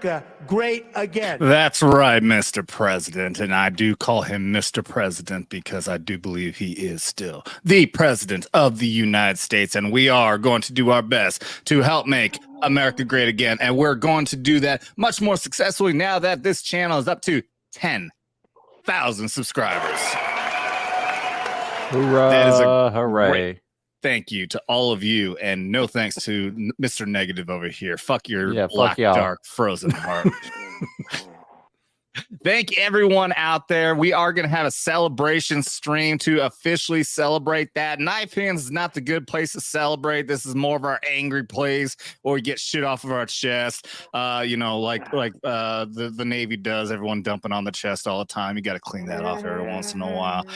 America great again. That's right, Mr. President. And I do call him Mr. President because I do believe he is still the president of the United States. And we are going to do our best to help make America great again. And we're going to do that much more successfully now that this channel is up to 10,000 subscribers. Hoorah, That is a hooray. great thank you to all of you, and no thanks to Mr. Negative over here. Fuck your black, dark, frozen heart. Thank everyone out there. We are going to have a celebration stream to officially celebrate that. Knife Hands is not the good place to celebrate. This is more of our angry place where we get shit off of our chest. You know, like the Navy does. Everyone dumping on the chest all the time. You got to clean that off every once in a while,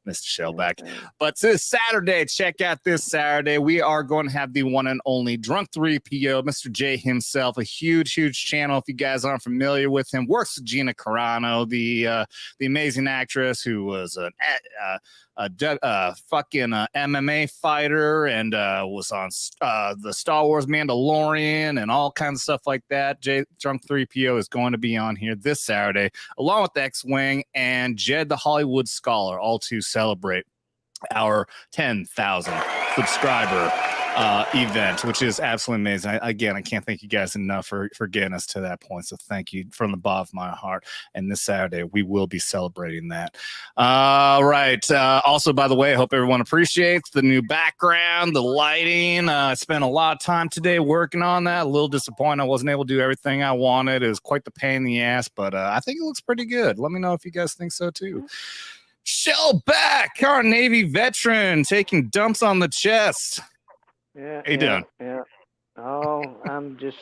Mr. Shellback. But this Saturday, check out this Saturday. We are going to have the one and only Drunk 3PO, Mr. J himself, a huge channel. If you guys aren't familiar with him, works with Gina Carano, the amazing actress who was a fucking MMA fighter and was on the Star Wars Mandalorian and all kinds of stuff like that. Drunk 3PO is going to be on here this Saturday, along with X-Wing and Jed the Hollywood Scholar, all to celebrate our 10,000 subscriber event, which is absolutely amazing. I can't thank you guys enough for getting us to that point. So thank you from the bottom of my heart. And this Saturday, we will be celebrating that. Right. Also, by the way, I hope everyone appreciates the new background, the lighting. I spent a lot of time today working on that. A little disappointed I wasn't able to do everything I wanted. It was quite the pain in the ass, but I think it looks pretty good. Let me know if you guys think so too. Shellback, our Navy veteran, taking dumps on the chest. Yeah. How you doing? Yeah. Oh, I'm just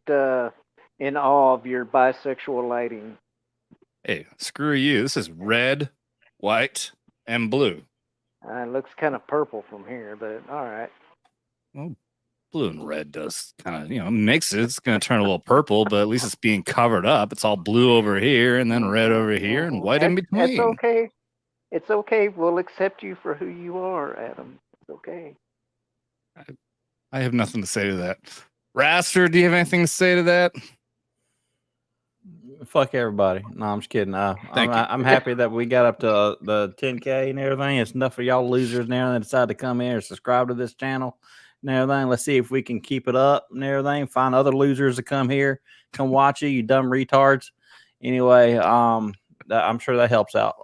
in awe of your bisexual lighting. Hey, screw you. This is red, white, and blue. It looks kind of purple from here, but all right. Well, blue and red does kind of, mix it. It's going to turn a little purple, but at least it's being covered up. It's all blue over here and then red over here and white in between. That's okay. It's okay. We'll accept you for who you are, Adam. It's okay. I have nothing to say to that. Raster, do you have anything to say to that? Fuck everybody. No, I'm just kidding. I'm happy that we got up to the 10K and everything. It's enough for y'all losers now that decide to come here and subscribe to this channel and everything. Let's see if we can keep it up and everything. Find other losers to come here, come watch you dumb retards. Anyway, I'm sure that helps out.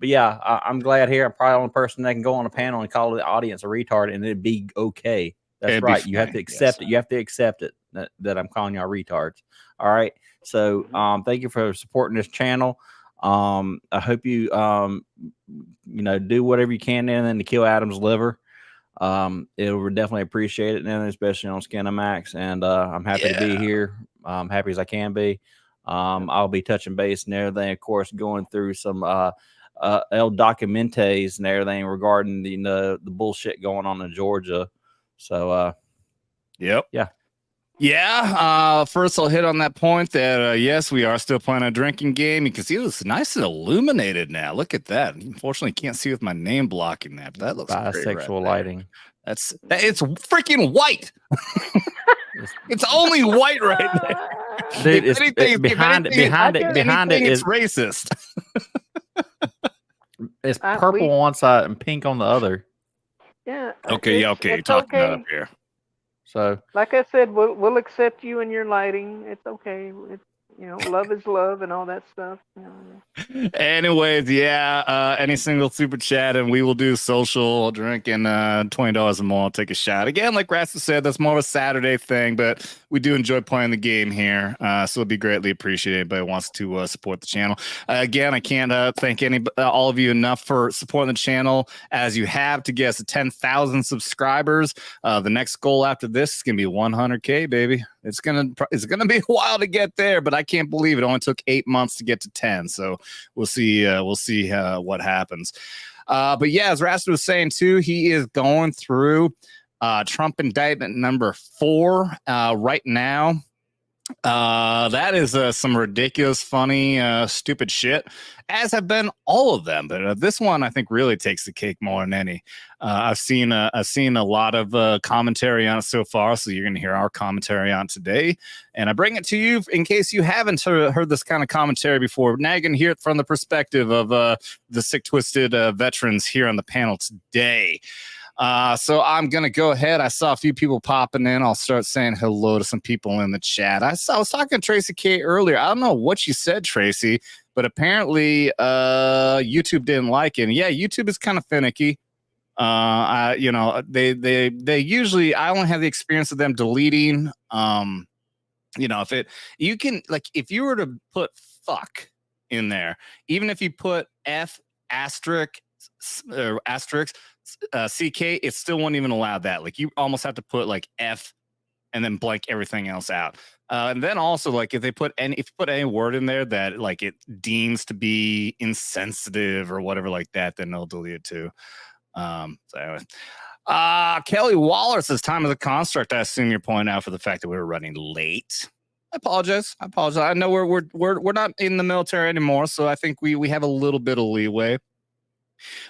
But yeah, I'm glad here. I'm probably the only person that can go on a panel and call the audience a retard and it'd be okay. That's right. You have to accept it. You have to accept it that I'm calling y'all retards. All right. So thank you for supporting this channel. I hope you do whatever you can then to kill Adam's liver. It would definitely appreciate it, and especially on Skinamax. And I'm happy to be here. I'm happy as I can be. I'll be touching base and everything, of course, going through some El Documentes and everything regarding the bullshit going on in Georgia. So first I'll hit on that point that yes, we are still playing a drinking game. You can see it's nice and illuminated now. Look at that. Unfortunately, can't see with my name blocking that, but that looks bisexual lighting. It's freaking white. It's only white right there. Dude, it's behind it is racist. It's purple on one side and pink on the other. Yeah. Okay. You're talking up here. So, like I said, we'll accept you and your lighting. It's okay. It's, love is love and all that stuff. Anyways, any single super chat and we will do social drinking $20 or more. I'll take a shot. Again, like Rasta said, that's more of a Saturday thing, but we do enjoy playing the game here. So it'd be greatly appreciated. Anybody wants to support the channel. Again, I can't thank all of you enough for supporting the channel as you have to get us to 10,000 subscribers. The next goal after this is gonna be 100K, baby. It's gonna be a while to get there, but I can't believe it only took 8 months to get to 10. So we'll see what happens. But yeah, as Rasta was saying too, he is going through Trump indictment number 4 right now. That is some ridiculous, funny, stupid shit, as have been all of them. But this one, I think, really takes the cake more than any. I've seen a lot of commentary on it so far, so you're going to hear our commentary on it today. And I bring it to you in case you haven't heard this kind of commentary before. Now you can hear it from the perspective of the sick, twisted veterans here on the panel today. So I'm going to go ahead. I saw a few people popping in. I'll start saying hello to some people in the chat. I was talking to Tracy K earlier. I don't know what you said, Tracy, but apparently YouTube didn't like it. And yeah, YouTube is kind of finicky. They usually, I only have the experience of them deleting. If you were to put fuck in there, even if you put F asterisk CK, it still won't even allow that. Like, you almost have to put like F and then blank everything else out. And then also, like, if you put any word in there that like it deems to be insensitive or whatever like that, then they'll delete it too. So anyway. Kelly Waller says, time of the construct. I assume you're pointing out for the fact that we were running late. I apologize. I know we're not in the military anymore, so I think we have a little bit of leeway.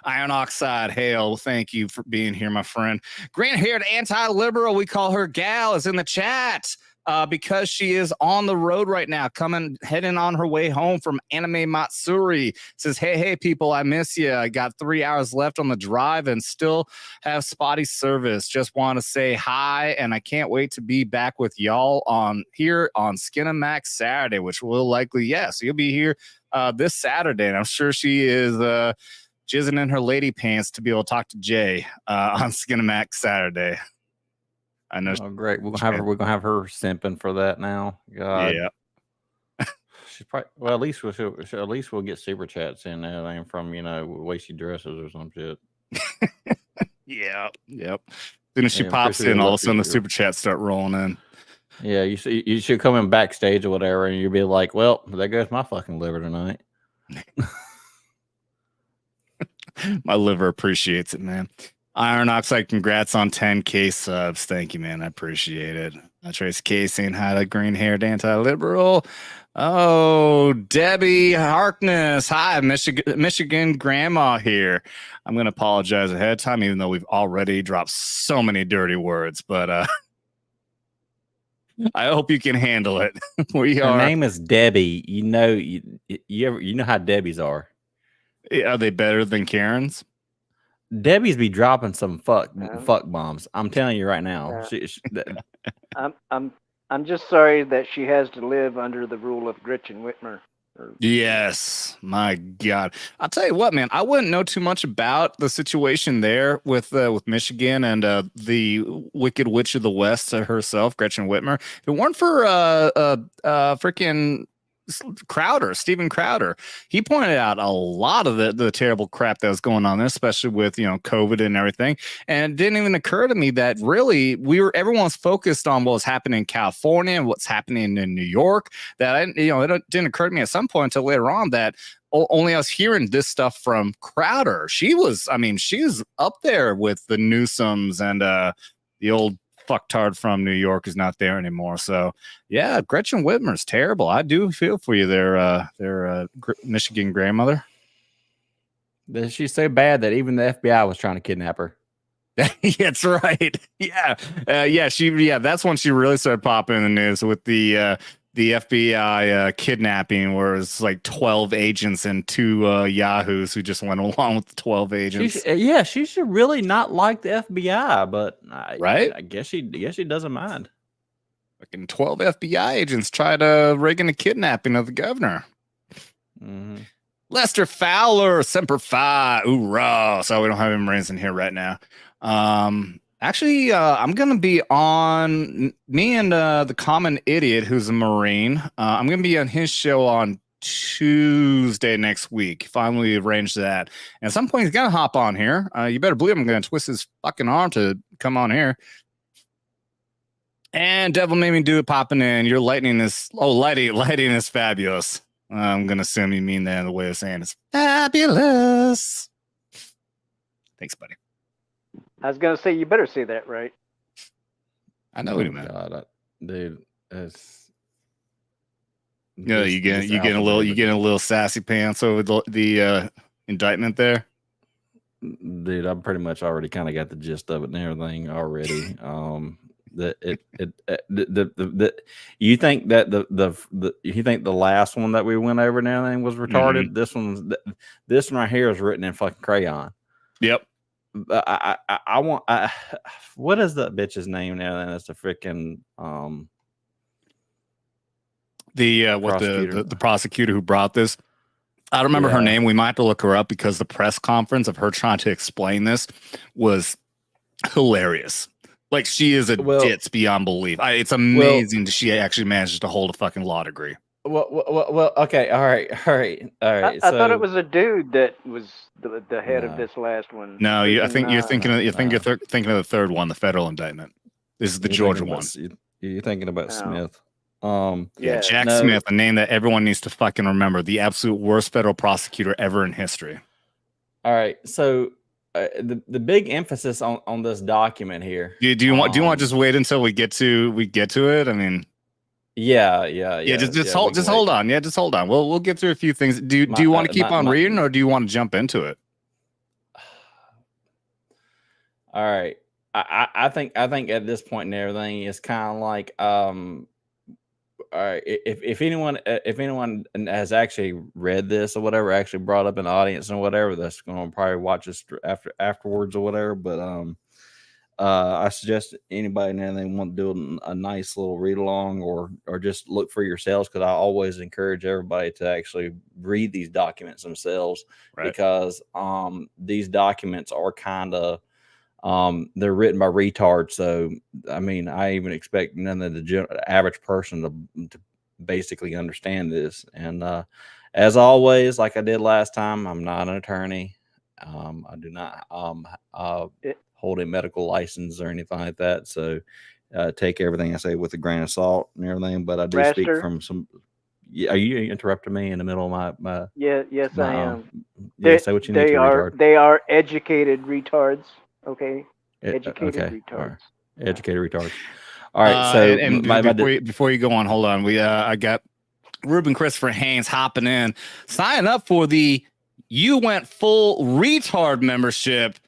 Iron Oxide, hail. Thank you for being here, my friend. Green-haired anti-liberal, we call her Gal, is in the chat because she is on the road right now, heading on her way home from Anime Matsuri. Says, hey, people, I miss you. I got 3 hours left on the drive and still have spotty service. Just want to say hi, and I can't wait to be back with y'all here on Skin and Max Saturday, which will likely, so you'll be here this Saturday, and I'm sure she is jizzing in her lady pants to be able to talk to Jay on Skin and Max Saturday. I know. Oh, great! We're gonna have her simping for that now. God. Yeah. She's probably, well. At least we'll get super chats in there from the way she dresses or some shit. Yeah. Yep. As soon as she pops in, all of a sudden the super chats start rolling in. Yeah, you should come in backstage or whatever, and you'll be like, "Well, there goes my fucking liver tonight." My liver appreciates it, man. Iron Oxide, congrats on 10K subs. Thank you, man. I appreciate it. Trace K saying hi to green-haired anti-liberal. Oh, Debbie Harkness. Hi, Michigan grandma here. I'm going to apologize ahead of time, even though we've already dropped so many dirty words, but I hope you can handle it. Her name is Debbie. You know how Debbies are. Are they better than Karen's? Debbie's be dropping some fuck bombs. I'm telling you right now. I'm just sorry that she has to live under the rule of Gretchen Whitmer. Yes, my God. I'll tell you what, man. I wouldn't know too much about the situation there with Michigan and the Wicked Witch of the West herself, Gretchen Whitmer. If it weren't for freaking Steven Crowder, he pointed out a lot of the terrible crap that was going on there, especially with COVID and everything. And it didn't even occur to me that really everyone's focused on what was happening in California and what's happening in New York. That it didn't occur to me at some point until later on that only I was hearing this stuff from Crowder. She's up there with the Newsoms and the old fucktard from New York is not there anymore. So yeah, Gretchen Whitmer's terrible. I do feel for you there, Michigan grandmother. She's so bad that even the FBI was trying to kidnap her. That's right. Yeah. That's when she really started popping in the news with the FBI kidnapping, where it's like 12 agents and 2 yahoos who just went along with the 12 agents. She should really not like the FBI, but right? I guess she doesn't mind. Fucking 12 FBI agents tried rigging a kidnapping of the governor. Mm-hmm. Lester Fowler, Semper Fi, hoorah. So we don't have him raising here right now. Actually, I'm going to be on me and the Common Idiot, who's a Marine. I'm going to be on his show on Tuesday next week. Finally arranged that. And at some point, he's going to hop on here. You better believe I'm going to twist his fucking arm to come on here. And Devil made me do it popping in. Your lighting is fabulous. I'm going to assume you mean that in the way of saying it's fabulous. Thanks, buddy. I was going to say, you better say that right. I know what you meant. God, dude, Yeah, you getting a little sassy pants over the indictment there. Dude, I pretty much already kind of got the gist of it and everything already. You think that you think the last one that we went over and everything was retarded? Mm-hmm. This one right here is written in fucking crayon. Yep. What is that bitch's name now? Then it's the freaking the prosecutor who brought this. I don't remember her name. We might have to look her up because the press conference of her trying to explain this was hilarious. Like, she is a ditz beyond belief. It's amazing that she actually managed to hold a fucking law degree. Well, okay, all right. I thought it was a dude that was the head of this last one. No, I think you're thinking of the third one, the federal indictment. This is the Georgia one. You're thinking about Smith. Jack Smith, a name that everyone needs to fucking remember, the absolute worst federal prosecutor ever in history. All right, so the big emphasis on this document here. Do you want to just wait until we get to it? I mean, yeah. Just hold on. Yeah, just hold on. We'll get through a few things. Do you want to keep on reading, or do you want to jump into it? All right, I think at this point and everything, it's kind of like all right, if anyone has actually read this or whatever, actually brought up an audience and whatever, that's going to probably watch this afterwards or whatever. But I suggest anybody and anything want to do a nice little read along or just look for yourselves, because I always encourage everybody to actually read these documents themselves, because these documents are kind of they're written by retards. So, I mean, I even expect none of the average person to basically understand this. And as always, like I did last time, I'm not an attorney. I do not hold a medical license or anything like that. So take everything I say with a grain of salt and everything. But I do speak from some. Yeah, are you interrupting me in the middle of my yes, I am. Say what you need to, retard. They are educated retards. Okay. Educated retards. Educated retards. All right. So and before you go on, hold on. I got Ruben Christopher Haynes hopping in. Sign up for the You Went Full Retard membership.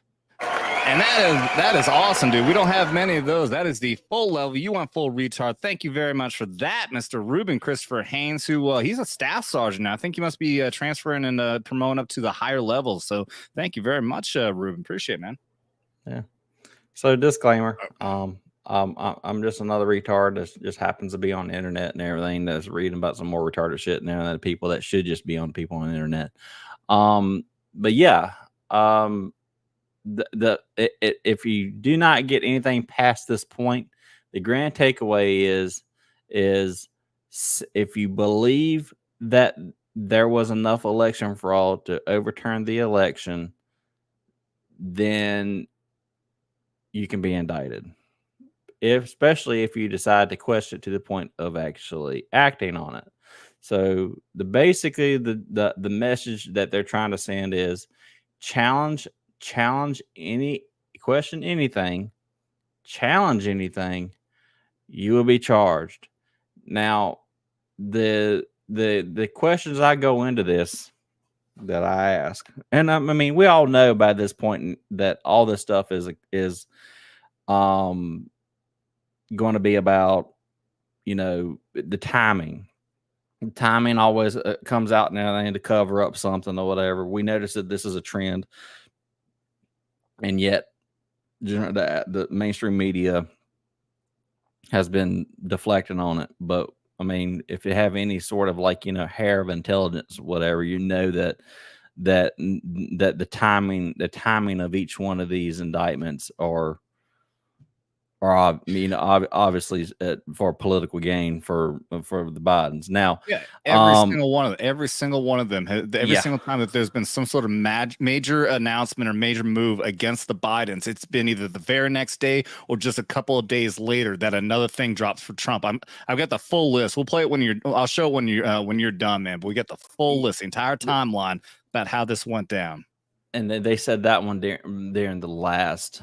And that is awesome, dude. We don't have many of those. That is the full level. You Went Full Retard. Thank you very much for that, Mr. Ruben Christopher Haynes, who he's a staff sergeant now. I think he must be transferring and promoting up to the higher levels. So thank you very much, Ruben. Appreciate it, man. Yeah. So disclaimer, I'm just another retard that just happens to be on the internet and everything, that's reading about some more retarded shit now than people that should just be on people on the internet. But yeah, if you do not get anything past this point, the grand takeaway is if you believe that there was enough election fraud to overturn the election, then you can be indicted, especially if you decide to question it to the point of actually acting on it. So basically the message that they're trying to send is challenge any, question anything, challenge anything, you will be charged. Now, the questions I go into this that I ask, and I mean, we all know by this point that all this stuff is going to be about, the timing. The timing always comes out now to cover up something or whatever. We notice that this is a trend, and yet the mainstream media has been deflecting on it. But I mean, if you have any sort of hair of intelligence, whatever, that the timing of each one of these indictments are obviously for political gain for the Bidens. Now, every single one of them, every single time that there's been some sort of major announcement or major move against the Bidens, it's been either the very next day or just a couple of days later that another thing drops for Trump. I've got the full list. We'll play it I'll show it when you're done, man. But we got the full list, the entire timeline about how this went down. And they said that one during the last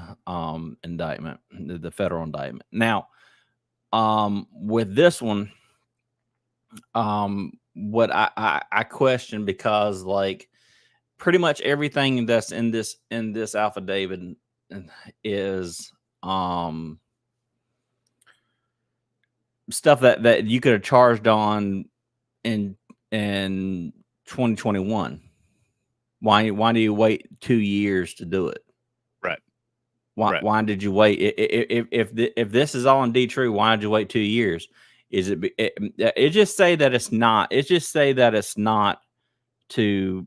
indictment, the federal indictment. Now, with this one, what I question, because like pretty much everything that's in this affidavit is stuff that you could have charged on in 2021. Why do you wait 2 years to do it? Right. Why did you wait? If this is all indeed true, why did you wait 2 years? Is it just say that it's not? It just say that it's not to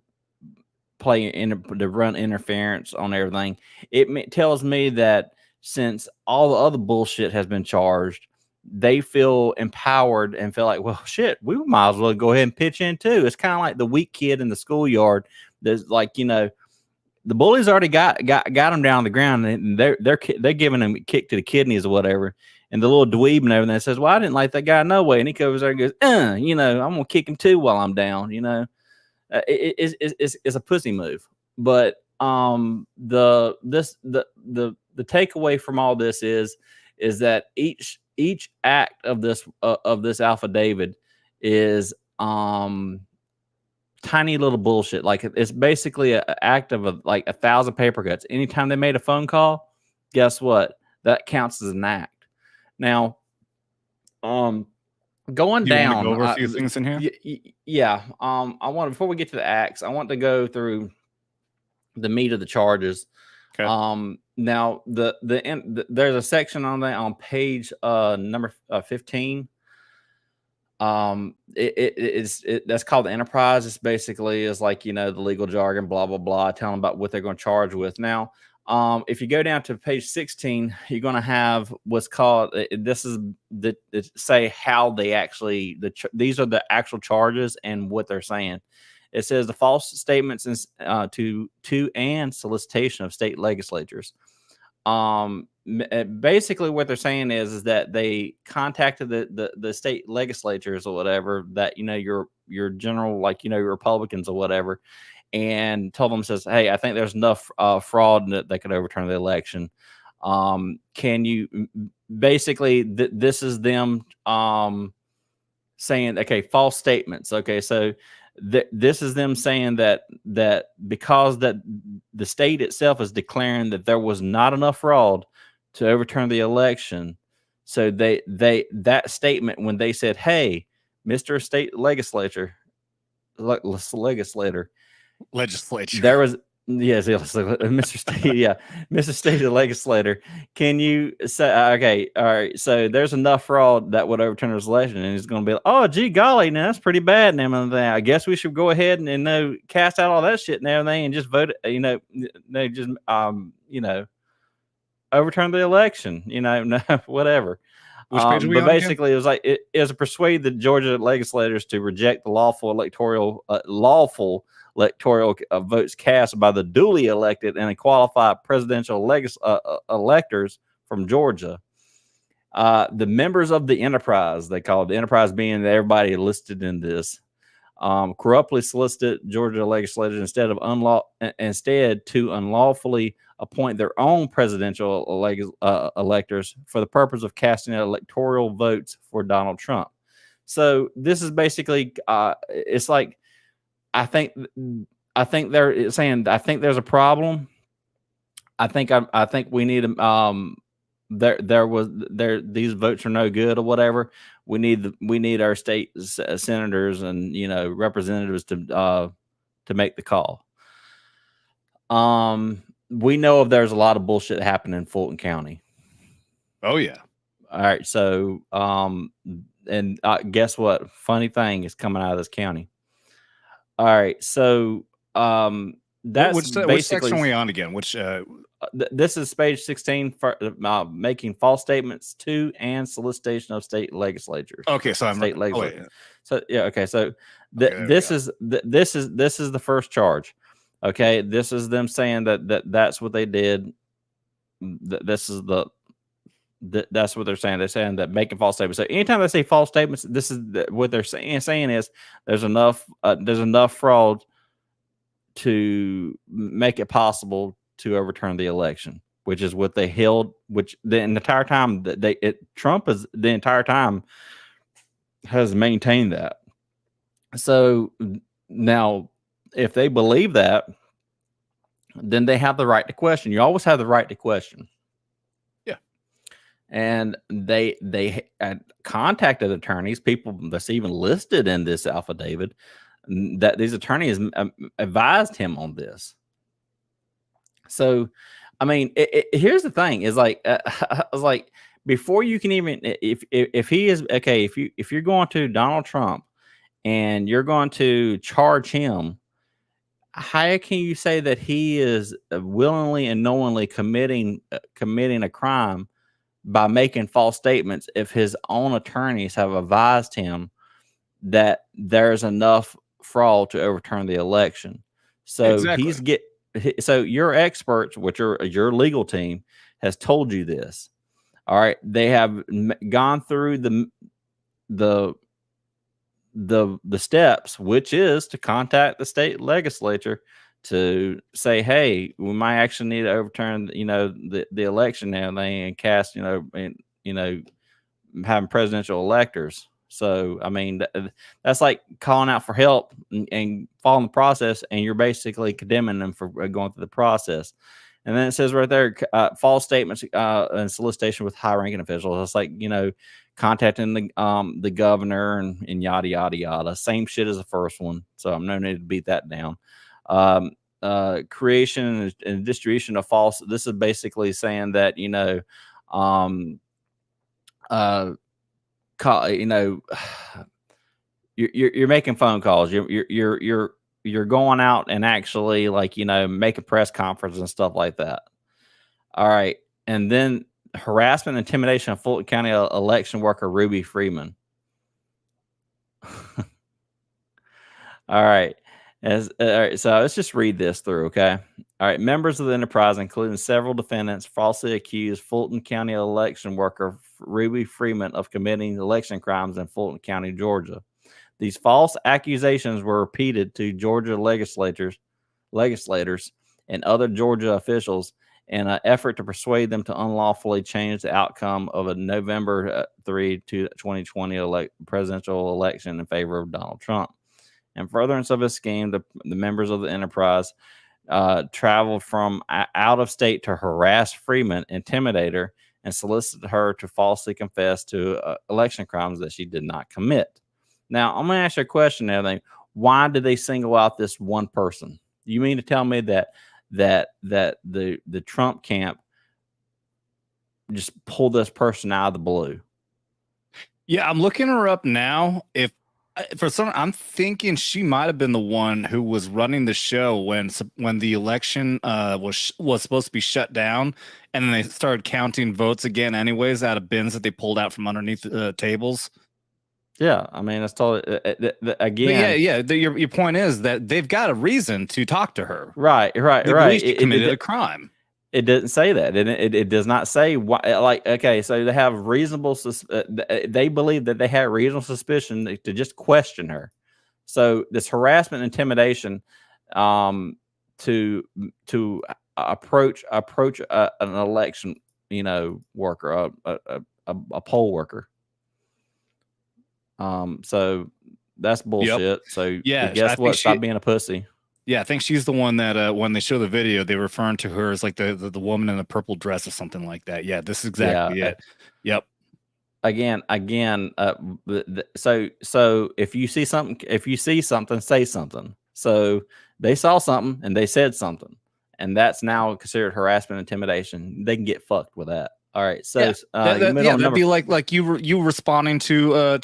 to run interference on everything. It tells me that since all the other bullshit has been charged, they feel empowered and feel like, well, shit, we might as well go ahead and pitch in too. It's kind of like the weak kid in the schoolyard. There's like, the bullies already got them down on the ground, and they're giving them a kick to the kidneys or whatever. And the little dweeb and everything says, well, I didn't like that guy no way. And he goes there and goes, I'm gonna kick him too while I'm down. It's a pussy move. But the takeaway from all this is that each act of this affidavit is tiny little bullshit. Like, it's basically an act of like 1,000 paper cuts. Anytime they made a phone call, guess what? That counts as an act. Now, going down, go over a few things in here. Yeah. I want, before we get to the acts, I want to go through the meat of the charges. Okay. Now there's a section on that on page number 15. That's called the enterprise. It's basically is like, the legal jargon, blah blah blah, telling about what they're going to charge with. Now, if you go down to page 16, you're going to have what's called, this is say how they actually, these are the actual charges and what they're saying. It says the false statements to and solicitation of state legislatures. Basically what they're saying is that they contacted the state legislatures or whatever, that, your general, like, your Republicans or whatever, and told them, says, hey, I think there's enough fraud that they could overturn the election. Can you basically this is them saying, okay, false statements. Okay, so this is them saying that because that the state itself is declaring that there was not enough fraud to overturn the election. So that statement, when they said, hey, Mr. State Legislator, there was, yes, Mr. State, yeah, Mr. State Legislator, can you say, okay, all right, so there's enough fraud that would overturn this election, and he's going to be like, oh, gee golly, now that's pretty bad and everything. I guess we should go ahead and cast out all that shit and everything and just vote, overturn the election, no, whatever. Which page are we but on basically, again? It was like it was to persuade the Georgia legislators to reject the lawful electoral votes cast by the duly elected and qualified presidential electors from Georgia. The members of the enterprise, they call it, the enterprise being everybody listed in this, corruptly solicited Georgia legislators instead to unlawfully appoint their own presidential electors for the purpose of casting electoral votes for Donald Trump. So this is basically, it's like, I think they're saying, I think there's a problem. I think we need these votes are no good or whatever. We need our state senators and representatives to make the call. We know there's a lot of bullshit happening in Fulton County. Oh yeah. All right. So and guess what? Funny thing is coming out of this county. All right. So that's which section are we on again? Which this is page 16 for making false statements to and solicitation of state legislatures. Okay, so I'm state legislatures. yeah. So yeah, okay. So this is the first charge. Okay, this is them saying that's what they did. This is that's what they're saying. They're saying that making false statements. So anytime they say false statements, this is what they're saying is there's enough fraud to make it possible to overturn the election, which is what they held. Which the entire time that Trump is the entire time has maintained that. So now, if they believe that, then they have the right to question. You always have the right to question. Yeah. And they had contacted attorneys, people that's even listed in this affidavit, that these attorneys advised him on this. So, I mean, here's the thing: is like, I was like, before you can even, if he is okay, if you're going to Donald Trump and you're going to charge him, how can you say that he is willingly and knowingly committing a crime by making false statements if his own attorneys have advised him that there's enough fraud to overturn the election? So Exactly. so your experts, which are your legal team, has told you this. All right, they have gone through the steps, which is to contact the state legislature to say, hey, we might actually need to overturn, the election and everything, and cast, having presidential electors. So, I mean, that's like calling out for help and following the process, and you're basically condemning them for going through the process. And then it says right there, false statements and solicitation with high-ranking officials. It's like, contacting the governor and yada yada yada. Same shit as the first one. So I'm no need to beat that down. Creation and distribution of false. This is basically saying that you're making phone calls. You're going out and actually make a press conference and stuff like that. All right, and then harassment, intimidation of Fulton County election worker Ruby Freeman. All right. All right, so let's just read this through, okay? All right, members of the enterprise, including several defendants, falsely accused Fulton County election worker Ruby Freeman of committing election crimes in Fulton County, Georgia. These false accusations were repeated to Georgia legislators and other Georgia officials in an effort to persuade them to unlawfully change the outcome of a November 3, 2020 presidential election in favor of Donald Trump. In furtherance of his scheme, the members of the enterprise traveled from out of state to harass Freeman, intimidate her, and solicit her to falsely confess to election crimes that she did not commit. Now, I'm going to ask you a question now. Why did they single out this one person? You mean to tell me that the Trump camp just pulled this person out of the blue? Yeah, I'm looking her up now. I'm thinking she might have been the one who was running the show when the election was supposed to be shut down, and then they started counting votes again, anyways, out of bins that they pulled out from underneath the tables. Yeah, I mean, that's totally again. Your point is that they've got a reason to talk to her. Right. They believe she committed a crime. It didn't say that. It does not say why. Like, okay, so they have reasonable. They believe that they had reasonable suspicion to just question her. So this harassment, intimidation, to approach an election, worker, a poll worker. So that's bullshit. Yep. So yeah, guess what? Stop being a pussy. Yeah, I think she's the one that when they show the video, they're referring to her as like the woman in the purple dress or something like that. Yeah, this is exactly it. Yep. Again. So if you see something, say something. So they saw something and they said something, and that's now considered harassment, intimidation. They can get fucked with that. All right. So that'd be like you responding to a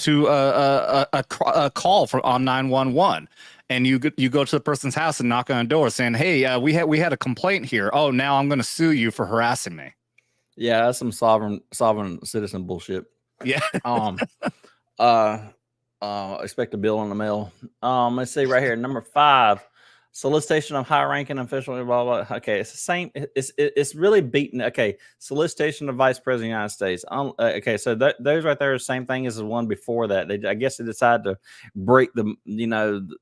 call on 911. And you go to the person's house and knock on the door saying, "Hey, we had a complaint here. Oh, now I'm going to sue you for harassing me." Yeah, that's some sovereign citizen bullshit. Yeah. Expect a bill in the mail. Let's see right here, number 5, solicitation of high-ranking official. Blah, blah, blah. Okay, it's the same. It's really beaten. Okay, solicitation of Vice President of the United States. Okay, so those right there are the same thing as the one before that. I guess they decided to break the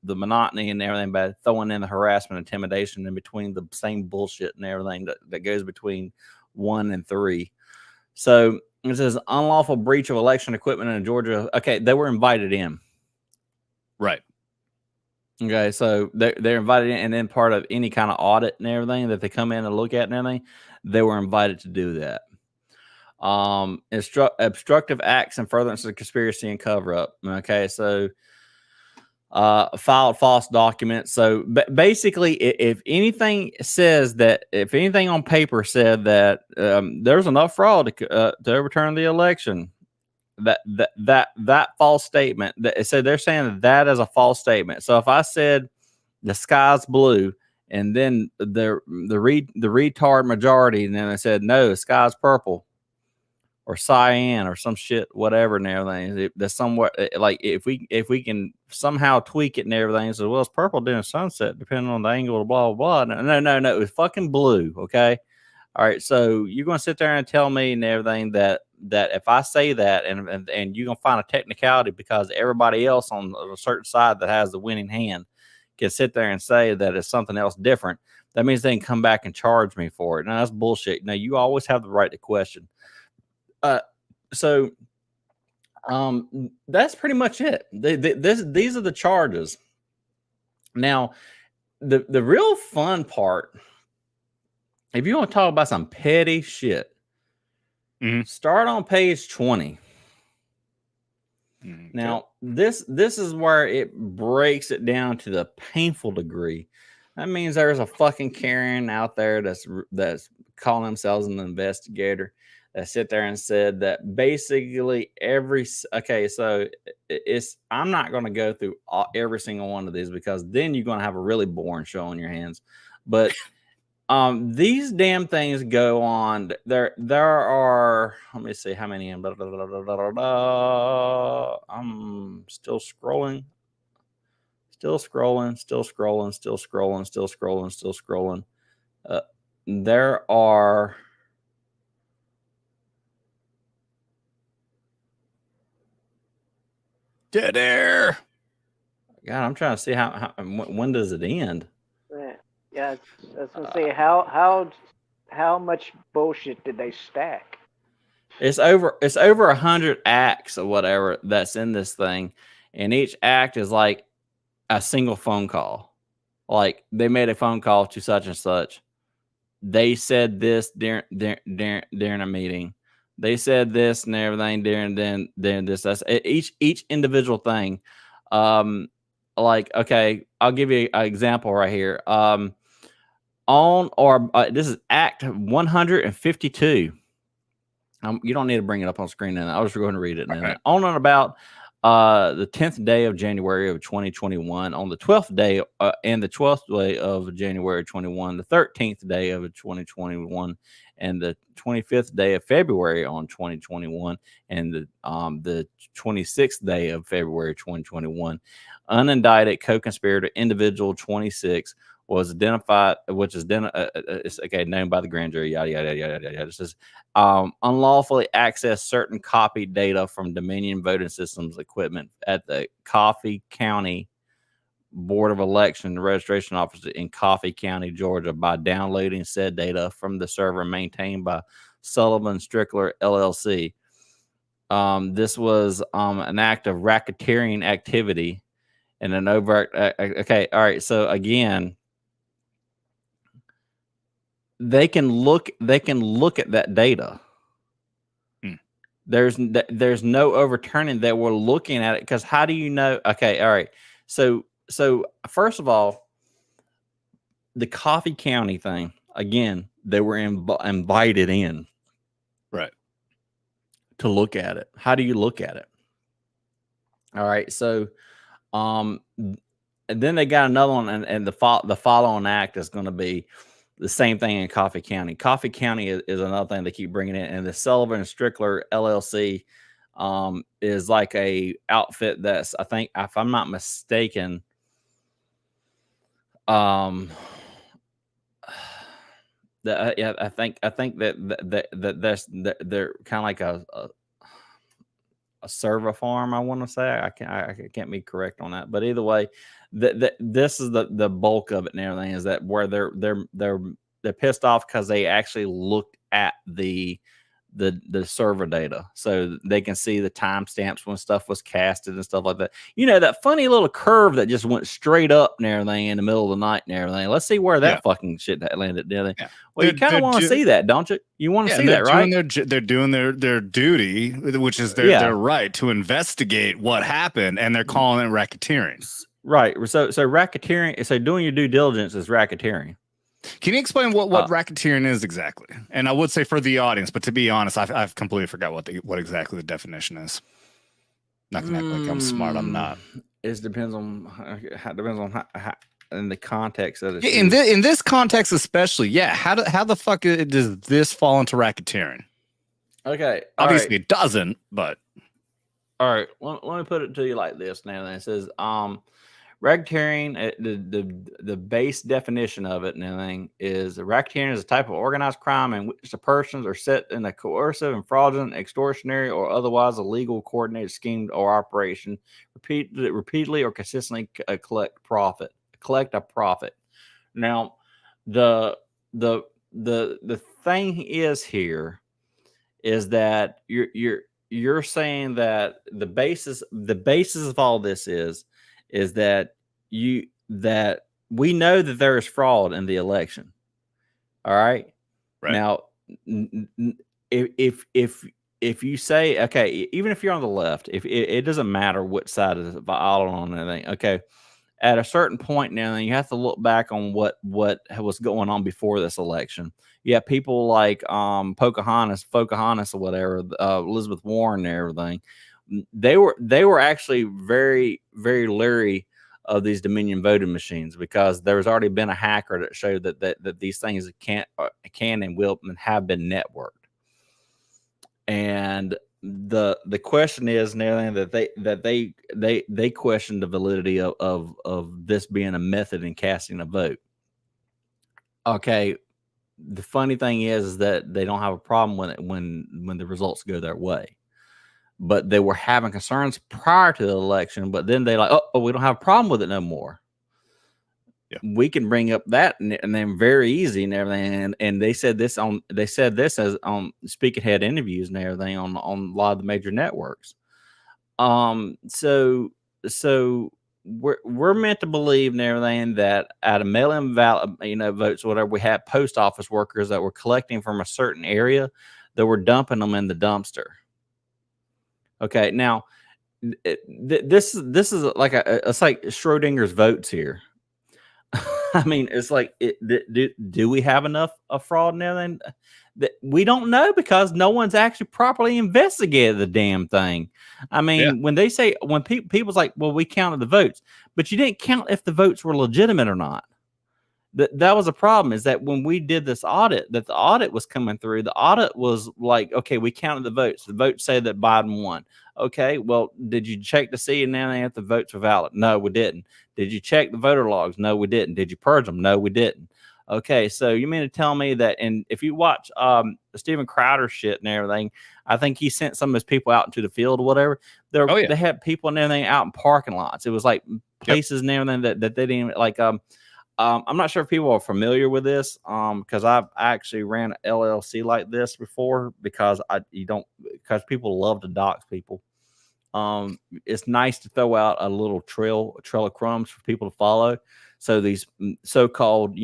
monotony and everything by throwing in the harassment, intimidation in between the same bullshit and everything that goes between 1 and 3. So it says unlawful breach of election equipment in Georgia. Okay, they were invited in. Right. Okay, so they're invited in, and then part of any kind of audit and everything that they come in and look at and everything, they were invited to do that. Obstructive acts and furtherance of conspiracy and cover up. Okay, so filed false documents. So basically, if anything on paper said that there's enough fraud to overturn the election, that false statement, so they're saying that is a false statement. So if I said the sky's blue, and then the retard majority, and then I said no, the sky's purple or cyan or some shit, whatever, and everything. That's somewhat like if we can somehow tweak it and everything. So well, it's purple during sunset, depending on the angle, blah blah blah. No, it's fucking blue. Okay, all right. So you're gonna sit there and tell me and everything that if I say that and you're gonna find a technicality because everybody else on a certain side that has the winning hand can sit there and say that it's something else different. That means they can come back and charge me for it. Now that's bullshit. Now you always have the right to question. So that's pretty much it. These are the charges. Now, the real fun part, if you want to talk about some petty shit, start on page 20. Now, this is where it breaks it down to the painful degree. That means there's a fucking Karen out there that's calling themselves an investigator that sit there and said that basically so I'm not going to go through every single one of these because then you're going to have a really boring show on your hands. But these damn things go on. There are, let me see how many. I'm still scrolling. There are dead air. God, I'm trying to see how when does it end? Yeah, I was gonna say how much bullshit did they stack? It's over 100 acts or whatever that's in this thing, and each act is like a single phone call. Like they made a phone call to such and such. They said this during a meeting. They said this and everything during this. That's each individual thing. Like okay, I'll give you an example right here. This is Act 152. You don't need to bring it up on screen. Then I'll just go ahead and read it. Okay. On and about the 10th day of January of 2021, on the 12th day and the 12th day of January 21, the 13th day of 2021, and the 25th day of February on 2021, and the 26th day of February 2021, unindicted co-conspirator individual 26 was identified, which is it's known by the grand jury, yada yada yada yada. It says unlawfully access certain copied data from Dominion voting systems equipment at the Coffee County Board of Election Registration Office in Coffee County, Georgia, by downloading said data from the server maintained by Sullivan Strickler LLC. This was an act of racketeering activity and an overt. Okay, all right. So again, they can look at that data. There's no overturning that we're looking at it, because how do you know? Okay, all right. So first of all, the Coffee County thing, again, they were invited in, right, to look at it. How do you look at it? All right, so and then they got another one, and the following act is going to be the same thing in Coffee County. Coffee County is another thing they keep bringing in, and the Sullivan Strickler LLC is like a outfit that's, I think, if I'm not mistaken, I think that they're kind of like a server farm, I want to say. I can't be correct on that, but either way, this is the bulk of it and everything, is that where they're pissed off because they actually looked at the the server data, so they can see the timestamps when stuff was casted and stuff like that. You know, that funny little curve that just went straight up and everything in the middle of the night and everything. Let's see where that fucking shit that landed. Well, you kind of want to see that, don't you? You want to see that, right? They're doing their duty, which is their right to investigate what happened, and they're calling it racketeering. Right. So racketeering. So doing your due diligence is racketeering. Can you explain what racketeering is exactly? And I would say for the audience, but to be honest, I've completely forgot what exactly the definition is. Not gonna act like I'm smart. I'm not. It depends on how in the context of it. In this context, especially, how the fuck does this fall into racketeering? Okay, obviously it doesn't, but all right. Let me put it to you like this. Now, it says racketeering, the base definition of it and everything is racketeering is a type of organized crime in which the persons are set in a coercive and fraudulent, extortionary, or otherwise illegal coordinated scheme or operation, repeatedly or consistently collect a profit. Now, the thing is here is that you're saying that the basis of all this is that we know that there is fraud in the election. All right. Now, if you say, okay, even if you're on the left, if it doesn't matter what side of the aisle on anything, okay, at a certain point now, you have to look back on what was going on before this election. You have people like Pocahontas or whatever, Elizabeth Warren and everything. They were actually very, very leery of these Dominion voting machines because there has already been a hacker that showed that these things can and will and have been networked. And the question is now that they question the validity of this being a method in casting a vote. Okay, the funny thing is that they don't have a problem with it when the results go their way. But they were having concerns prior to the election, but then they like, oh, we don't have a problem with it no more. Yeah. We can bring up that and then very easy and everything. And they said this as on speaking head interviews and everything on a lot of the major networks. So we're meant to believe and everything that out of mail-in votes or whatever, we had post office workers that were collecting from a certain area that were dumping them in the dumpster. Okay, now this is like it's like Schrodinger's votes here. I mean, it's like do we have enough of fraud and everything? That we don't know because no one's actually properly investigated the damn thing. I mean, when they say people's like, well, we counted the votes, but you didn't count if the votes were legitimate or not. That was a problem, is that when we did this audit, that the audit was coming through, the audit was like, okay, we counted the votes. The votes say that Biden won. Okay, well, did you check to see and now if the votes were valid? No, we didn't. Did you check the voter logs? No, we didn't. Did you purge them? No, we didn't. Okay, so you mean to tell me that, and if you watch Steven Crowder shit and everything, I think he sent some of his people out into the field or whatever. They had people and everything out in parking lots. It was like places and everything that they didn't even like. I'm not sure if people are familiar with this because I actually ran an LLC like this before because people love to dox people. It's nice to throw out a little trail of crumbs for people to follow. So these so-called,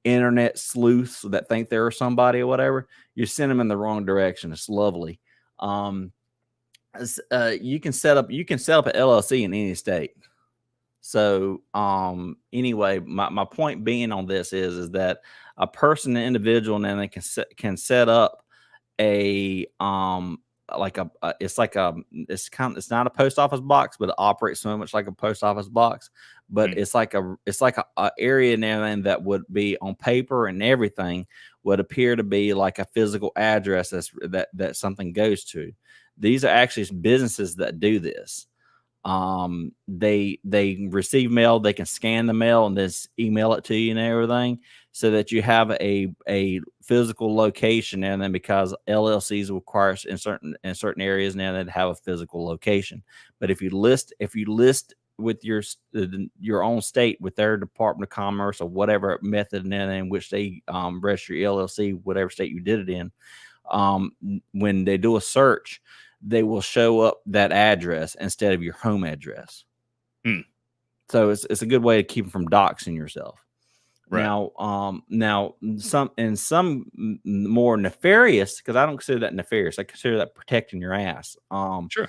internet sleuths that think they're somebody or whatever, you send them in the wrong direction. It's lovely. You can set up an LLC in any state. So anyway, my point being on this is that a person, an individual, and then they can set up a it's not a post office box, but it operates so much like a post office box. But it's like a area and everything that would be on paper and everything would appear to be like a physical address that something goes to. These are actually businesses that do this. They receive mail, they can scan the mail and then email it to you and everything, so that you have a physical location. And then because LLCs require in certain areas now that have a physical location. But if you list with your own state with their Department of Commerce or whatever method in which they register your LLC, whatever state you did it in, when they do a search, they will show up that address instead of your home address. So it's a good way to keep them from doxing yourself. Right. Now some more nefarious, because I don't consider that nefarious. I consider that protecting your ass. Sure.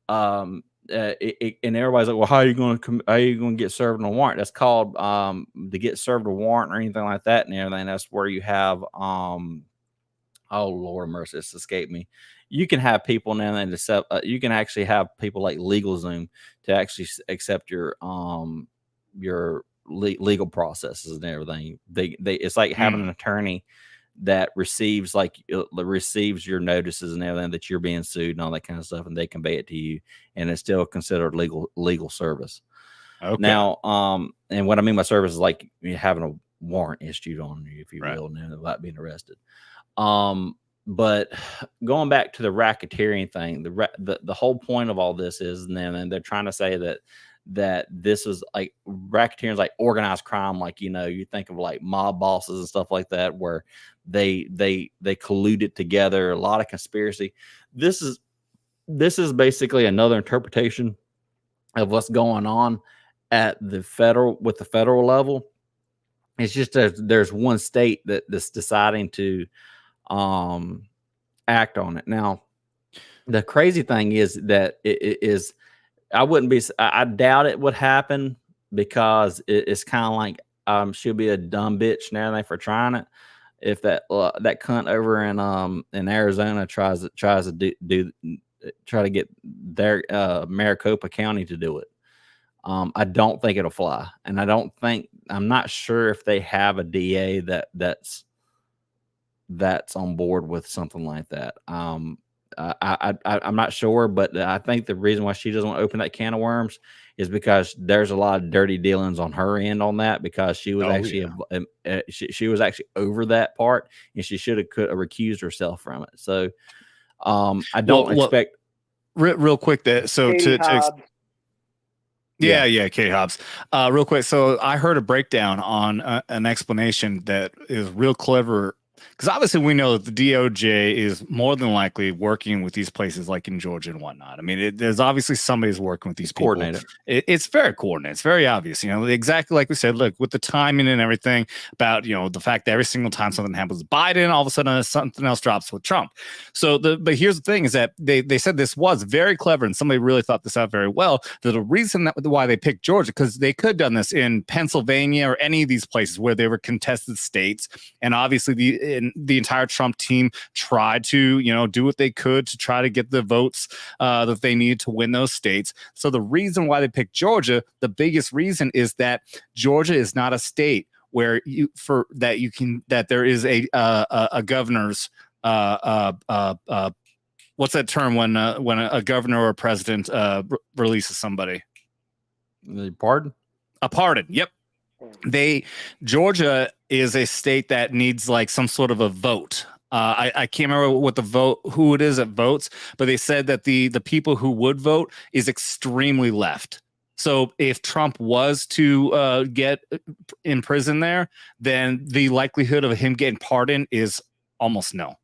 And everybody's like, well, how are you going to get served on a warrant? That's called to get served a warrant or anything like that and everything. That's where you have oh Lord mercy, it's escaped me. You can have people now and accept. You can actually have people like LegalZoom to actually accept your legal processes and everything. They it's like having an attorney that receives your notices and everything that you're being sued and all that kind of stuff, and they convey it to you, and it's still considered legal service. Okay. Now, and what I mean by service is like having a warrant issued on you, if you will, and without being arrested. But going back to the racketeering thing, the whole point of all this is, and then they're trying to say that this is like racketeering is like organized crime, like you think of like mob bosses and stuff like that, where they colluded together, a lot of conspiracy. This is basically another interpretation of what's going on at the federal level. It's just there's one state that's deciding to act on it. Now, the crazy thing is that it is. I doubt it would happen, because it's kind of like she'll be a dumb bitch and everything for trying it. If that cunt over in Arizona tries to get their Maricopa County to do it, I don't think it'll fly, and I'm not sure if they have a DA that's on board with something like that. I'm not sure, but I think the reason why she doesn't want to open that can of worms is because there's a lot of dirty dealings on her end on that, because she was she was actually over that part, and she should have recused herself from it. So I don't expect real quick that Katie Hobbs. Real quick. So I heard a breakdown on an explanation that is real clever. Because obviously we know that the DOJ is more than likely working with these places like in Georgia and whatnot. I mean, there's obviously somebody's working with these people. Coordinated. It's very coordinated. It's very obvious. Exactly like we said, look, with the timing and everything about, the fact that every single time something happens with Biden, all of a sudden something else drops with Trump. So but here's the thing is that they said this was very clever, and somebody really thought this out very well, that the reason why they picked Georgia, because they could have done this in Pennsylvania or any of these places where they were contested states. And obviously the entire Trump team tried to, do what they could to try to get the votes that they needed to win those states. So the reason why they picked Georgia, the biggest reason is that Georgia is not a state where there is a governor's what's that term when a governor or a president releases somebody? Pardon? A pardon. Yep. Georgia is a state that needs like some sort of a vote. I can't remember who it is that votes, but they said that the people who would vote is extremely left. So if Trump was to get in prison there, then the likelihood of him getting pardoned is almost no.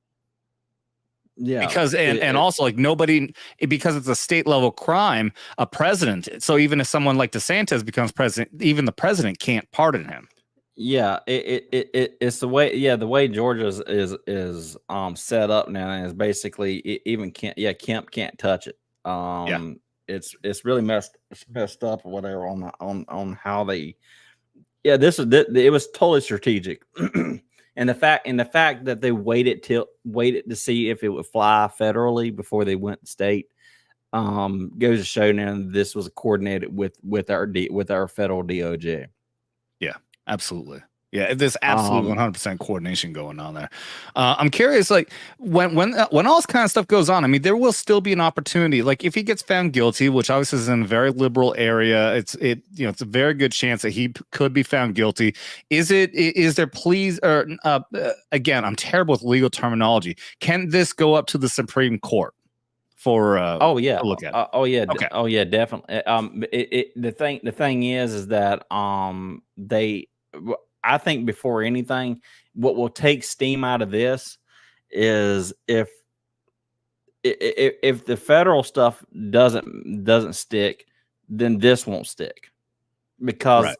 Yeah, because and also like nobody, because it's a state level crime, a president. So even if someone like DeSantis becomes president, even the president can't pardon him. Yeah, it's the way. Yeah, the way Georgia is set up now is basically Kemp can't touch it. It's really messed up or whatever on how they. Yeah, it was totally strategic. And the fact that they waited to see if it would fly federally before they went state goes to show now that this was coordinated with our federal DOJ. Yeah, absolutely. Yeah, there's absolutely 100% coordination going on there. I'm curious, like when all this kind of stuff goes on, I mean, there will still be an opportunity. Like if he gets found guilty, which obviously is in a very liberal area, it's a very good chance that he could be found guilty. Is there pleas or again? I'm terrible with legal terminology. Can this go up to the Supreme Court for? To look at. Okay. Definitely. The thing is that I think before anything, what will take steam out of this is if the federal stuff doesn't stick, then this won't stick, because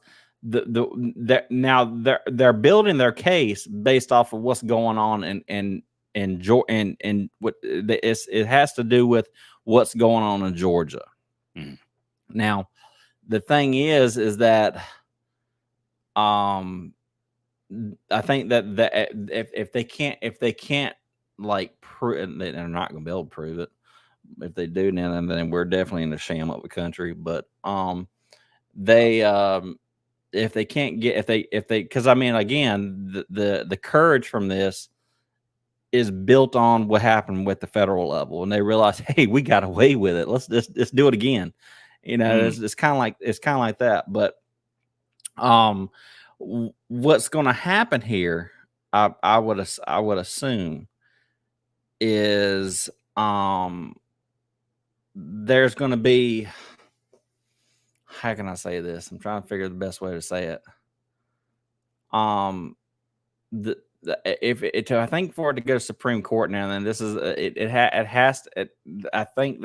now they're building their case based off of what's going on in what it has to do with what's going on in Georgia. Mm. Now, the thing is that I think that if they can't like prove, they're not going to be able to prove it. If they do, then we're definitely in the sham of the country. But if they can't get because I mean, again, the courage from this is built on what happened with the federal level, and they realize, hey, we got away with it. Let's do it again. You know, it's kind of like that. But what's going to happen here, I would assume, is there's going to be, how can I say this? I'm trying to figure the best way to say it. I think for it to go to Supreme Court now, then this is I think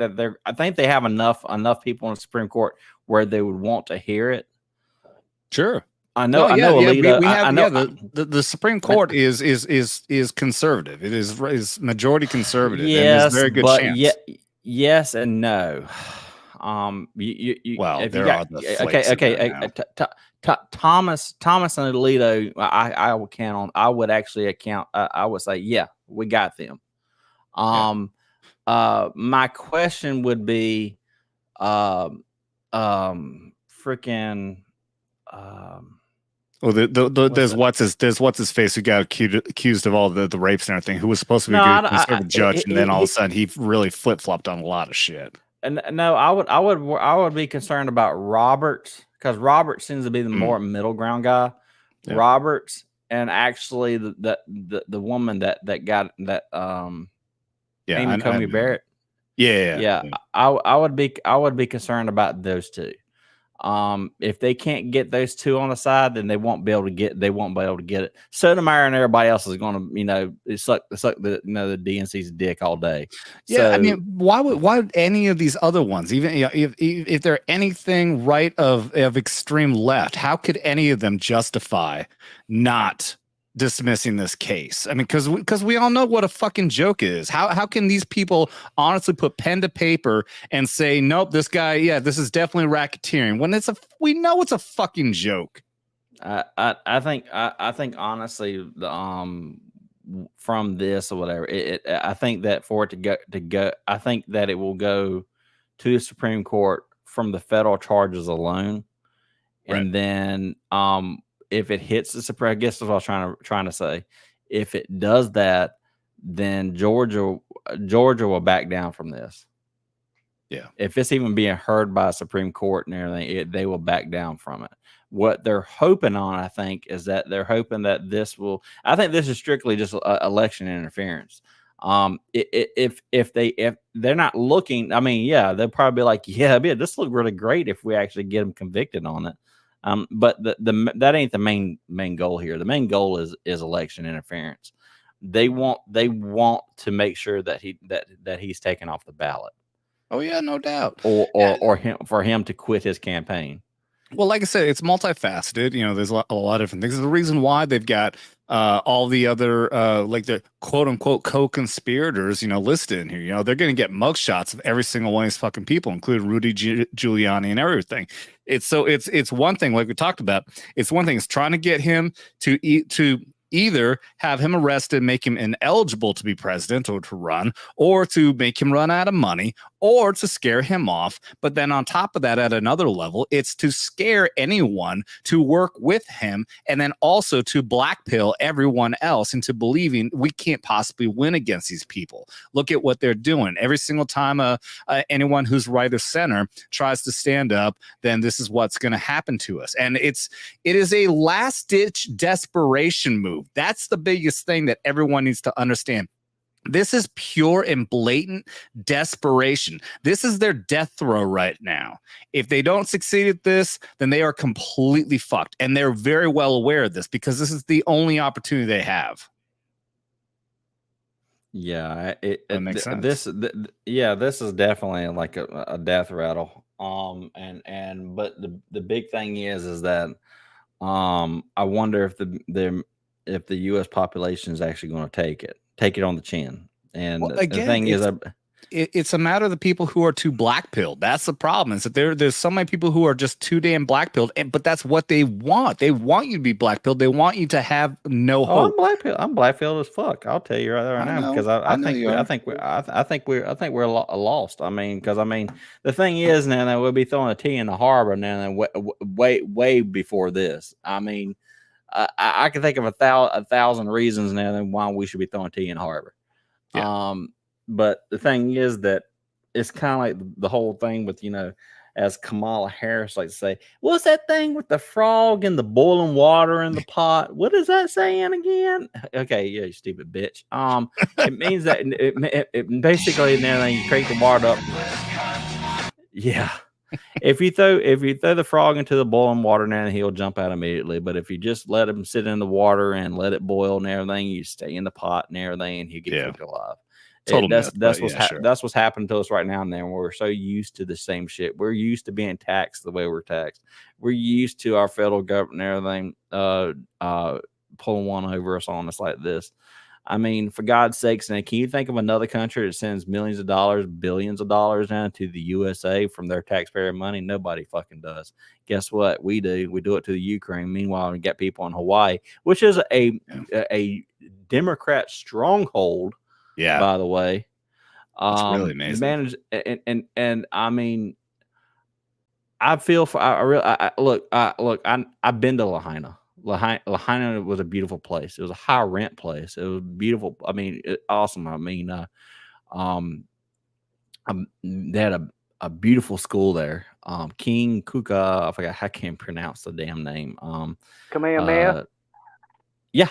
they have enough people in the Supreme Court where they would want to hear it. Sure. I know. Alita, we have. I know, the Supreme Court is conservative. It is majority conservative. Yes, and there's a very good but chance. Yes and no. Well, there are the flakes Thomas and Alito, I would count on. I would actually account. I would say, yeah, we got them. My question would be, freaking. Well, there's what's his face who got accused of all the rapes and everything, who was supposed to be a good conservative judge, and then all of a sudden he really flip flopped on a lot of shit. And no, I would be concerned about Roberts, because Roberts seems to be the more middle ground guy. Yeah. Roberts, and actually the woman that got that Amy Coney Barrett. Yeah. I would be concerned about those two. If they can't get those two on the side, then they won't be able to get it. Sotomayor and everybody else is going to, suck the the DNC's dick all day. Yeah, so, I mean, why would any of these other ones, even if they're anything right of extreme left, how could any of them justify not dismissing this case? I mean, because we all know what a fucking joke is. How can these people honestly put pen to paper and say, nope, this guy, this is definitely racketeering, when we know it's a fucking joke? I think honestly, from this or whatever, I think that for it to go, I think that it will go to the Supreme Court from the federal charges alone, right. And then if it hits the Supreme, I guess that's what I was trying to say. If it does that, then Georgia will back down from this. Yeah. If it's even being heard by a Supreme Court and everything, they will back down from it. What they're hoping on, I think, is that they're hoping that this will. I think this is strictly just election interference. If they're not looking, I mean, they'll probably be like, this look really great if we actually get them convicted on it. But that ain't the main goal here. The main goal is election interference. They want to make sure that he's taken off the ballot. Oh yeah, no doubt. Or for him to quit his campaign. Well, like I said, it's multifaceted. There's a lot of different things. There's the reason why they've got all the other like the quote unquote co-conspirators, listed in here. They're going to get mugshots of every single one of these fucking people, including Rudy Giuliani and everything. It's one thing, like we talked about. It's one thing. It's trying to get him to either have him arrested, make him ineligible to be president or to run, or to make him run out of money, or to scare him off. But then on top of that, at another level, it's to scare anyone to work with him, and then also to blackpill everyone else into believing we can't possibly win against these people. Look at what they're doing. Every single time anyone who's right or center tries to stand up, then this is what's going to happen to us. And it is a last-ditch desperation move. That's the biggest thing that everyone needs to understand. This is pure and blatant desperation. This is their death throw right now. If they don't succeed at this, then they are completely fucked. And they're very well aware of this, because this is the only opportunity they have. Yeah, That makes sense. This is definitely like a death rattle. But the big thing is that I wonder if the U.S. population is actually going to take it on the chin. And Well, the again, thing is, it's a matter of the people who are too black pilled. That's the problem. Is that there's so many people who are just too damn black pilled, but that's what they want. They want you to be black pilled. They want you to have no hope. I'm black pilled as fuck. I'll tell you right there right now, know. because I know you are. I think we're lost. I mean, because the thing is now that we'll be throwing a tea in the harbor now, and way before this. I mean, I can think of a thousand reasons now then why we should be throwing tea in the harbor. Yeah. But the thing is that it's kind of like the whole thing with, as Kamala Harris likes to say, what's that thing with the frog and the boiling water in the pot? What is that saying again? Okay, yeah, you stupid bitch. It means that it basically now you crank the water up. Yeah. If you throw the frog into the boiling water now, he'll jump out immediately. But if you just let him sit in the water and let it boil and everything, you stay in the pot and everything, and he'll get cooked alive. That's what's happening to us right now. And then we're so used to the same shit. We're used to being taxed the way we're taxed. We're used to our federal government and everything pulling one over us on us like this. I mean, for God's sakes, now can you think of another country that sends millions of dollars, billions of dollars down to the USA from their taxpayer money? Nobody fucking does. Guess what? We do. We do it to the Ukraine. Meanwhile, we get people in Hawaii, which is a Democrat stronghold. Yeah. By the way, it's really amazing. And I mean, I feel for. I've been to Lahaina. Lahaina was a beautiful place. It was a high rent place. It was beautiful. I mean, awesome. I mean, they had a beautiful school there. King Kuka. I forgot. I can't pronounce the damn name. Kamehameha. Yeah.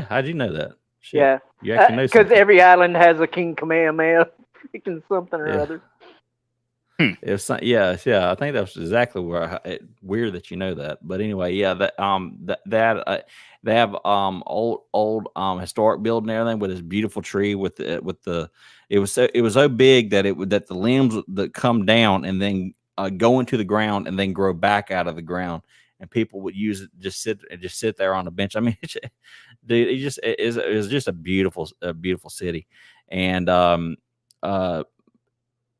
How do you know that? Shit. Yeah, you actually know because every island has a King Kamehameha, freaking something or other. It's I think that's exactly where weird that you know that. But anyway, yeah, they have old historic building and everything with this beautiful tree with it was so big that that the limbs that come down and then go into the ground and then grow back out of the ground, and people would use it just sit there on the bench. I mean, it was just a beautiful city, and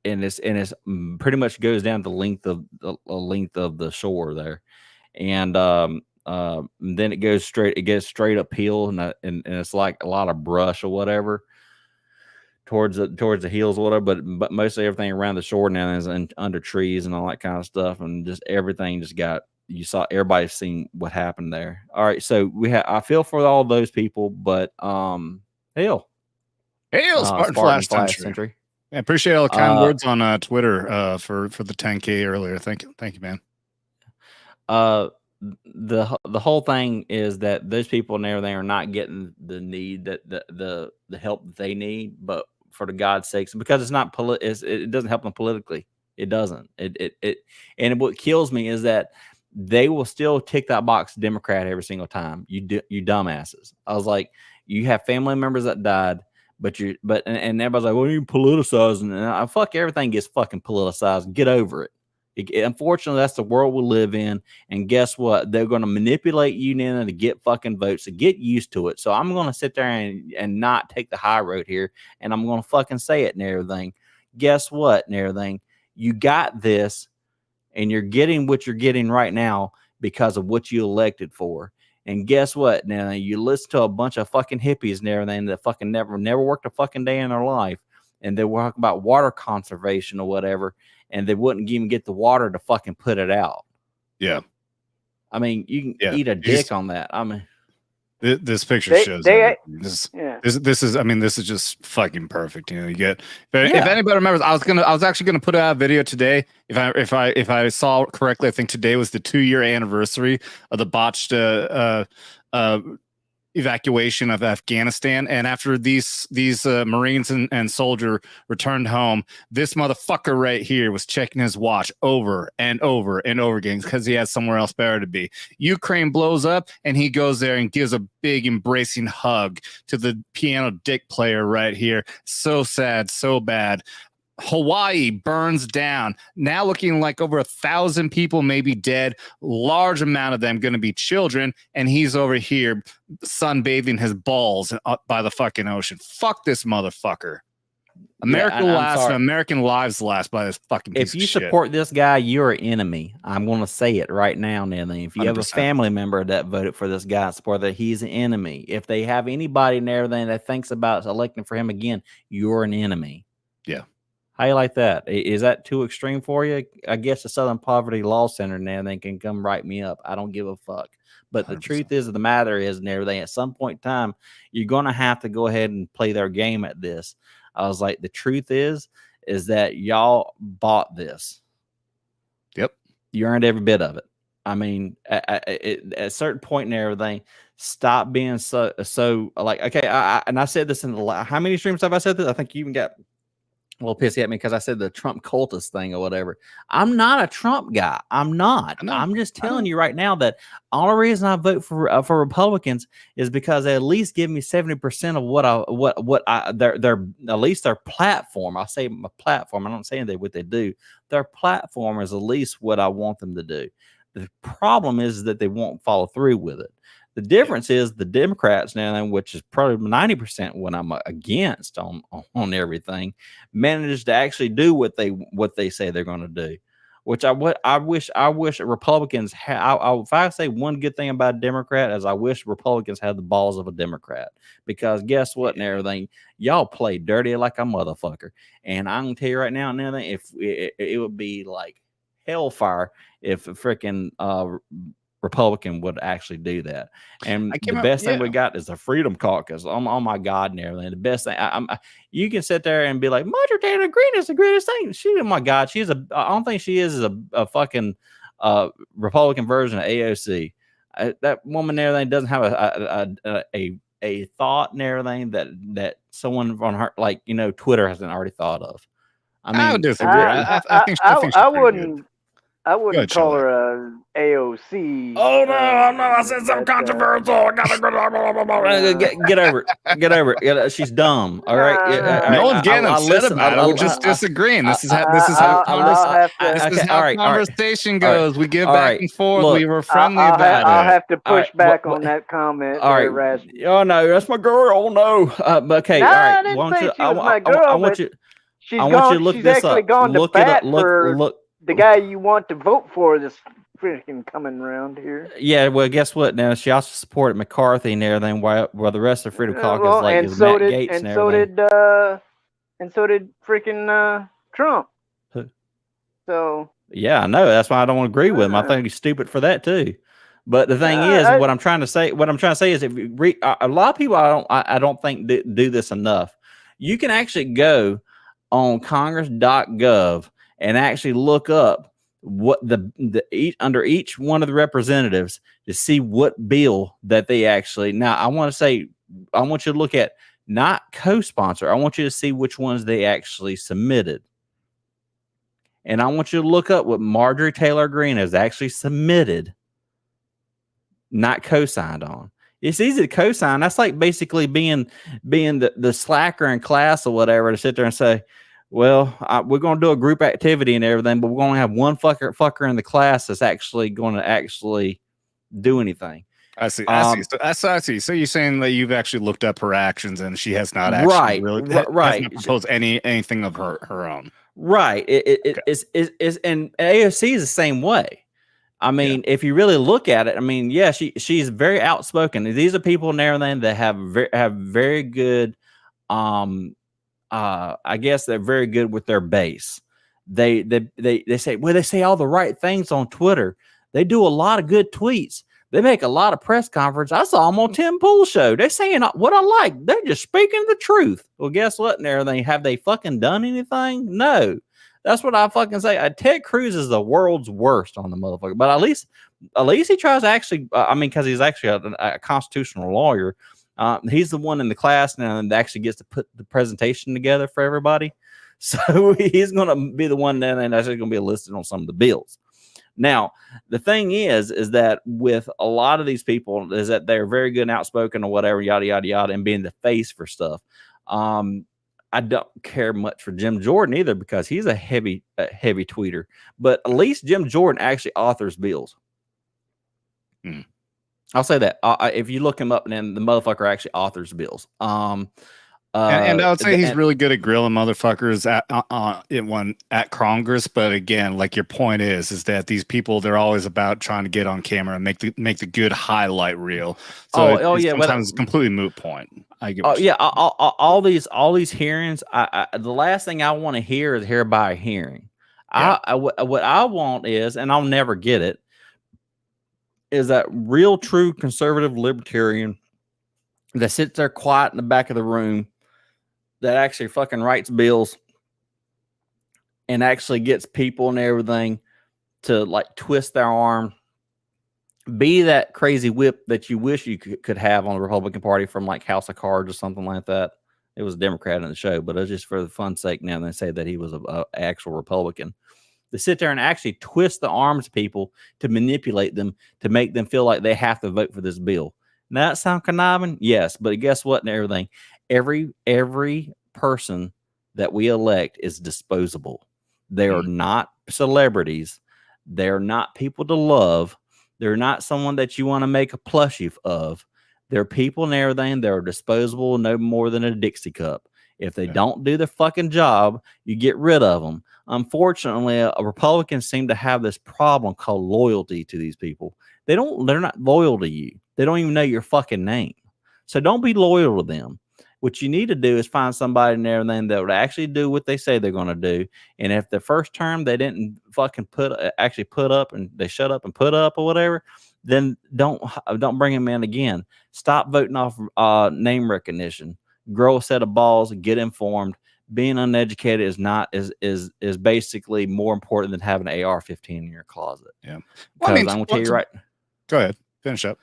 it's pretty much goes down the length of the shore there, and then it gets straight uphill, and it's like a lot of brush or whatever towards the hills or whatever, but mostly everything around the shore now is under trees and all that kind of stuff, and just everything just got. You saw everybody's seen what happened there. All right, so I feel for all those people, but hail Spartan Flash Century. I appreciate all the kind words on Twitter for the 10K earlier. Thank you, man. The whole thing is that those people and everything are not getting the need that the help that they need, but for the God's sakes, because it's not it doesn't help them politically. It doesn't. And what kills me is that they will still tick that box Democrat every single time. You dumbasses. I was like, you have family members that died. And everybody's like, well, you politicizing, and fuck, everything gets fucking politicized. Get over it. Unfortunately, that's the world we live in. And guess what? They're going to manipulate you now to get fucking votes. So get used to it. So I'm going to sit there and not take the high road here, and I'm going to fucking say it and everything. Guess what? And everything, you got this, and you're getting what you're getting right now because of what you elected for. And guess what? Now you listen to a bunch of fucking hippies and everything that fucking never worked a fucking day in their life, and they were talking about water conservation or whatever, and they wouldn't even get the water to fucking put it out. Yeah, I mean, you can eat a dick on that. I mean, this picture shows this is. I mean, this is just fucking perfect. You know, you get. If anybody remembers, I was actually gonna put out a video today. If I saw correctly, I think today was the 2-year anniversary of the botched evacuation of Afghanistan. And after these Marines and soldier returned home, this motherfucker right here was checking his watch over and over and over again because he had somewhere else better to be. Ukraine blows up, and he goes there and gives a big embracing hug to the piano dick player right here. So sad, so bad. Hawaii burns down, now looking like over 1,000 people may be dead, large amount of them going to be children, and he's over here sunbathing his balls up by the fucking ocean. Fuck this motherfucker. America last and American lives last by this fucking piece If you of shit. support this guy, you're an enemy. I'm going to say it right now, Nelly. If you 100%. have a family member that voted for this guy, support that, he's an enemy. If they have anybody and everything that thinks about electing for him again, you're an enemy. Yeah. How you like that? Is that too extreme for you? I guess the Southern Poverty Law Center and everything can come write me up. I don't give a fuck. But the 100%. truth is, the matter is, and everything, at some point in time, you're going to have to go ahead and play their game at this. I was like, the truth is that y'all bought this. Yep. You earned every bit of it. I mean, at a certain point in everything, stop being so like, okay. And I said this in how many streams have I said this? I think you even got a little pissy at me because I said the Trump cultist thing or whatever. I'm not a Trump guy. I'm not. I'm just telling you right now that all the reason I vote for Republicans is because they at least give me 70% of their at least their platform. I say my platform. I don't say what they do. Their platform is at least what I want them to do. The problem is that they won't follow through with it. The difference is the Democrats now, which is probably 90% what I'm against on everything, managed to actually do what they say they're going to do. Which I wish Republicans had. If I say one good thing about a Democrat, is I wish Republicans had the balls of a Democrat. Because guess what, and everything, y'all play dirty like a motherfucker. And I can tell you right now, and everything, if it would be like hellfire if a freaking Republican would actually do that. And the best thing we got is the Freedom Caucus. Oh my God, and everything. The best thing you can sit there and be like, Marjorie Taylor Greene is the greatest thing. Oh my God, I don't think she is a fucking Republican version of AOC. That woman and everything doesn't have a thought and everything that someone on her, like, Twitter hasn't already thought of. I mean, I would disagree. I think she's I wouldn't call her a AOC. Oh no, I said something controversial. Get over it. She's dumb. All right. No one's getting upset about it. We're just disagreeing. This is how conversation goes. We give back and forth. We were friendly about it. I'll have to push back on that comment. All right. Oh no, that's my girl. Oh no. Okay. All right. I didn't say she was my girl. I want you to look this up. Look it up. Look. The guy you want to vote for this freaking coming around here. Yeah, well, guess what? Now she also supported McCarthy and everything, while the rest of Freedom Caucus is Matt Gaetz and everything. And so did freaking Trump. So yeah, I know. That's why I don't agree with him. I think he's stupid for that too. But the thing is, what I'm trying to say is, if you a lot of people, I don't think do this enough. You can actually go on Congress.gov and actually look up what under each one of the representatives to see what bill that they actually. Now, I want you to look at not co-sponsor. I want you to see which ones they actually submitted. And I want you to look up what Marjorie Taylor Greene has actually submitted, not co-signed on. It's easy to co-sign. That's like basically being the slacker in class or whatever, to sit there and say, well, we're going to do a group activity and everything, but we're going to have one fucker in the class that's actually going to do anything. I see. I see. So you're saying that you've actually looked up her actions and she has not actually hasn't proposed anything of her own. Right. It's and AOC is the same way. I mean, if you really look at it, I mean, yeah, she's very outspoken. These are people and everything that have very good I guess they're very good with their base. They say all the right things on Twitter. They do a lot of good tweets. They make a lot of press conferences. I saw them on Tim Pool's show. They're saying what I like. They're just speaking the truth. Well, guess what? And everything, have they fucking done anything? No. That's what I fucking say. Ted Cruz is the world's worst on the motherfucker. But at least At least he tries to actually, because he's actually a constitutional lawyer. He's the one in the class now that actually gets to put the presentation together for everybody. So he's going to be the one then and actually going to be listed on some of the bills. Now, the thing is that with a lot of these people is that they're very good and outspoken or whatever, yada, yada, yada, and being the face for stuff. I don't care much for Jim Jordan either because he's a heavy tweeter. But at least Jim Jordan actually authors bills. I'll say that. If you look him up, then the motherfucker actually authors bills. And I would say he's really good at grilling motherfuckers at Congress. But again, like your point is that these people, they're always about trying to get on camera and make the good highlight reel. So sometimes it's a completely moot point. I get. All these hearings. The last thing I want to hear is hereby hearing. Yeah. What I want is, and I'll never get it, is that real, true conservative libertarian that sits there quiet in the back of the room, that actually fucking writes bills and actually gets people and everything to like twist their arm, be that crazy whip that you wish you could have on the Republican Party from like House of Cards or something like that. It was a Democrat in the show, but it was just for the fun sake. Now they say that he was a actual Republican. To sit there and actually twist the arms of people to manipulate them, to make them feel like they have to vote for this bill. Now that sound conniving? Yes, but guess what and everything? Every person that we elect is disposable. They are not celebrities. They're not people to love. They're not someone that you want to make a plushie of. They're people and everything. They're disposable, no more than a Dixie cup. If they don't do their fucking job, you get rid of them. Unfortunately, Republicans seem to have this problem called loyalty to these people. They're not loyal to you. They don't even know your fucking name. So don't be loyal to them. What you need to do is find somebody and everything that would actually do what they say they're going to do. And if the first term they didn't fucking put up and they shut up and put up or whatever, then don't bring them in again. Stop voting off name recognition. Grow a set of balls and get informed. Being uneducated is basically more important than having an AR-15 in your closet. Yeah, well, I'm going to tell you right. Go ahead, finish up.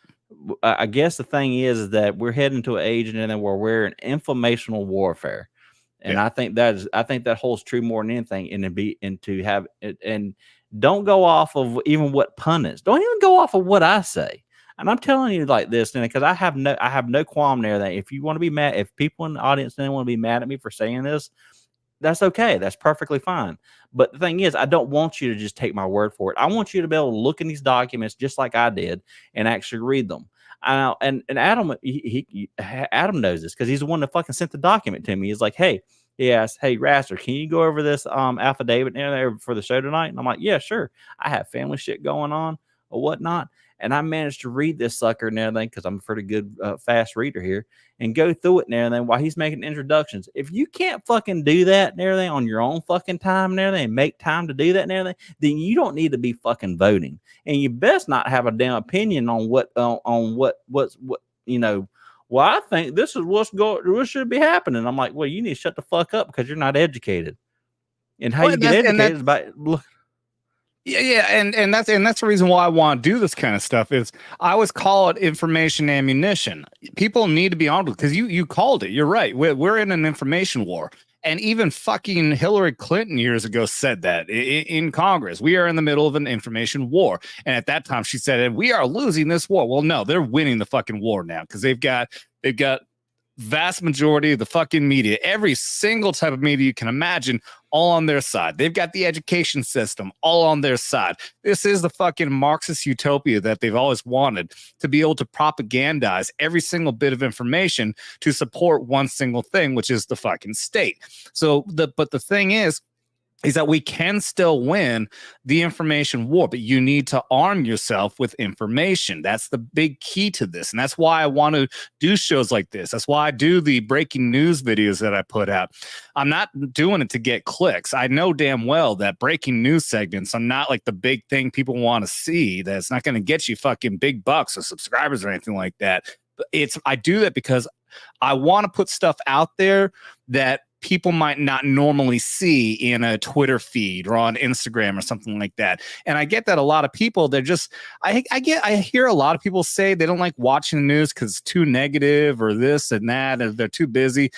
I guess the thing is that we're heading to an age and then where we're in informational warfare, and I think that holds true more than anything. And don't go off of even what pundits. Don't even go off of what I say. And I'm telling you like this, because I have no qualm there. That if you want to be mad, if people in the audience then want to be mad at me for saying this, that's okay. That's perfectly fine. But the thing is, I don't want you to just take my word for it. I want you to be able to look in these documents just like I did and actually read them. And Adam, Adam knows this because he's the one that fucking sent the document to me. He's like, hey, Raster, can you go over this affidavit there for the show tonight? And I'm like, yeah, sure. I have family shit going on or whatnot. And I managed to read this sucker and everything because I'm a pretty good, fast reader here and go through it and everything while he's making introductions. If you can't fucking do that and everything on your own fucking time and everything and make time to do that and everything, then you don't need to be fucking voting. And you best not have a damn opinion on what well, I think this is what should be happening. I'm like, well, you need to shut the fuck up because you're not educated. And how you get educated is by look. Yeah, and that's the reason why I want to do this kind of stuff. Is I always call it information ammunition. People need to be armed with, because you called it. You're right. We're in an information war, and even fucking Hillary Clinton years ago said that in Congress. We are in the middle of an information war, and at that time she said, "We are losing this war." Well, no, they're winning the fucking war now because they've got vast majority of the fucking media, every single type of media you can imagine, all on their side. They've got the education system all on their side. This is the fucking Marxist utopia that they've always wanted, to be able to propagandize every single bit of information to support one single thing, which is the fucking state. But the thing is that we can still win the information war, but you need to arm yourself with information. That's the big key to this. And that's why I want to do shows like this. That's why I do the breaking news videos that I put out. I'm not doing it to get clicks. I know damn well that breaking news segments are not like the big thing people want to see. That's not going to get you fucking big bucks or subscribers or anything like that. I do that because I want to put stuff out there that people might not normally see in a Twitter feed or on Instagram or something like that. And I get that a lot of people, they're just, I hear a lot of people say they don't like watching the news because it's too negative or this and that, and they're too busy.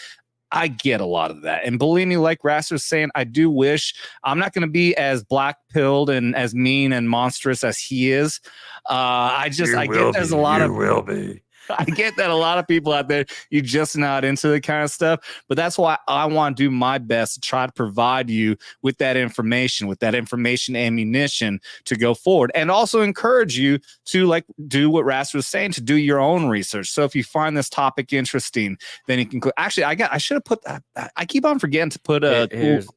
I get a lot of that. And believe me, like Rasser's saying, I do wish I'm not going to be as black-pilled and as mean and monstrous as he is. I get there's a lot of... You will be. I get that a lot of people out there, you're just not into the kind of stuff, but that's why I want to do my best to try to provide you with that information ammunition to go forward, and also encourage you to like do what Rasser was saying, to do your own research. So if you find this topic interesting, then you can actually, I should have put, I keep on forgetting to put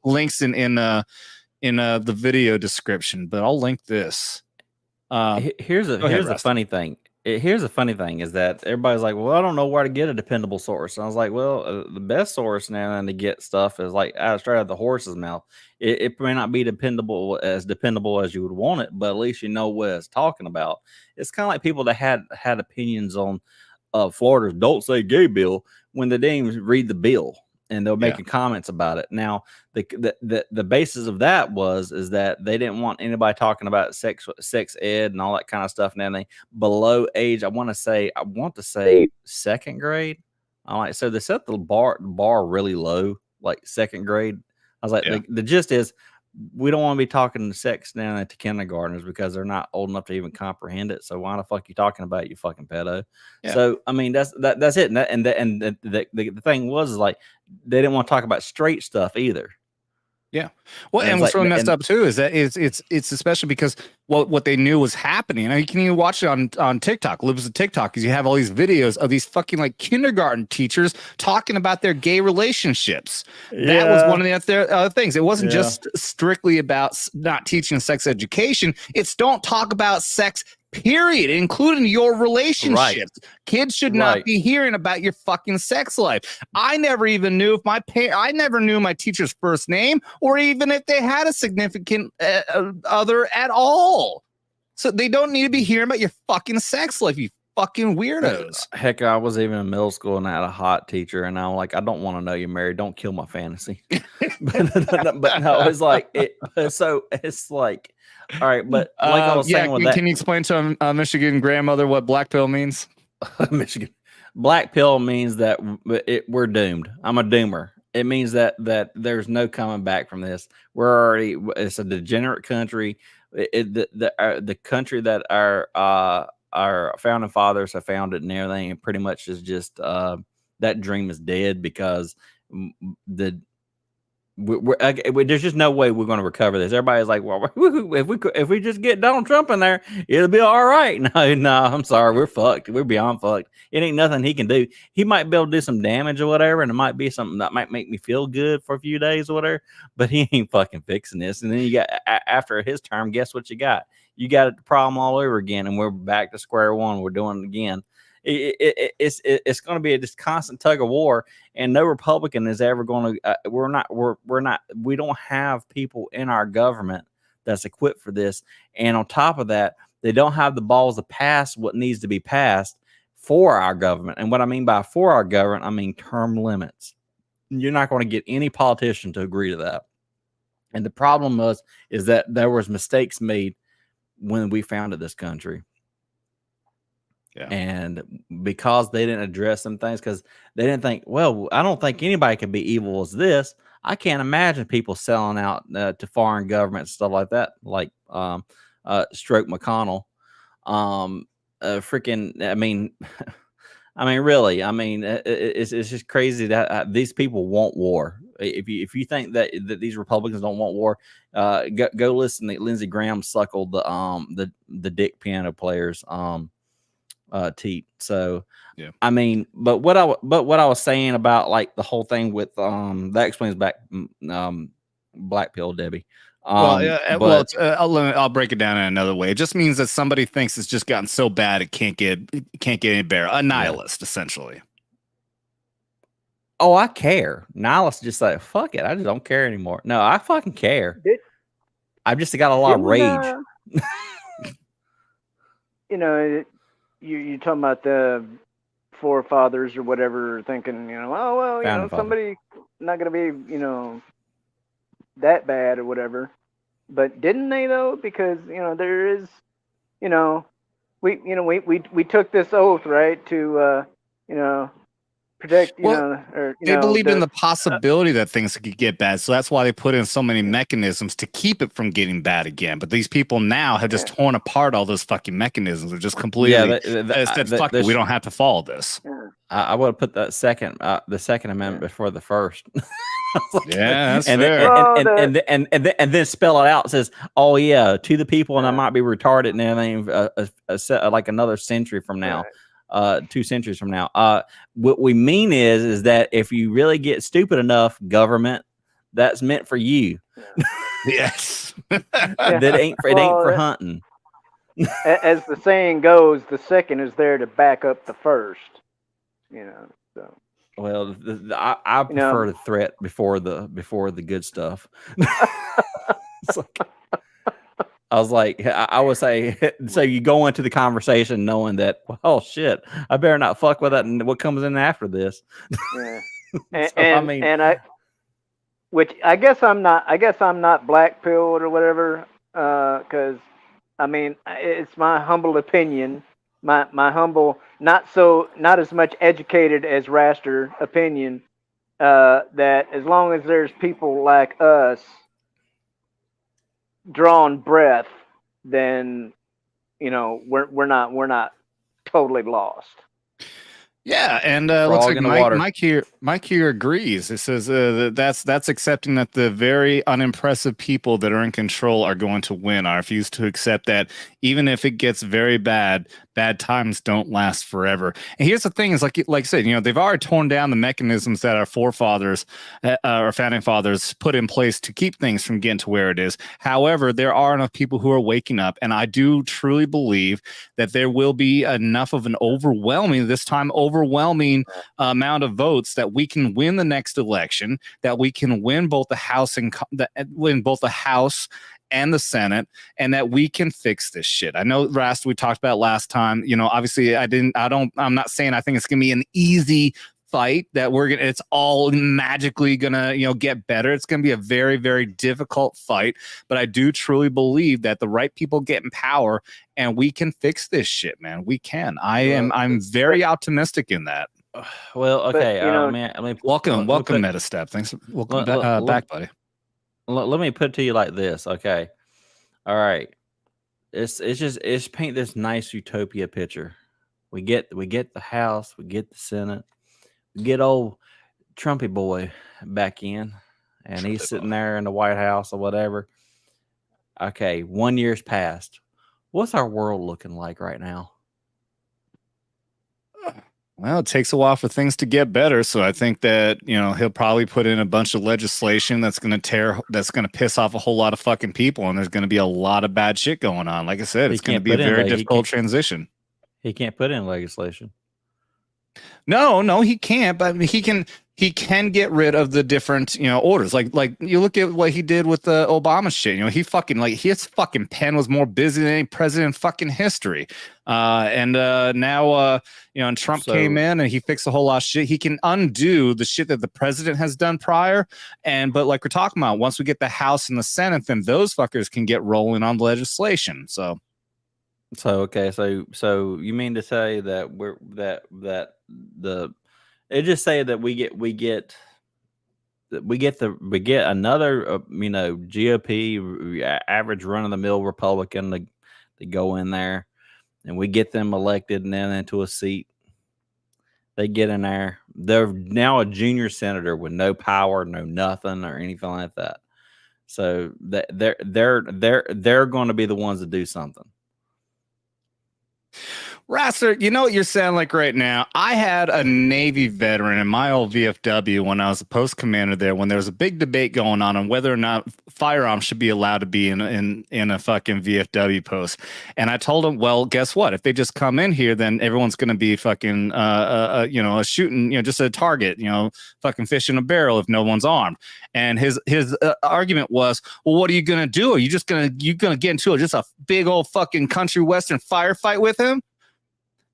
links in the video description, but I'll link this. Here's a funny thing. Here's the funny thing is that everybody's like, well, I don't know where to get a dependable source. And I was like, well, the best source now to get stuff is like straight out of the horse's mouth. It may not be dependable as you would want it, but at least you know what it's talking about. It's kind of like people that had opinions on Florida's "Don't Say Gay" bill when they didn't even read the bill, and they were making comments about it. Now, the basis of that is that they didn't want anybody talking about sex ed and all that kind of stuff and everything below age. I want to say second grade. So they set the bar really low, like second grade. I was like, the gist is, we don't want to be talking sex down to kindergartners because they're not old enough to even comprehend it. So why the fuck you talking about it, you fucking pedo? Yeah. So I mean that's it. And the thing was like they didn't want to talk about straight stuff either. Yeah. Well, and what's really messed up too is that it's especially because what they knew was happening. You can even watch it on TikTok. Lives of TikTok, because you have all these videos of these fucking like kindergarten teachers talking about their gay relationships. That was one of the other things. It wasn't just strictly about not teaching sex education. It's don't talk about sex, period, including your relationships. Right. Kids should not be hearing about your fucking sex life. I never even knew if I never knew my teacher's first name, or even if they had a significant other at all. So they don't need to be hearing about your fucking sex life, you fucking weirdos. Heck, I was even in middle school and I had a hot teacher, and I'm like, I don't want to know you're married. Don't kill my fantasy. but no, it's like so it's like, all right, but like I was saying with that, can you explain to a Michigan grandmother what black pill means? Michigan black pill means that we're doomed. I'm a doomer. It means that there's no coming back from this. It's a degenerate country. The country that our founding fathers have founded and everything, and pretty much is just that dream is dead because there's just no way we're going to recover this. Everybody's like, well, if we just get Donald Trump in there, it'll be all right. No, I'm sorry, we're fucked. We're beyond fucked. It ain't nothing he can do. He might be able to do some damage or whatever, and it might be something that might make me feel good for a few days or whatever, but he ain't fucking fixing this. And then you got, after his term, guess what you got? You got the problem all over again, and we're back to square one. We're doing it again. It's going to be this constant tug of war, and no Republican is ever going to. We don't have people in our government that's equipped for this, and on top of that, they don't have the balls to pass what needs to be passed for our government. And what I mean by for our government, I mean term limits. You're not going to get any politician to agree to that. And the problem is that there was mistakes made when we founded this country. Yeah. And because they didn't address some things, because they didn't think, well, I don't think anybody can be evil as this. I can't imagine people selling out to foreign governments, stuff like that, like Stroke McConnell. Freaking, I mean, really, I mean, it's just crazy that these people want war. If you think that these Republicans don't want war, go listen to Lindsey Graham suckle the dick piano players teat. So yeah, I mean, but what I was saying about like the whole thing with that explains back black pill, Debbie. I'll break it down in another way. It just means that somebody thinks it's just gotten so bad it can't get any better. A nihilist, essentially. Oh, I care. Nihilist just like, fuck it, I just don't care anymore. No, I fucking care. I've just got a lot of rage. You know, you're talking about the forefathers or whatever, thinking, oh well, somebody not gonna be, that bad or whatever. But didn't they though? Because there is, we took this oath, right, to protect, they believed in the possibility that things could get bad, so that's why they put in so many mechanisms to keep it from getting bad again. But these people now have just torn apart all those fucking mechanisms. They're just completely said, "Fuck it, we don't have to follow this." I would have put that the Second Amendment before the first. Yeah, that's and fair. And then spell it out. It says, "Oh yeah, to the people," and I might be retarded and everything. Like another century from now. 2 centuries from now. What we mean is that if you really get stupid enough, government, that's meant for you. Yes. That ain't for hunting. As the saying goes, the second is there to back up the first. So. Well, I prefer the threat before the good stuff. I was like, I would say, so you go into the conversation knowing that, oh shit, I better not fuck with that and what comes in after this. Yeah. Which I guess I'm not black pilled or whatever, because it's my humble opinion, my humble, not as much educated as Raster opinion, that as long as there's people like us drawing breath, then we're not totally lost. Yeah, and looks like Mike here agrees. It says that's accepting that the very unimpressive people that are in control are going to win. I refuse to accept that, even if it gets very bad. Bad times don't last forever. And here's the thing: is like I said, they've already torn down the mechanisms that our forefathers, our founding fathers, put in place to keep things from getting to where it is. However, there are enough people who are waking up, and I do truly believe that there will be enough of an overwhelming amount of votes that we can win the next election, that we can win both the House and the Senate, and that we can fix this shit. I know, Rast, we talked about last time. Obviously, I'm not saying I think it's gonna be an easy fight that it's all magically gonna get better. It's gonna be a very, very difficult fight, but I do truly believe that the right people get in power and we can fix this shit, man. We can. I'm very optimistic in that. Well, okay, welcome Metastep. Thanks. Welcome back, buddy. Let me put it to you like this, okay? All right, it's paint this nice utopia picture. We get the House, we get the Senate, we get old Trumpy boy back in, and he's sitting there in the White House or whatever. Okay, 1 year's passed. What's our world looking like right now? Well, it takes a while for things to get better, so I think that he'll probably put in a bunch of legislation that's going to piss off a whole lot of fucking people, and there's going to be a lot of bad shit going on. Like I said, it's going to be a very difficult transition. He can't put in legislation. No, he can't. But he can get rid of the different orders. Like you look at what he did with the Obama shit. He fucking his fucking pen was more busy than any president in fucking history. And now and Trump came in and he fixed a whole lot of shit. He can undo the shit that the president has done prior. But like we're talking about, once we get the House and the Senate, then those fuckers can get rolling on legislation. So okay, so you mean to say that it just say that we get another GOP average run of the mill Republican to go in there, and we get them elected and then into a seat. They get in there. They're now a junior senator with no power, no nothing or anything like that. So they're going to be the ones to do something. Rasser, you know what you're sounding like right now? I had a Navy veteran in my old VFW when I was a post commander there, when there was a big debate going on whether or not firearms should be allowed to be in a fucking VFW post. And I told him, well, guess what? If they just come in here, then everyone's going to be fucking, a shooting, just a target, fucking fish in a barrel if no one's armed. And his argument was, well, what are you going to do? Are you just going to get into just a big old fucking country western firefight with him?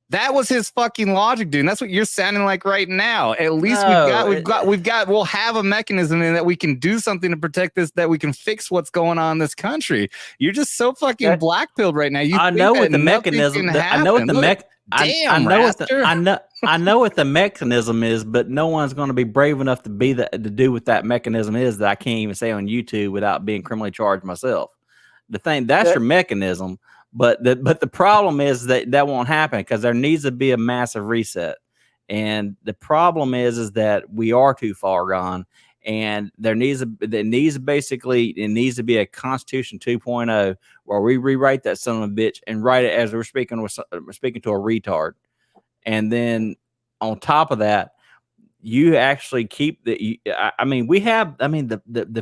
That was his fucking logic, dude. And that's what you're sounding like right now. At least No, we'll have a mechanism in that we can do something to protect this, that we can fix what's going on in this country. You're just so fucking black-pilled right now. I know what the mechanism. I know what the I know what the mechanism is, but no one's going to be brave enough to do what that mechanism is that I can't even say on YouTube without being criminally charged myself. That's your mechanism. But the problem is that won't happen because there needs to be a massive reset. And the problem is that we are too far gone, and it needs to be a Constitution 2.0 where we rewrite that son of a bitch and write it as we're speaking to a retard. And then on top of that, you actually keep the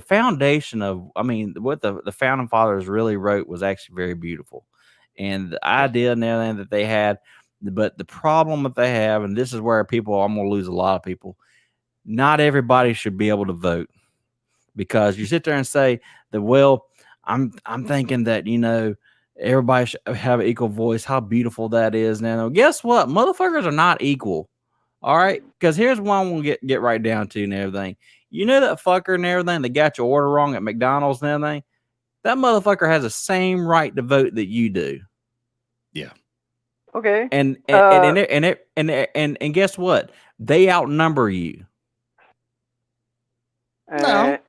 foundation of what the founding fathers really wrote was actually very beautiful. And the idea and everything that they had, but the problem that they have, and this is where I'm going to lose a lot of people. Not everybody should be able to vote, because you sit there and say that, well, I'm thinking that, everybody should have an equal voice. How beautiful that is. Now, guess what? Motherfuckers are not equal. All right. Because here's what I'm going to get right down to and everything. You know that fucker and everything that got your order wrong at McDonald's and everything? That motherfucker has the same right to vote that you do. Yeah. Okay. And guess what? They outnumber you. No,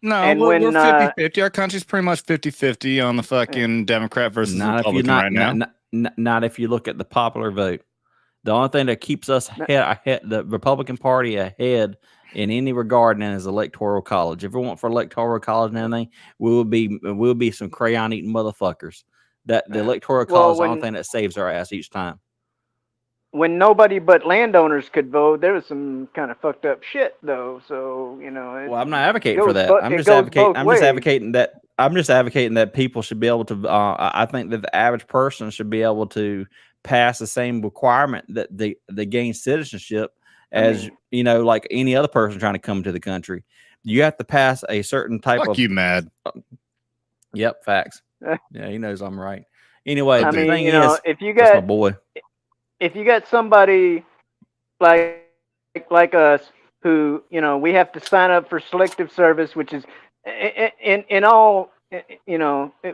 we're 50-50. Our country's pretty much 50-50 on the fucking Democrat versus Republican right now. Not if you look at the popular vote. The only thing that keeps us ahead, the Republican Party ahead in any regard, then is electoral college. If it weren't for electoral college and everything, we'll be some crayon eating motherfuckers. That the electoral college is the only thing that saves our ass each time. When nobody but landowners could vote, there was some kind of fucked up shit, though. So well, I'm not advocating for that. I'm just advocating that people should be able to. I think that the average person should be able to pass the same requirement that they gain citizenship as like any other person trying to come to the country. You have to pass a certain type of. You mad? Yep, facts. Yeah, he knows I'm right. Anyway, the thing is, if you got my boy, if you got somebody like us who we have to sign up for selective service, which is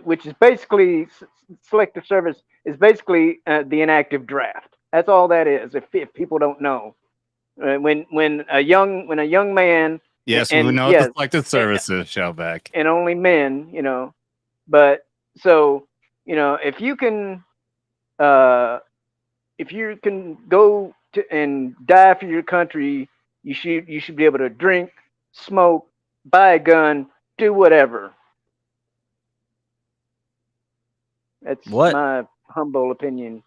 which is basically selective service is basically the inactive draft. That's all that is. If people don't know, when a young man, yes, we know what the selective service is, Shellback, and only men, but so if you can go to and die for your country, you should be able to drink, smoke, buy a gun, do whatever. That's my humble opinion.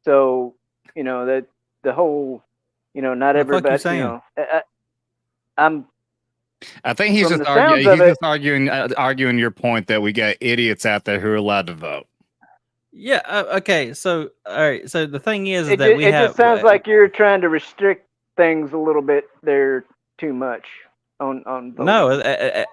So, that the whole, not everybody, I think he's just arguing your point that we got idiots out there who are allowed to vote. Yeah. Okay. So, all right. So the thing is it just sounds like you're trying to restrict things a little bit there too much on voting. No,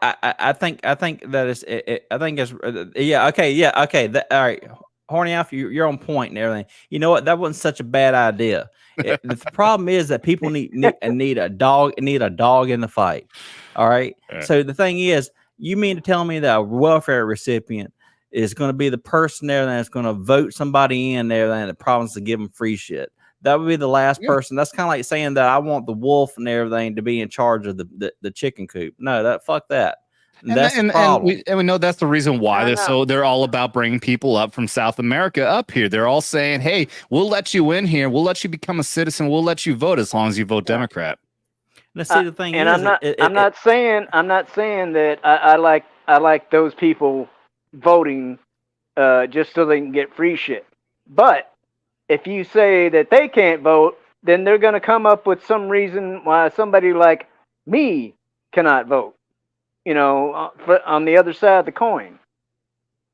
I think that is. I think it's. Yeah. Okay. Yeah. Okay. All right. Horny Alf, you're on point and everything. You know what? That wasn't such a bad idea. The problem is that people need a dog in the fight. All right. So the thing is, you mean to tell me that a welfare recipient is going to be the person there that's going to vote somebody in there and the promise to give them free shit? That would be the last person. That's kind of like saying that I want the wolf and everything to be in charge of the chicken coop. No, fuck that. That's the problem. And we know that's the reason why they're all about bringing people up from South America up here. They're all saying, "Hey, we'll let you in here. We'll let you become a citizen. We'll let you vote as long as you vote Democrat." Let's see the thing. And I'm not saying that I like those people voting just so they can get free shit. But if you say that they can't vote, then they're going to come up with some reason why somebody like me cannot vote. On the other side of the coin.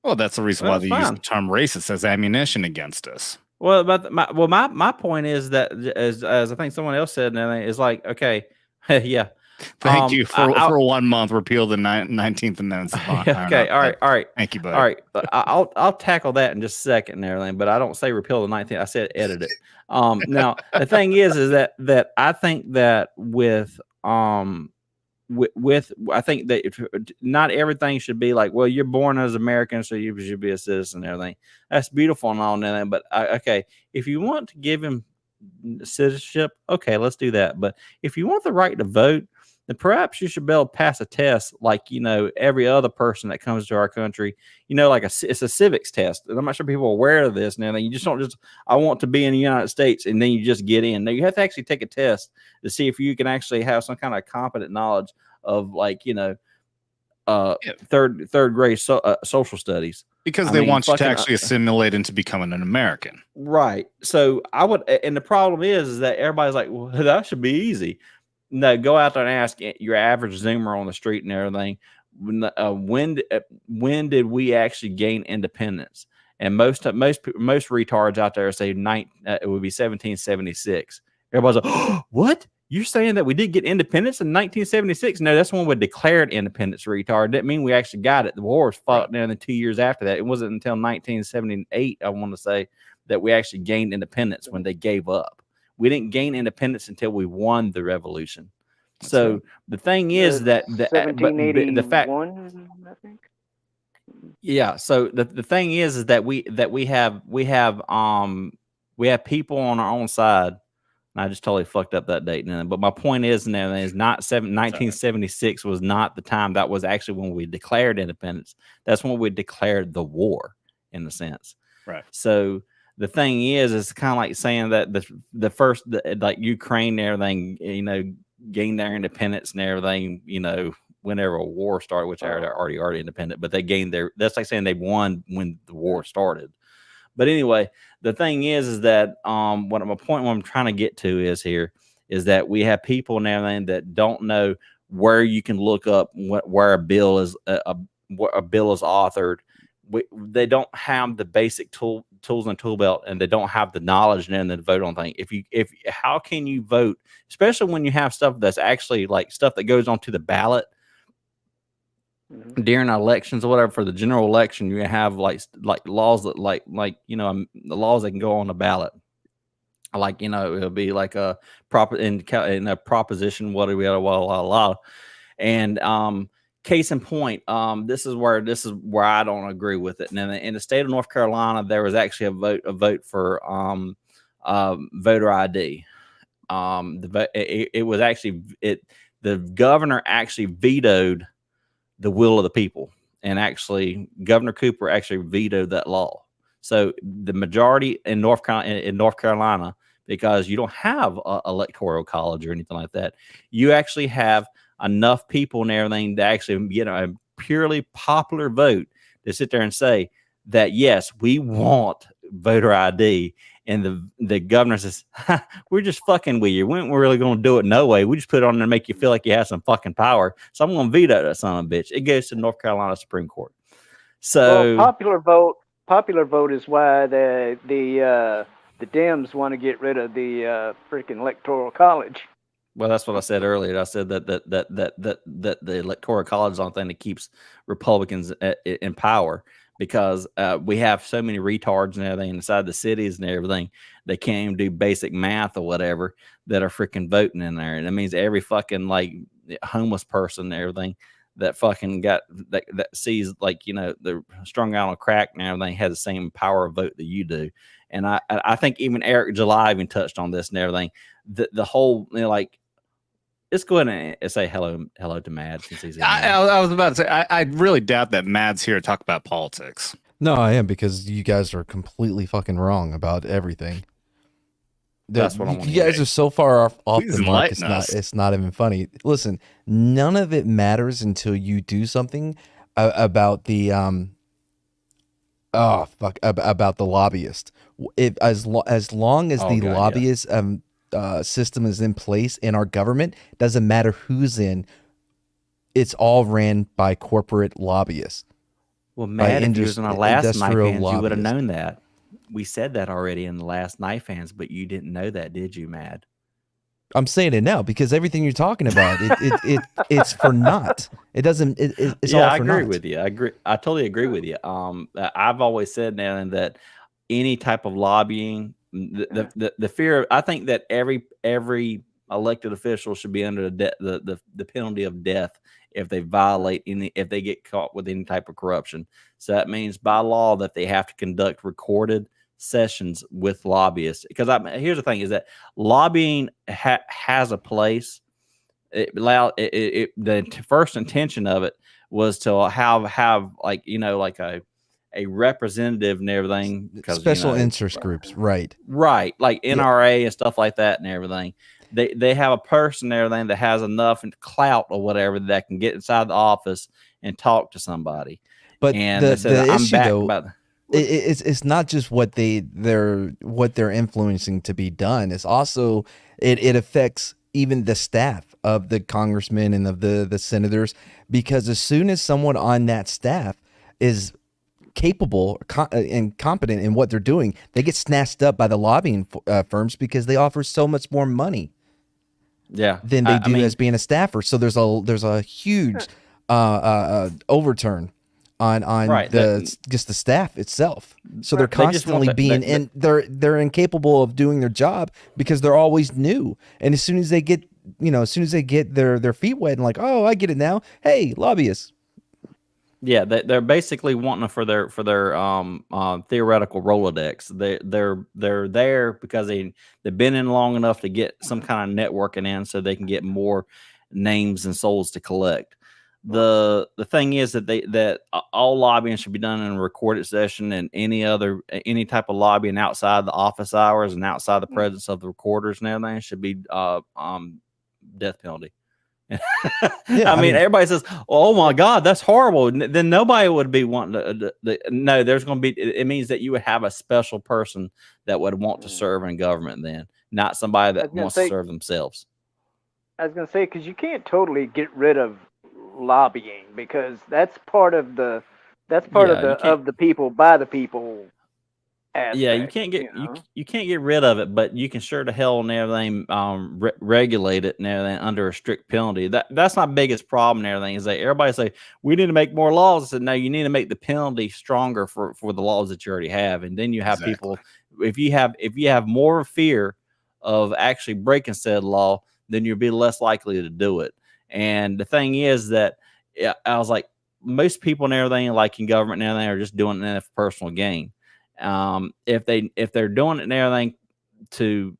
Well, that's the reason why they use the term racist as ammunition against us. Well, but my point is that as I think someone else said, and is like, okay, yeah, Thank you for 1 month. Repeal the 19th Amendment. Okay, all right. Thank you, buddy. All right, I'll tackle that in just a second and everything, but I don't say repeal the 19th. I said edit it. Now the thing is that I think that with I think that if, not everything should be like, well, you're born as American, so you should be a citizen and everything. That's beautiful and all and that, but okay, if you want to give him citizenship, okay, let's do that. But if you want the right to vote, then perhaps you should be able to pass a test like, every other person that comes to our country, like it's a civics test. And I'm not sure people are aware of this and everything. You just don't I want to be in the United States and then you just get in. Now you have to actually take a test to see if you can actually have some kind of competent knowledge of third grade social studies. Because they want you to actually assimilate into becoming an American. Right. So and the problem is that everybody's like, well, that should be easy. No, go out there and ask your average Zoomer on the street and everything. When did we actually gain independence? And most retards out there say it would be 1776. Everybody's like, oh, what? You're saying that we did get independence in 1976? No, that's when we declared independence, retard. Didn't mean we actually got it. The war was fought there in the 2 years after that. It wasn't until 1978, I want to say, that we actually gained independence when they gave up. We didn't gain independence until we won the revolution. That's so right. The thing is that the fact, I think. Yeah. So the thing is that we have people on our own side. And I just totally fucked up that date. But my point is, not 1976 was not the time. That was actually when we declared independence. That's when we declared the war, in a sense. Right. So the thing is, it's kind of like saying that the first, like Ukraine and everything, gained their independence and everything, whenever a war started, which are already independent, but they gained that's like saying they won when the war started. But anyway, the thing is that what I'm trying to get to is that we have people and everything that don't know where you can look up where a bill is authored. They don't have the basic tools and tool belt, and they don't have the knowledge and then vote on things. How can you vote, especially when you have stuff that's actually like stuff that goes onto the ballot during elections or whatever? For the general election, you have like laws that the laws that can go on the ballot. Like, it'll be like a in a proposition, and case in point, this is where I don't agree with it. And in the state of North Carolina, there was actually a vote for voter ID. The governor actually vetoed the will of the people, and actually Governor Cooper actually vetoed that law. So the majority in North Carolina, because you don't have a electoral college or anything like that, you actually have enough people and everything to actually get a purely popular vote to sit there and say that, yes, we want voter ID. And the governor says, we're just fucking with you. We ain't really going to do it no way. We just put it on there to make you feel like you have some fucking power. So I'm going to veto that son of a bitch. It goes to North Carolina Supreme Court. So popular vote is why the Dems want to get rid of the freaking electoral college. Well, that's what I said earlier. I said that the electoral college is the only thing that keeps Republicans in power, because we have so many retards and everything inside the cities and everything. They can't even do basic math or whatever that are freaking voting in there. And that means every fucking like homeless person and everything that fucking got that sees the strung out on crack and everything has the same power of vote that you do. And I think even Eric July even touched on this and everything. The whole let's go ahead and say hello to Mad, since he's in I was about to say, I really doubt that Mad's here to talk about politics. No, I am, because you guys are completely fucking wrong about everything. That's what I want to You guys are so far off Please the mark. enlighten It's not even funny. Listen, none of it matters until you do something about the about the lobbyist. As long as the lobbyist system is in place in our government, doesn't matter who's in, it's all ran by corporate lobbyists. Well, Matt, if you was in our last Knife Hands, you would have known that. We said that already in the last Knife Hands, but you didn't know that, did you, Matt? I'm saying it now because everything you're talking about, it's for naught. It doesn't. It's all for I agree naught. with you. I agree. I totally agree with you. I've always said now that any type of lobbying, the fear. I think that every elected official should be under the penalty of death if they violate if they get caught with any type of corruption. So that means by law that they have to conduct recorded sessions with lobbyists. Because here's the thing: is that lobbying has a place. The first intention of it was to have like like a representative and everything. Special interest groups, right? Like NRA and stuff like that and everything. They have a person and everything that has enough clout or whatever that can get inside the office and talk to somebody. But and the issue though, it's not just what they're influencing to be done. It's also it affects even the staff of the congressmen and of the senators, because as soon as someone on that staff is capable and competent in what they're doing, they get snatched up by the lobbying firms because they offer so much more money than they do as being a staffer. So there's a huge overturn on just the staff itself. So they're constantly and they're incapable of doing their job because they're always new. And as soon as they get their feet wet and like, oh, I get it now. Hey, lobbyists. Yeah, they're basically wanting for their theoretical Rolodex. They're there because they've been in long enough to get some kind of networking in, so they can get more names and souls to collect. The thing is that all lobbying should be done in a recorded session, and any type of lobbying outside the office hours and outside the presence of the recorders and everything should be death penalty. I mean, everybody says, "Oh my God, that's horrible." Then nobody would be wanting to. No, there's going to be. It means that you would have a special person that would want to serve in government, then not somebody that wants to serve themselves. I was going to say, because you can't totally get rid of lobbying, because that's part of the of the people by the people aspect. Yeah, you can't get you can't get rid of it, but you can sure to hell and everything regulate it and everything under a strict penalty. That's my biggest problem and everything is that everybody say we need to make more laws. I said no, you need to make the penalty stronger for the laws that you already have, and then you have people. If you have more fear of actually breaking said law, then you'll be less likely to do it. And the thing is that I was like, most people and everything, like in government and everything, are just doing it for personal gain. If they're doing it and everything to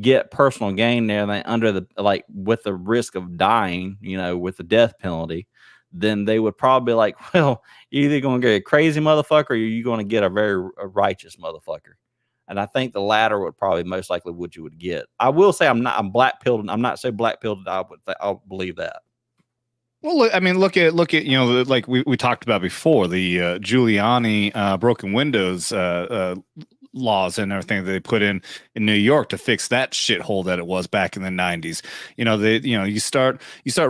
get personal gain and everything under with the risk of dying, with the death penalty, then they would probably be like, well, you're either going to get a crazy motherfucker or you're going to get a very righteous motherfucker. And I think the latter would probably most likely what you would get. I will say I'm black pilled. I'm not so black pilled that I'll believe that. Well, look at like we talked about before, the Giuliani broken windows laws and everything that they put in New York to fix that shithole that it was back in the 90s. You start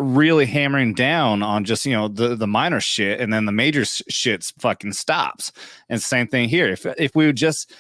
really hammering down on just the minor shit, and then the major shit fucking stops. And same thing here. If we would just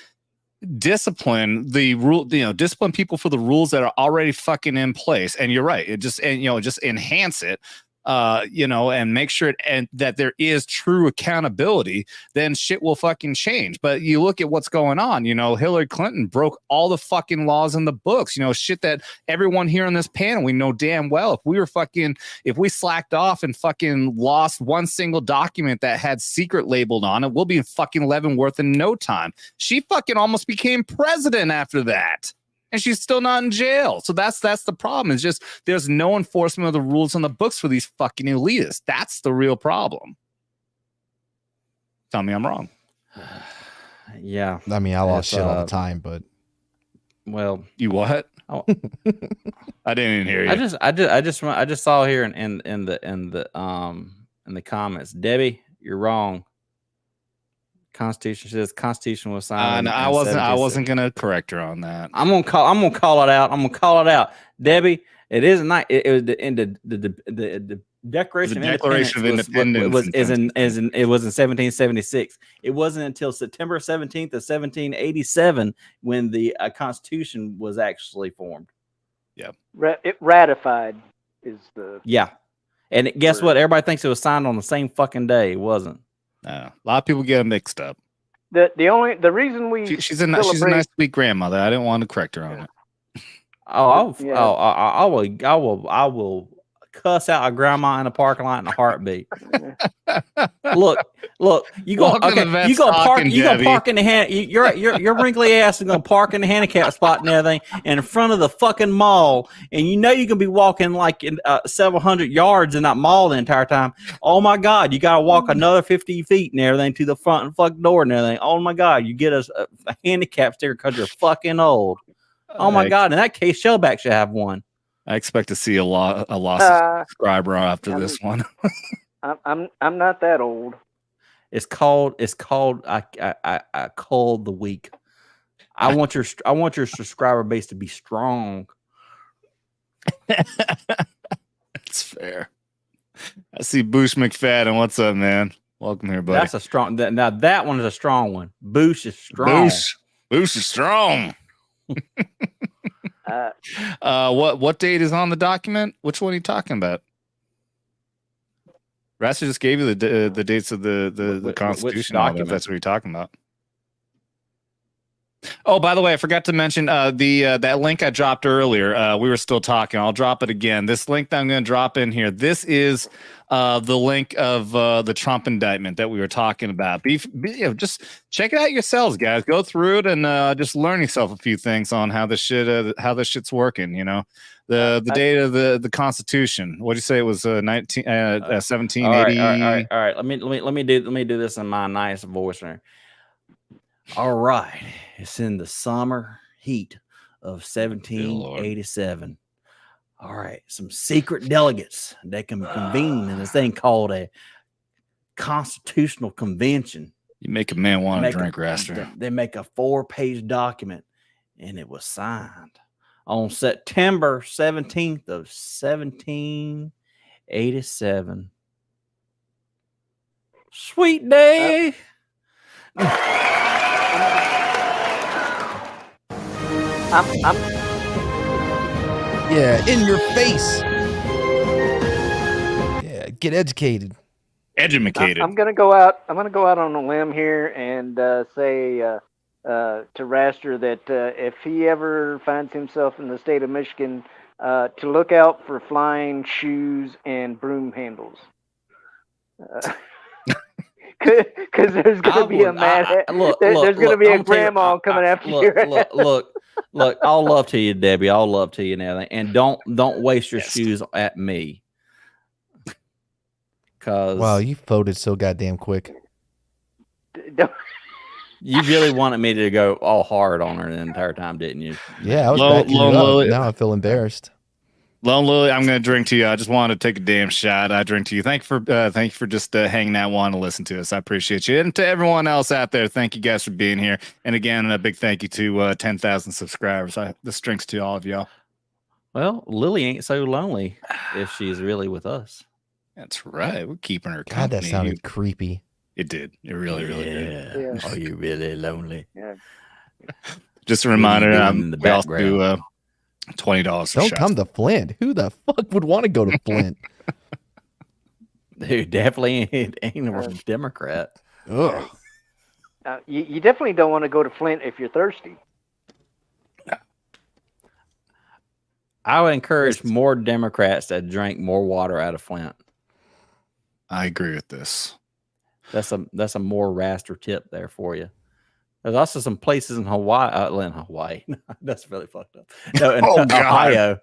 discipline discipline people for the rules that are already fucking in place, and you're right, just enhance it, and make sure that there is true accountability, then shit will fucking change. But you look at what's going on, Hillary Clinton broke all the fucking laws in the books, shit that everyone here on this panel, we know damn well, if we slacked off and fucking lost one single document that had secret labeled on it, we'll be in fucking Leavenworth in no time. She fucking almost became president after that. And she's still not in jail. So that's the problem. It's just there's no enforcement of the rules on the books for these fucking elitists. That's the real problem. Tell me I'm wrong. Yeah. I mean, I lost shit all the time, but well, you what? Oh. I didn't even hear you. I just saw here in the comments, Debbie, you're wrong. Constitution says Constitution was signed. I wasn't gonna correct her on that. I'm gonna call it out. Debbie, it isn't. It was the Declaration of Independence was in 1776. It wasn't until September 17th of 1787 when the Constitution was actually formed. Yep. It ratified is the Yeah. And guess word. what? Everybody thinks it was signed on the same fucking day. It wasn't. A lot of people get them mixed up. The reason we She's a nice sweet grandmother. I didn't want to correct her on it. I will cuss out a grandma in a parking lot in a heartbeat. look, you go park in the your wrinkly ass is gonna park in the handicap spot and everything in front of the fucking mall, and you know you're gonna be walking like in several hundred yards in that mall the entire time. Oh my God, you gotta walk another 50 feet and everything to the front and fucking door and everything. Oh my God, you get a handicap sticker because you're fucking old. Oh my God, in that case, Shellback should have one. I expect to see a loss of subscriber after this one. I'm not that old. It's called I called the week. I want your subscriber base to be strong. That's fair. I see Boosh McFadden. What's up, man? Welcome here, buddy. That's a strong. Now that one is a strong one. Boosh is strong. Boosh is strong. What date is on the document? Which one are you talking about? Rasser just gave you the dates of the Constitution. If that's what you're talking about. Oh, by the way, I forgot to mention that link I dropped earlier. We were still talking. I'll drop it again. This link that I'm going to drop in here. This is the link of the Trump indictment that we were talking about. Just check it out yourselves, guys. Go through it and just learn yourself a few things on how this shit's working. You know, the date of the Constitution. What do you say it was? 1780. All right. Let me do this in my nice voice there. All right. It's in the summer heat of 1787. All right. Some secret delegates, they can convene in this thing called a constitutional convention. You make a man want to drink, Raster. They make a 4-page document, and it was signed on September 17th of 1787. Sweet day. Yeah, in your face. Yeah, get educated. I'm gonna go out on a limb here and say to Raster that if he ever finds himself in the state of Michigan, to look out for flying shoes and broom handles. Because there's going to be a grandma coming after you. Look, I'll love to you, Debbie. I'll love to you and everything. And don't waste your shoes at me. Wow, you voted so goddamn quick. You really wanted me to go all hard on her the entire time, didn't you? Yeah, I was backing you up. Now I feel embarrassed. Lone Lily, I'm going to drink to you. I just wanted to take a damn shot. I drink to you. Thank you for just hanging out, wanting to listen to us. I appreciate you. And to everyone else out there, thank you guys for being here. And again, a big thank you to 10,000 subscribers. This drinks to all of y'all. Well, Lily ain't so lonely if she's really with us. That's right. We're keeping her God, company. that sounded creepy. It did. It really did. Yeah. Are you really lonely? Yeah. Just a reminder, we also do $20 for Don't shots. come to Flint. Who the fuck would want to go to Flint? Dude, definitely ain't a Democrat. Ugh. You definitely don't want to go to Flint if you're thirsty. I would encourage more Democrats to drink more water out of Flint. I agree with this. That's a more Raster tip there for you. There's also some places in Hawaii. That's really fucked up. No, in Ohio.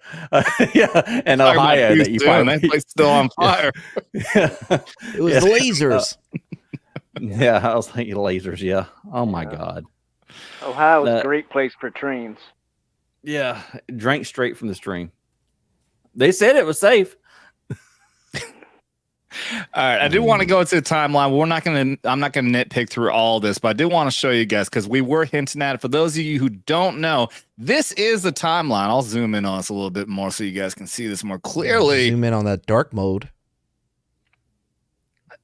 Yeah, in Ohio that you find that place still on fire. It was lasers. Yeah, I was thinking lasers. Yeah. Oh my God. Ohio is a great place for trains. Yeah, drank straight from the stream. They said it was safe. All right, I do want to go into the timeline. I'm not gonna nitpick through all this, but I do want to show you guys because we were hinting at it. For those of you who don't know, this is the timeline. I'll zoom in on us a little bit more so you guys can see this more clearly. Zoom in on that dark mode.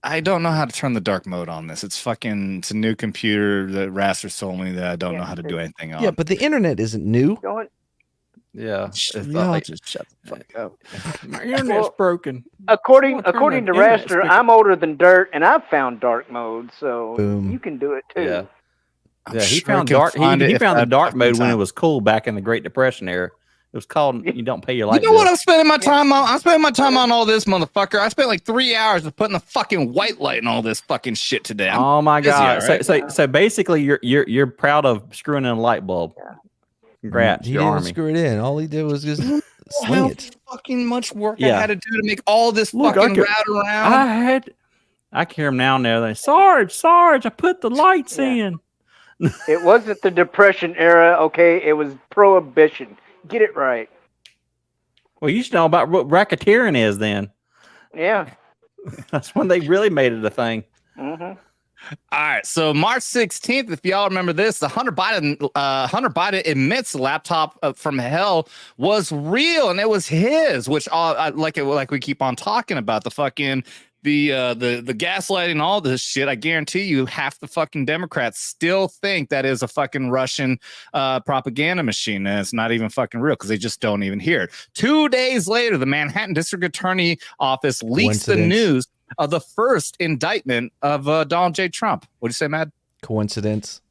I don't know how to turn the dark mode on this. It's a new computer that Raster told me that I don't know how to do anything on. Yeah, but the internet isn't new. Yeah. Y'all just shut the fuck up. My internet's broken. According Someone turn to the internet Raster, speaker- I'm older than dirt, and I've found dark mode, so Boom. you can do it too. Yeah. I'm Yeah, he sure I found can dark. find it He if found I the had dark fucking mode when it time. was cool back in the Great Depression era. It was called "You Don't Pay Your You Light know Bill." what I'm spending my time on? I'm spending my time on all this, motherfucker. I spent like 3 hours just putting the fucking white light and all this fucking shit today. I'm Oh my busy, god! all right? So basically, you're proud of screwing in a light bulb. Congrats, He your didn't army. screw it in. All he did was just sling How it. fucking much work I Yeah. had to do to make all this Look, I fucking could- route around. I hear him now and there. They Sarge, I put the lights Yeah. in. It wasn't the Depression era, okay? It was Prohibition. Get it right. Well, you should know about what racketeering is. Then Yeah. that's when they really made it a thing. hmm All right, so March 16th, if y'all remember this, the Hunter Biden admits the laptop from hell was real and it was his, which like we keep on talking about the fucking the gaslighting, all this shit. I guarantee you, half the fucking Democrats still think that is a fucking Russian propaganda machine, and it's not even fucking real because they just don't even hear it. 2 days later, the Manhattan District Attorney Office leaks the news of the first indictment of Donald J. Trump. What do you say, Matt? Coincidence.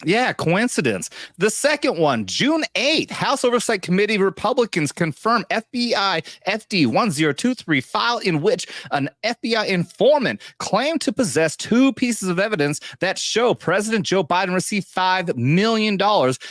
Yeah, coincidence. The second one, June 8th, House Oversight Committee Republicans confirm FBI FD 1023 file in which an FBI informant claimed to possess 2 pieces of evidence that show President Joe Biden received $5 million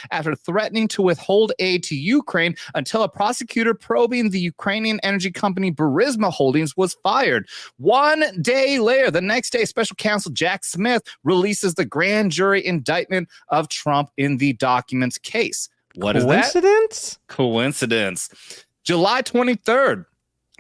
after threatening to withhold aid to Ukraine until a prosecutor probing the Ukrainian energy company Burisma Holdings was fired. 1 day later, the next day, Special Counsel Jack Smith releases the grand jury indictment of Trump in the documents case. What is that? Coincidence. July 23rd,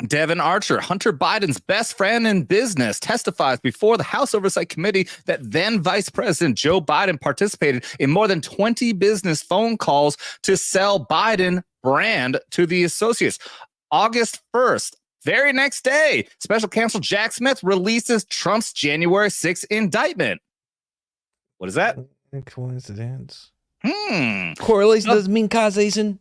Devin Archer, Hunter Biden's best friend in business, testifies before the House Oversight Committee that then Vice President Joe Biden participated in more than 20 business phone calls to sell Biden brand to the associates. August 1st, very next day, Special Counsel Jack Smith releases Trump's January 6th indictment. What is that? Coincidence. Hmm. Correlation doesn't mean causation.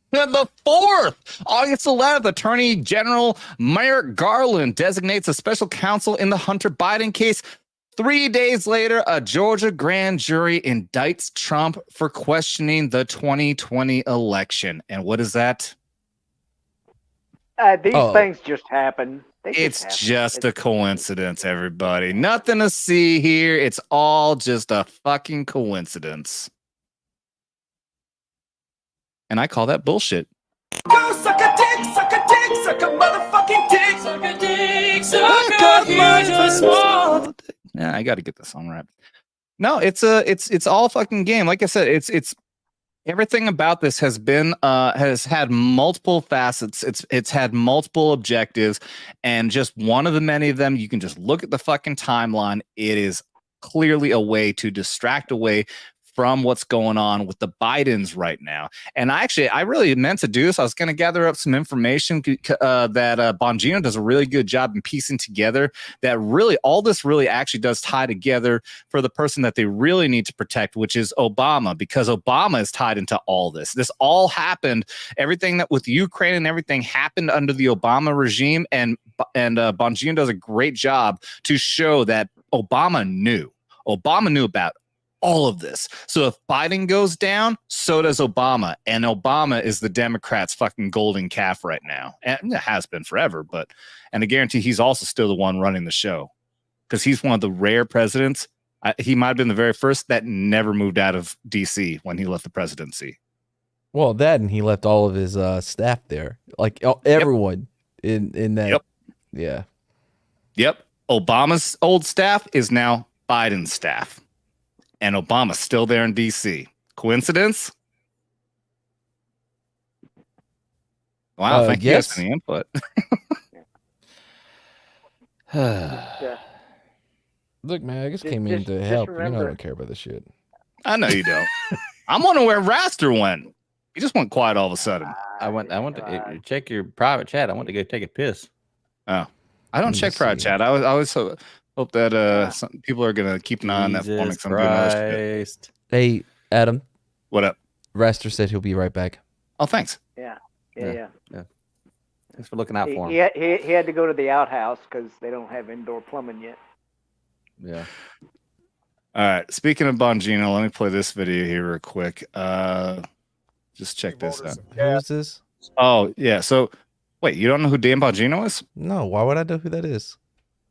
The 4th, August 11th, Attorney General Merrick Garland designates a special counsel in the Hunter Biden case. 3 days later, a Georgia grand jury indicts Trump for questioning the 2020 election. And what is that? These things just happen. It's just a coincidence, everybody. Nothing to see here. It's all just a fucking coincidence. And I call that bullshit. Go suck a dick, suck a dick, suck a motherfucking dick, suck a dick, suck a just want. Yeah, I got to get this song right. No, it's all fucking game. Like I said, it's everything about this has had multiple facets. It's had multiple objectives, and just one of the many of them, you can just look at the fucking timeline. It is clearly a way to distract away from what's going on with the Bidens right now. And I really meant to do this. I was going to gather up some information that Bongino does a really good job in piecing together, that really all this really actually does tie together for the person that they really need to protect, which is Obama, because Obama is tied into all this. This all happened, everything that with Ukraine and everything happened under the Obama regime, and Bongino does a great job to show that Obama knew about all of this. So if Biden goes down, so does Obama. And Obama is the Democrats' fucking golden calf right now. And it has been forever, and I guarantee he's also still the one running the show, because he's one of the rare presidents. He might have been the very first that never moved out of DC when he left the presidency. Well, that, and he left all of his staff there. Like everyone in that. Yep. Yeah. Yep. Obama's old staff is now Biden's staff. And Obama's still there in DC. Coincidence? Wow, thank you guys for the input. Look, man, I just came in to help. You know I don't care about this shit. I know you don't. I'm wondering where Raster went. He just went quiet all of a sudden. I went to check your private chat. I went to go take a piss. Oh, I don't check private chat. I always hope that some people are gonna keep an eye on that for me. I'm doing other shit. Hey, Adam. What up? Raster said he'll be right back. Oh, thanks. Yeah. Thanks for looking out for him. He had to go to the outhouse because they don't have indoor plumbing yet. Yeah. All right. Speaking of Bongino, let me play this video here real quick. Just check this out. Who is this? Oh, yeah. So, wait, you don't know who Dan Bongino is? No, why would I know who that is?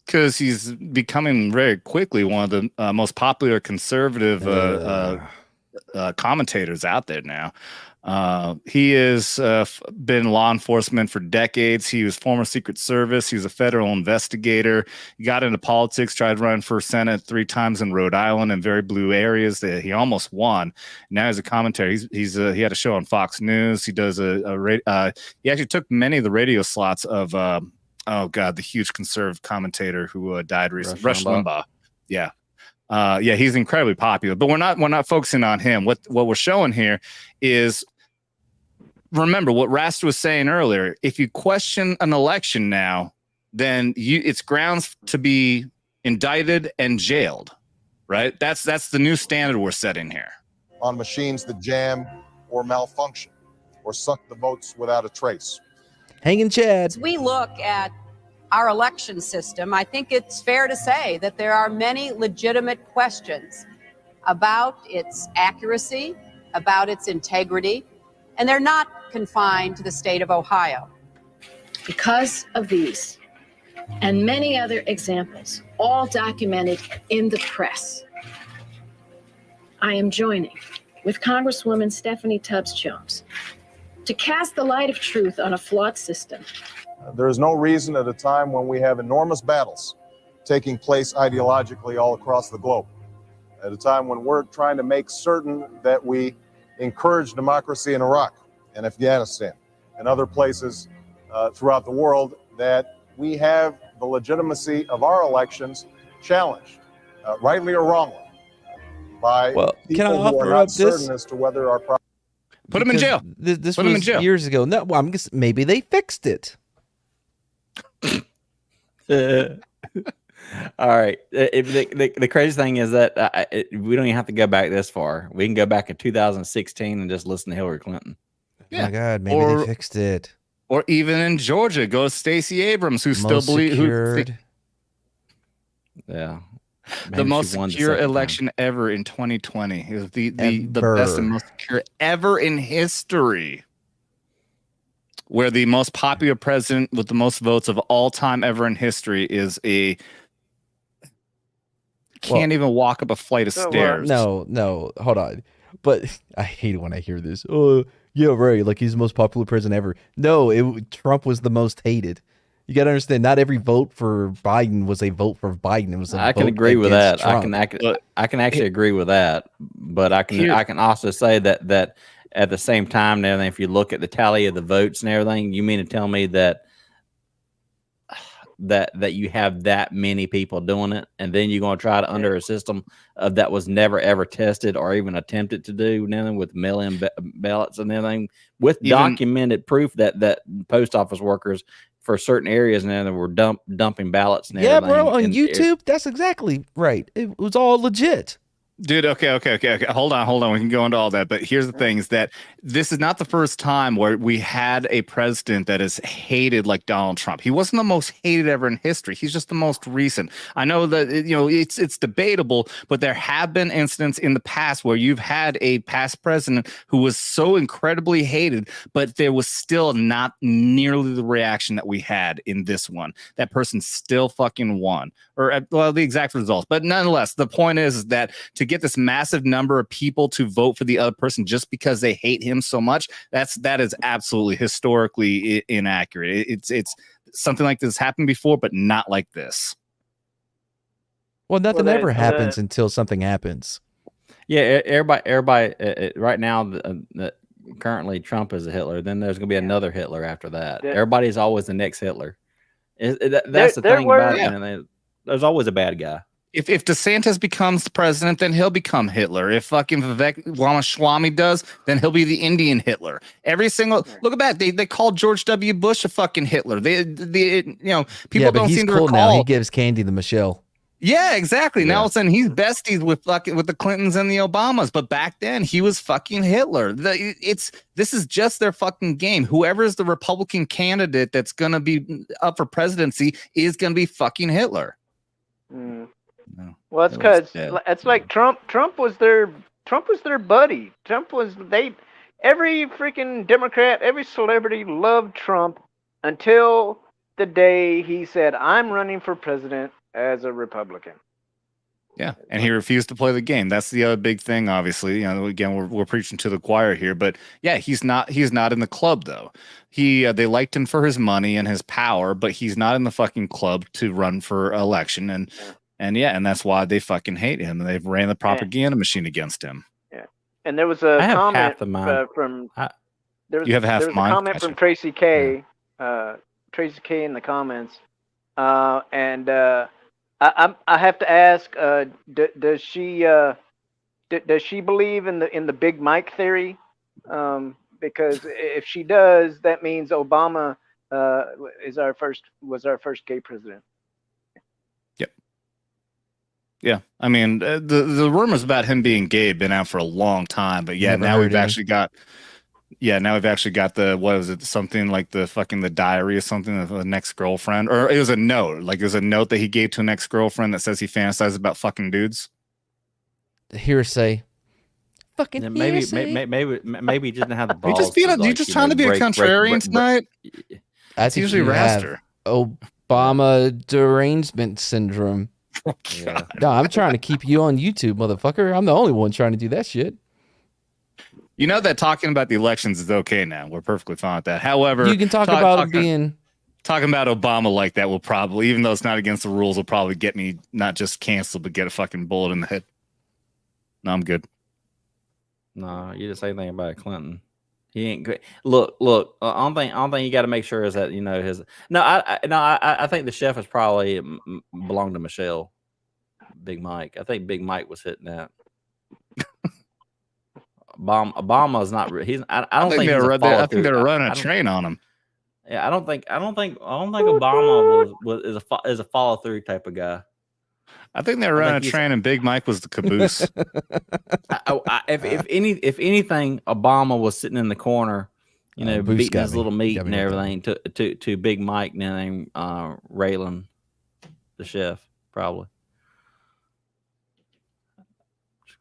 Because he's becoming very quickly one of the most popular conservative commentators out there now. He has been law enforcement for decades. He was former Secret Service. He was a federal investigator. He got into politics, tried to run for Senate 3 times in Rhode Island in very blue areas that he almost won. Now he's a commentator. He had a show on Fox News. He does he actually took many of the radio slots of the huge conservative commentator who died recently, Rush Limbaugh. Yeah. He's incredibly popular, but we're not focusing on him. What we're showing here is, remember what Rast was saying earlier. If you question an election now, then it's grounds to be indicted and jailed, right? That's the new standard we're setting here. On machines that jam or malfunction or suck the votes without a trace. Hanging Chad. As we look at our election system, I think it's fair to say that there are many legitimate questions about its accuracy, about its integrity, and they're not confined to the state of Ohio. Because of these and many other examples, all documented in the press, I am joining with Congresswoman Stephanie Tubbs Jones to cast the light of truth on a flawed system. There is no reason at a time when we have enormous battles taking place ideologically all across the globe, at a time when we're trying to make certain that we encourage democracy in Iraq and Afghanistan and other places throughout the world, that we have the legitimacy of our elections challenged, rightly or wrongly, by people who are not certain as to whether our Put him in jail. This was years ago. No, well, I'm guessing maybe they fixed it. All right. The crazy thing is that we don't even have to go back this far. We can go back to 2016 and just listen to Hillary Clinton. Yeah. Oh my God, maybe they fixed it. Or even in Georgia, go Stacey Abrams, who still believes yeah. The most secure election ever in 2020. It was the best and most secure ever in history. Where the most popular president with the most votes of all time ever in history is can't even walk up a flight of stairs. No, hold on. But I hate it when I hear this. Oh, yeah, right. Like he's the most popular president ever. No, Trump was the most hated. You got to understand, not every vote for Biden was a vote for Biden. It was. I can agree with that. I can actually agree with that. But I can also say that at the same time, now if you look at the tally of the votes and everything, you mean to tell me that you have that many people doing it, and then you're going to try to under a system that was never ever tested or even attempted to do nothing with mail-in ballots and everything, with documented proof that post office workers for certain areas and then were dumping ballots and everything. Yeah, bro, on YouTube, that's exactly right. It was all legit. Dude, okay. Hold on. We can go into all that. But here's the thing is that this is not the first time where we had a president that is hated like Donald Trump. He wasn't the most hated ever in history. He's just the most recent. I know that, it's debatable, but there have been incidents in the past where you've had a past president who was so incredibly hated, but there was still not nearly the reaction that we had in this one. That person still fucking won. Or, well, the exact results. But nonetheless, the point is that to get this massive number of people to vote for the other person just because they hate him so much, that is absolutely historically inaccurate. It's something like this happened before, but not like this. Well, nothing ever happens until something happens. Yeah, everybody right now, currently Trump is a Hitler. Then there's going to be another Hitler after that. Everybody's always the next Hitler. That's the thing about it. Man. There's always a bad guy. If DeSantis becomes president, then he'll become Hitler. If fucking Vivek Ramaswamy does, then he'll be the Indian Hitler. Every single look at that. They called George W. Bush a fucking Hitler. People don't seem to recall. Now. He gives candy to Michelle. Yeah, exactly. Now Yeah. all of a sudden he's besties with the Clintons and the Obamas, but back then he was fucking Hitler. This is just their fucking game. Whoever is the Republican candidate that's gonna be up for presidency is gonna be fucking Hitler. Mm. No, Well, it's Hitler's because dead. it's like Trump was their buddy. Every freaking Democrat, every celebrity loved Trump until the day he said, "I'm running for president as a Republican." Yeah, and he refused to play the game. That's the other big thing. Obviously, again, we're preaching to the choir here, but yeah, he's not in the club though. They liked him for his money and his power, but he's not in the fucking club to run for election. And that's why they fucking hate him. They've ran the propaganda machine against him. Yeah, and there was a I have comment half the mind. You have half there was mine? a comment Gotcha. from Tracy K. Tracy K. in the comments, and I have to ask, does she believe in the Big Mike theory? Because if she does, that means Obama was our first gay president. Yeah, I mean the rumors about him being gay have been out for a long time, but yeah, now we've actually got the what is it? Something like the diary or something of an ex-girlfriend, or it was a note. Like it was a note that he gave to an ex-girlfriend that says he fantasizes about fucking dudes. Hearsay. Fucking Maybe he just didn't have the balls. You just trying to be a contrarian tonight? I It's think usually you have Raster. Obama derangement syndrome. Yeah. No, I'm trying to keep you on YouTube, motherfucker. I'm the only one trying to do that shit. You know that talking about the elections is okay now. We're perfectly fine with that. However, You can talk about it being talking about Obama like that will probably, even though it's not against the rules, will probably get me not just canceled, but get a fucking bullet in the head. No, I'm good. No, you didn't say anything about Clinton. He ain't good. Look. Only thing you got to make sure is that his. No, I think the chef is probably belonged to Michelle. Big Mike. I think Big Mike was hitting that. Obama's not. He's. I don't think they're I think they're running a train on him. Yeah, I don't think Obama is a follow through type of guy. I think they were running a train, and Big Mike was the caboose. If anything, Obama was sitting in the corner, beating his little meat and everything to Big Mike named Raylan, the chef, probably.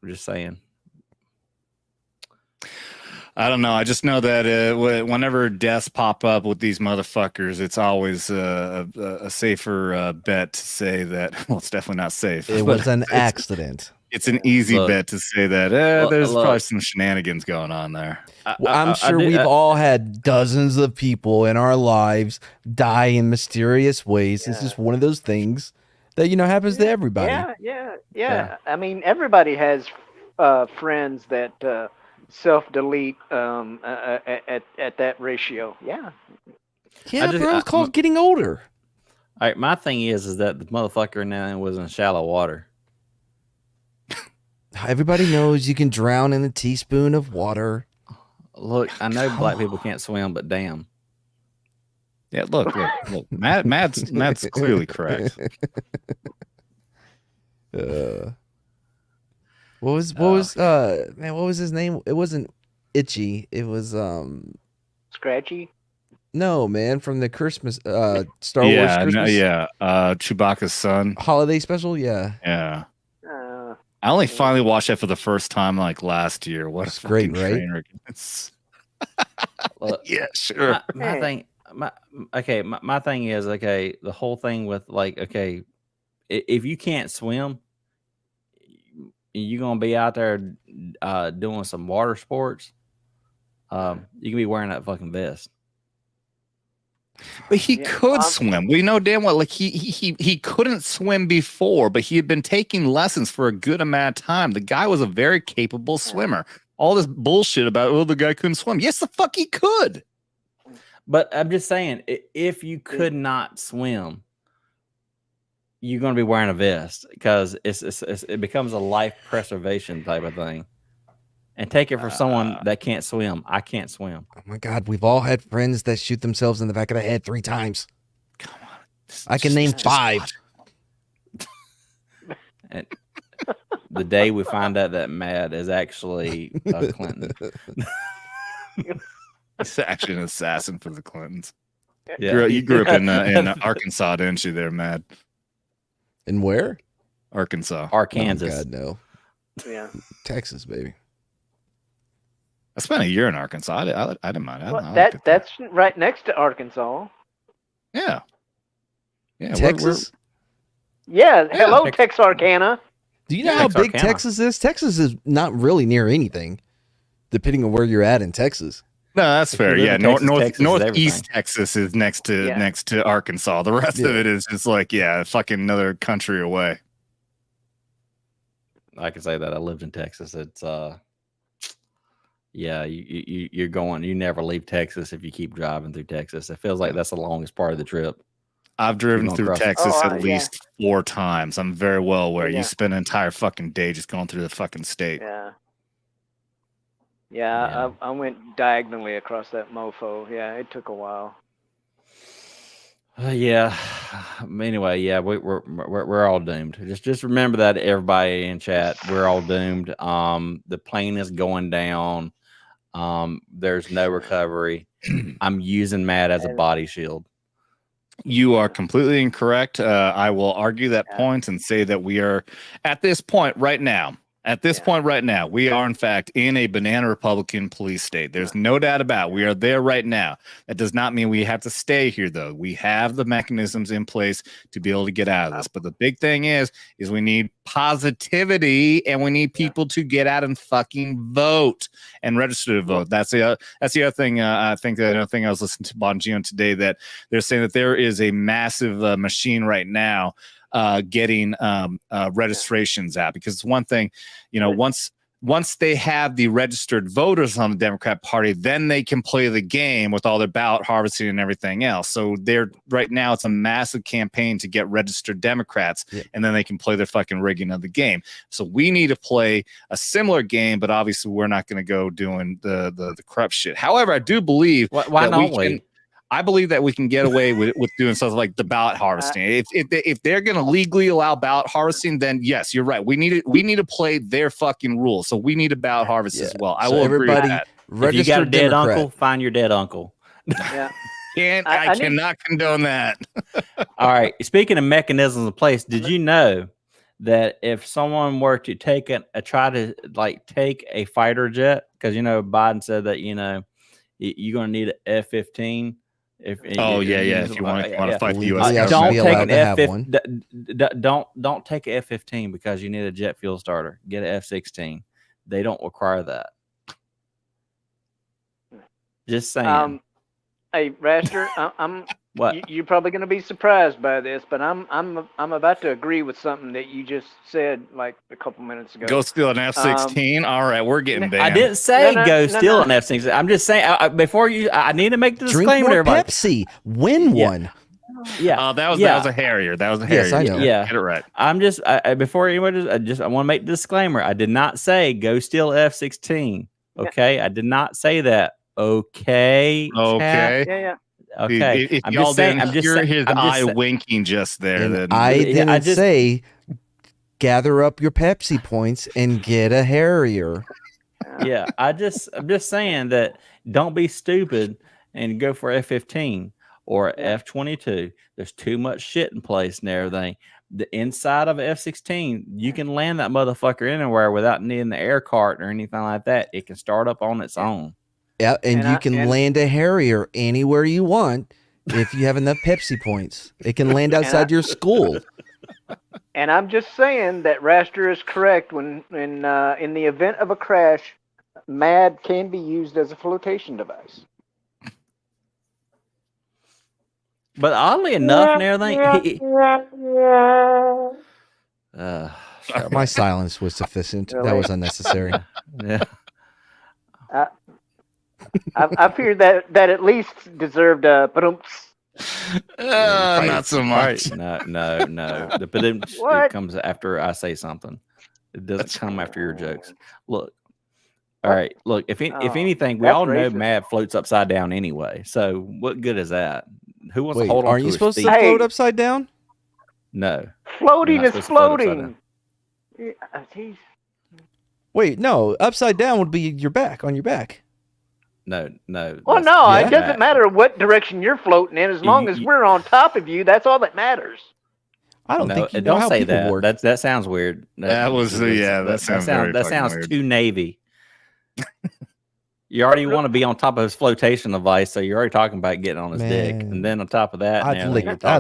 Just saying. I don't know. I just know that whenever deaths pop up with these motherfuckers, it's always a safer bet to say that. Well, it's definitely not safe. it was an accident. It's an easy bet to say that there's probably some shenanigans going on there. I'm sure we've all had dozens of people in our lives die in mysterious ways. Yeah. It's just one of those things that happens to everybody. Yeah. I mean, everybody has friends that self-delete at that ratio. Yeah. Yeah, bro, it's called getting older. All right, my thing is that the motherfucker now was in shallow water. Everybody knows you can drown in a teaspoon of water. Look, I know black people can't swim, but damn. Yeah, look. Matt's clearly correct. What was his name? It wasn't Itchy. It was Scratchy. No, man, from the Christmas Star Wars Christmas Chewbacca's son holiday special. Yeah. I only finally watched that for the first time like last year. What a great, right? train wreck. Yeah, sure. My thing is the whole thing with if you can't swim, you're gonna be out there doing some water sports. You can be wearing that fucking vest. But he could swim. We know damn well, like he couldn't swim before, but he had been taking lessons for a good amount of time. The guy was a very capable swimmer. All this bullshit about the guy couldn't swim. Yes, the fuck he could. But I'm just saying, if you could not swim, you're going to be wearing a vest because it becomes a life preservation type of thing. And take it for someone that can't swim. I can't swim. Oh my God, we've all had friends that shoot themselves in the back of the head 3 times. Come on. I can name 5. And the day we find out that Matt is actually a Clinton. He's actually an assassin for the Clintons. Yeah. You grew up in Arkansas, didn't you? There, Matt. And where? Arkansas. Arkansas. Oh, God, no. Yeah. Texas, baby. I spent a year in Arkansas. I didn't mind. Well, that's right next to Arkansas. Yeah. Yeah. Texas? Yeah. Hello, Texarkana. Do you know how big Texarkana. Texas is? Texas is not really near anything, depending on where you're at in Texas. No, that's fair. live Yeah, in Texas, Texas is northeast everything. Texas is next to Arkansas. The rest of it is just like fucking another country away. I can say that I lived in Texas. It's you're going. You never leave Texas if you keep driving through Texas. It feels like that's the longest part of the trip. I've driven through Texas at yeah. least 4 times. I'm very well aware. You spend an entire fucking day just going through the fucking state. Yeah. Yeah, I went diagonally across that mofo. Yeah, it took a while. Yeah. Anyway, yeah, we're all doomed. Just remember that, everybody in chat. We're all doomed. The plane is going down. There's no recovery. I'm using Matt as a body shield. You are completely incorrect. I will argue that point and say that we are at this point right now. At this point right now, we are in fact in a banana Republican police state. There's no doubt about it. We are there right now. That does not mean we have to stay here, though. We have the mechanisms in place to be able to get out of this. But the big thing is we need positivity, and we need people to get out and fucking vote and register to vote. That's the other thing. I think the other thing I was listening to Bongino today, that they're saying that there is a massive machine right now getting registrations out, because it's one thing, once they have the registered voters on the Democrat Party, then they can play the game with all their ballot harvesting and everything else. So right now it's a massive campaign to get registered Democrats, and then they can play their fucking rigging of the game. So we need to play a similar game, but obviously we're not going to go doing the corrupt shit. However, I do believe I believe that we can get away with doing something like the ballot harvesting. If they're going to legally allow ballot harvesting, then yes, you're right. We need to play their fucking rules. So we need a ballot harvest as well. I will agree with that. If you got a dead uncle, find your dead uncle. Yeah. I cannot condone that. All right. Speaking of mechanisms in place, did you know that if someone were to take try to take a fighter jet, because Biden said that you're going to need an F-15. If you want to fight the U.S. Don't take an F-15. Don't take an F-15 because you need a jet fuel starter. Get an F-16. They don't require that. Just saying. Hey, Raster, I'm. What? You're probably going to be surprised by this, but I'm about to agree with something that you just said like a couple minutes ago. Go steal an F-16. All right, we're getting banned. I didn't say steal an F-16. I'm just saying before you. I need to make the disclaimer. Drink more Pepsi. Win one. Yeah. That was a Harrier. That was a Harrier. Yes, I know. Yeah. Get it right. I'm just before anyone. I want to make the disclaimer. I did not say go steal F-16. Okay, I did not say that. Okay. Okay. Yeah. Okay. If y'all didn't hear his eye winking just there, then I didn't say gather up your Pepsi points and get a Harrier. Yeah, I'm just saying that don't be stupid and go for F-15 or F-22. There's too much shit in place and everything. The inside of an F-16, you can land that motherfucker anywhere without needing the air cart or anything like that. It can start up on its own. Yeah, and you can land a Harrier anywhere you want if you have enough Pepsi points. It can land outside your school. And I'm just saying that Raster is correct when in the event of a crash, MAD can be used as a flotation device. But oddly enough, and everything, My silence was sufficient. That was unnecessary. Yeah. I fear that at least deserved a not so much. No. The it comes after I say something. It doesn't come after your jokes. Look. All right. Look, if anything, we all know Mad floats upside down anyway. So what good is that? Who wants to hold on? Are you supposed to float upside down? No. Floating is floating. Jeez. Wait, no. Upside down would be your back, on your back. No. Well, no, yeah. it doesn't matter what direction you're floating in, as long as we're on top of you. That's all that matters. I don't think you know don't how say people that. work. That sounds weird. That sounds weird. too Navy. You already want to be on top of his flotation device, so you're already talking about getting on his dick, Man. and then on top of that, I'd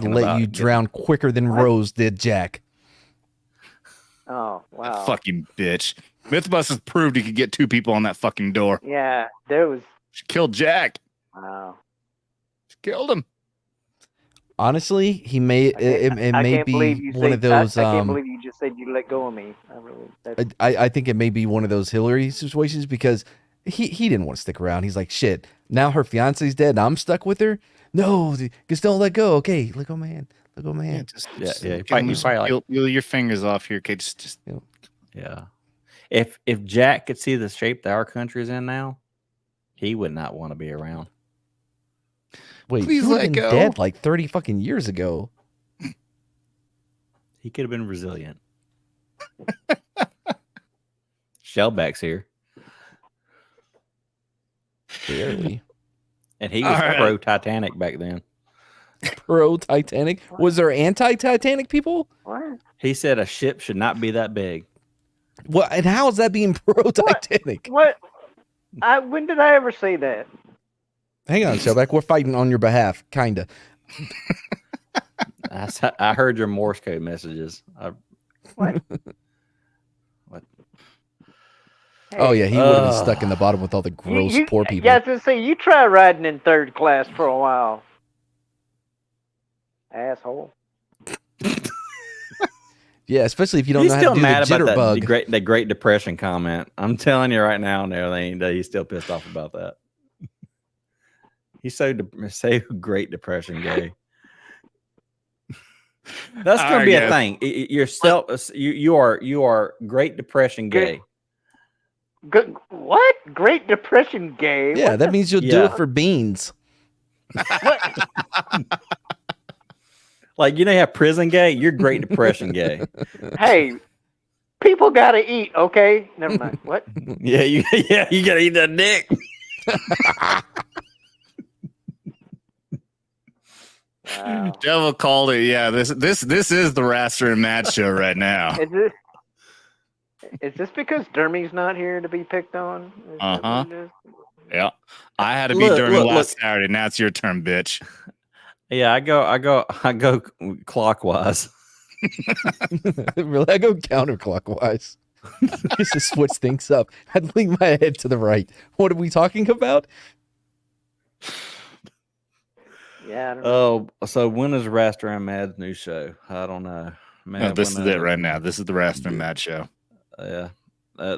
let you drown quicker than Rose did, Jack. Oh, wow. Fucking bitch. Mythbusters proved he could get 2 people on that fucking door. Yeah, there was. She killed Jack. Wow. She killed him. Honestly, he may it may be one of those. I can't believe you just said you let go of me. I think it may be one of those Hillary situations because he didn't want to stick around. He's like, shit. Now her fiance's dead, and I'm stuck with her. No, just don't let go. Okay, let go, man. Let go, man. Yeah. Peel your fingers off here. Okay, just. Yeah. If Jack could see the shape that our country's in now, he would not want to be around. Wait, please he let been go. Dead like 30 fucking years ago. He could have been resilient. Shellback's here. Barely. And he was pro Titanic back then. Pro Titanic? Was there anti-Titanic people? What? He said a ship should not be that big. What? And how is that being pro Titanic? What? When did I ever say that? Hang on, Shellback. We're fighting on your behalf, kinda. I heard your Morse code messages. What? What? Oh yeah, he would have been stuck in the bottom with all the gross poor people. Yeah, I was gonna say you try riding in third class for a while, asshole. Yeah, especially if you don't He's know how still to do mad the about jitterbug. the Great Depression comment. I'm telling you right now and everything that he's still pissed off about that. He's so Great Depression gay. That's gonna be a thing. You are Great Depression gay. Good. What? Great Depression gay? Yeah, that means you'll do it for beans. Like, you have prison gay. You're Great Depression gay. Hey, people gotta eat. Okay, never mind. What? Yeah, you gotta eat that dick. Wow. Devil called it. Yeah, this is the Raster and Matt show right now. Is this because Dermy's not here to be picked on? Yeah, I had to be Dermy last Saturday. Now it's your turn, bitch. Yeah, I go clockwise. Really, I go counterclockwise. Just to switch things up. I'd lean my head to the right. What are we talking about? Yeah. I don't know. Oh, so when is Raster and Mad's new show? I don't know. Man, No, this is it right now. This is the Raster and Mad show. Yeah. I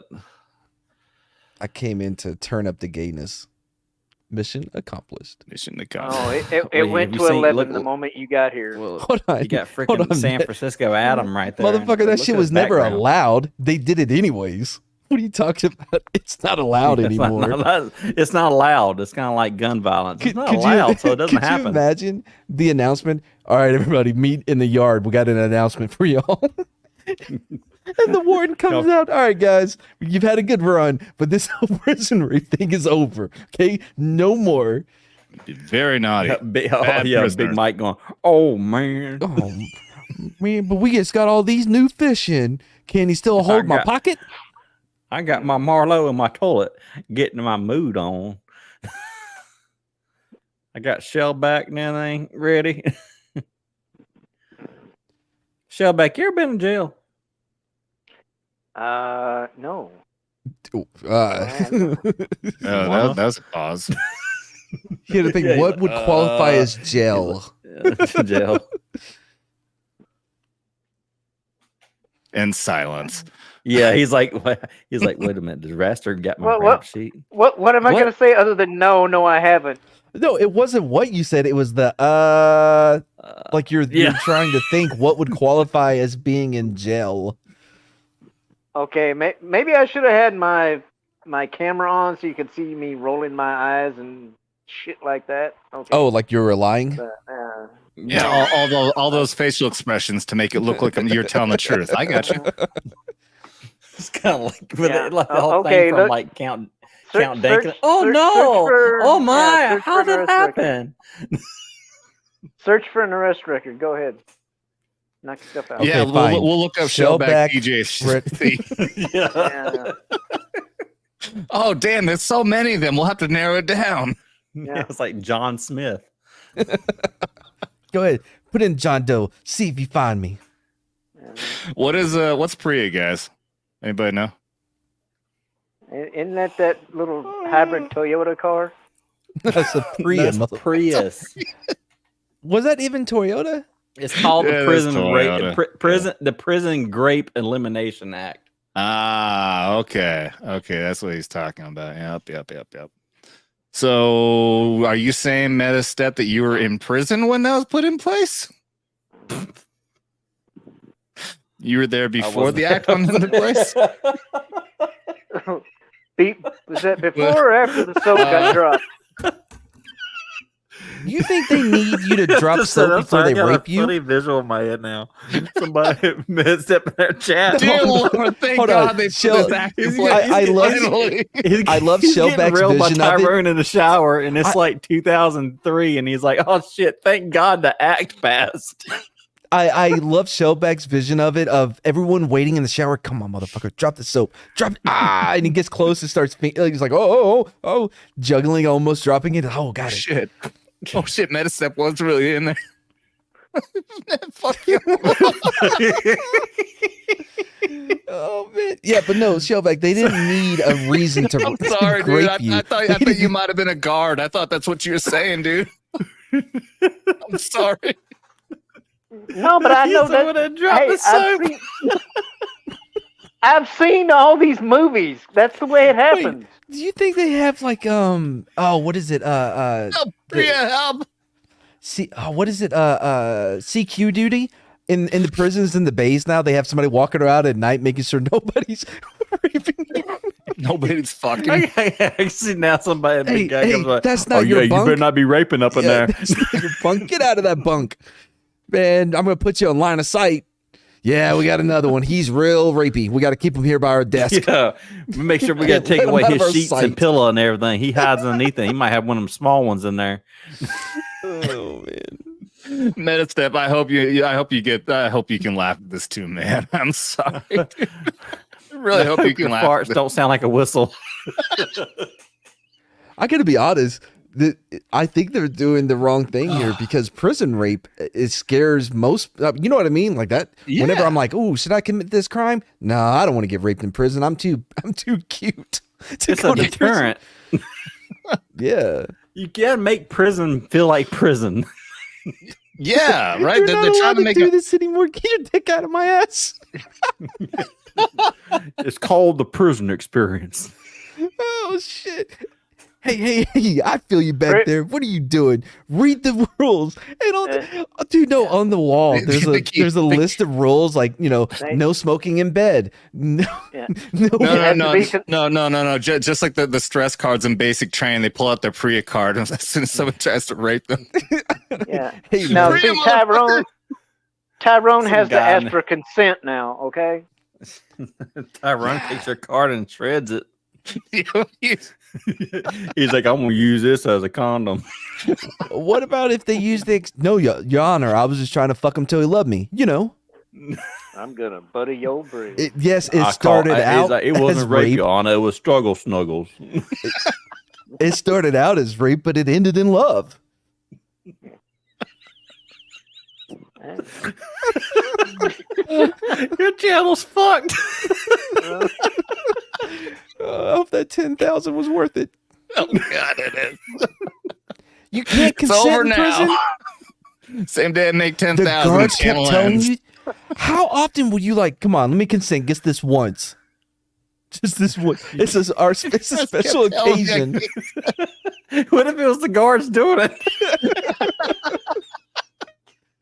came in to turn up the gayness. Mission accomplished. Mission accomplished. Oh, it went to 11 the moment you got here. Well, Hold on. you got freaking San Francisco Adam right there. Motherfucker, that shit was never allowed. They did it anyways. What are you talking about? It's not allowed anymore. It's not allowed. It's kind of like gun violence. It's not allowed, so it doesn't happen. Could you imagine the announcement? All right, everybody, meet in the yard. We got an announcement for y'all. And the warden comes out. All right, guys, you've had a good run, but this whole prisonry thing is over. Okay, no more. Very naughty. Big Mike going, oh, man. Oh, man, but we just got all these new fish in. Can he still hold my pocket? I got my Marlowe in my toilet, getting my mood on. I got Shellback and everything ready. Shellback, you ever been in jail? No. That was a pause. You had to think, what would qualify as jail? Jail. And silence. Yeah, he's like, wait a minute. Does Raster get my rap sheet? What am I gonna say other than no, I haven't? No, it wasn't what you said. It was the like you're trying to think what would qualify as being in jail. Okay, maybe I should have had my camera on so you could see me rolling my eyes and shit like that. Okay. Oh, like you were lying? Yeah, all those facial expressions to make it look like you're telling the truth. I got you. It's kind of like with Yeah. it, like the whole Okay, thing from look. like Count Search- Dankula. search- Oh search- no! search for- Oh my! yeah, search How for did an that arrest record. happen? Search for an arrest record. Go ahead. Knock stuff out. Yeah, Okay, fine. we'll look up Shellback, Shellback DJ. Yeah. Yeah. Oh, damn, there's so many of them. We'll have to narrow it down. Yeah. It's like John Smith. Go ahead. Put in John Doe. See if you find me. What's Priya, guys? Anybody know? Isn't that little hybrid Toyota car? That's a Prius. That's Prius. Was that even Toyota? It's called Yeah, the that's Prison Toyota. the Prison Grape Elimination Act. Ah, okay. That's what he's talking about. Yep. So, are you saying, Metastep, that you were in prison when that was put in place? You were there before the act went into place? Was that before or after the soap got dropped? You think they need you to drop soap before they rape you? Funny visual in my head now. Somebody step in their chat. Dear Lord, thank Hold God on. they put Shell- this act in I place. love- Finally. I love He's getting Shellback's railed by vision of it. Tyrone in the shower, and it's like 2003, and he's like, "Oh shit! Thank God the act passed." I love Shellback's vision of it, of everyone waiting in the shower. Come on, motherfucker, drop the soap. Drop it. Ah, and he gets close and starts, he's like, oh, juggling, almost dropping it. Oh, got it. Shit. Oh, shit, Metastep was really in there. Fuck you. Oh, man. Yeah, but no, Shellback, they didn't need a reason to I'm sorry, dude. rape I you. thought you might have been a guard. I thought that's what you were saying, dude. I'm sorry. No, but I know that. Hey, I've seen all these movies. That's the way it happens. Do you think they have like what is it? Priya, help. What is it? CQ duty in the prisons in the bays now. They have somebody walking around at night making sure nobody's raping you. Nobody's fucking. Actually, now somebody, Hey, big guy comes like, that's not "Oh your yeah, bunk. you better not be raping up in there." That's not your bunk. Get out of that bunk, man. I'm gonna put you on line of sight. Yeah, we got another one. He's real rapey. We got to keep him here by our desk. Yeah, we make sure we got to take Let him away out of his our sheets sight. and pillow and everything. He hides underneath it. He might have one of them small ones in there. Oh man. Metastep, I hope you can laugh at this too, man. I'm sorry. I really hope you can laugh. Farts don't sound like a whistle. I gotta be honest. I think they're doing the wrong thing here because prison rape it scares most. You know what I mean? Like that. Yeah. Whenever I'm like, "Oh, should I commit this crime?" No, I don't want to get raped in prison. I'm too cute. To It's go a to deterrent. prison. Yeah. You gotta make prison feel like prison. Yeah, right. You're They're not trying allowed to to make do it. this anymore. Get your dick out of my ass. It's called the prison experience. Oh shit. Hey, I feel you back Right. there. What are you doing? Read the rules. And dude, no, on the wall, there's a list of rules like, no smoking in bed. No, Yeah. No. Just like the stress cards in basic training, they pull out their Priya card as soon as someone tries to rape them. Yeah. Hey, Now, man. see, Tyrone Some has to guy ask in- for consent now. Okay. Tyrone takes your card and shreds it. He's- He's like, "I'm gonna use this as a condom." What about if they use no, your honor, I was just trying to fuck him till he loved me. I'm gonna butter your bread. It I started he's out like, it as wasn't rape, rape. Your Honor. It was struggle snuggles. It started out as rape, but it ended in love. Your channel's fucked. I hope that 10,000 was worth it. Oh God, it is. You can't It's consent over in now. prison. Same day I make The 10,000. guards kept channel telling ends. you. How often would you come on, let me consent just this once. Just this one. It's a special kept telling me. occasion. What if it was the guards doing it?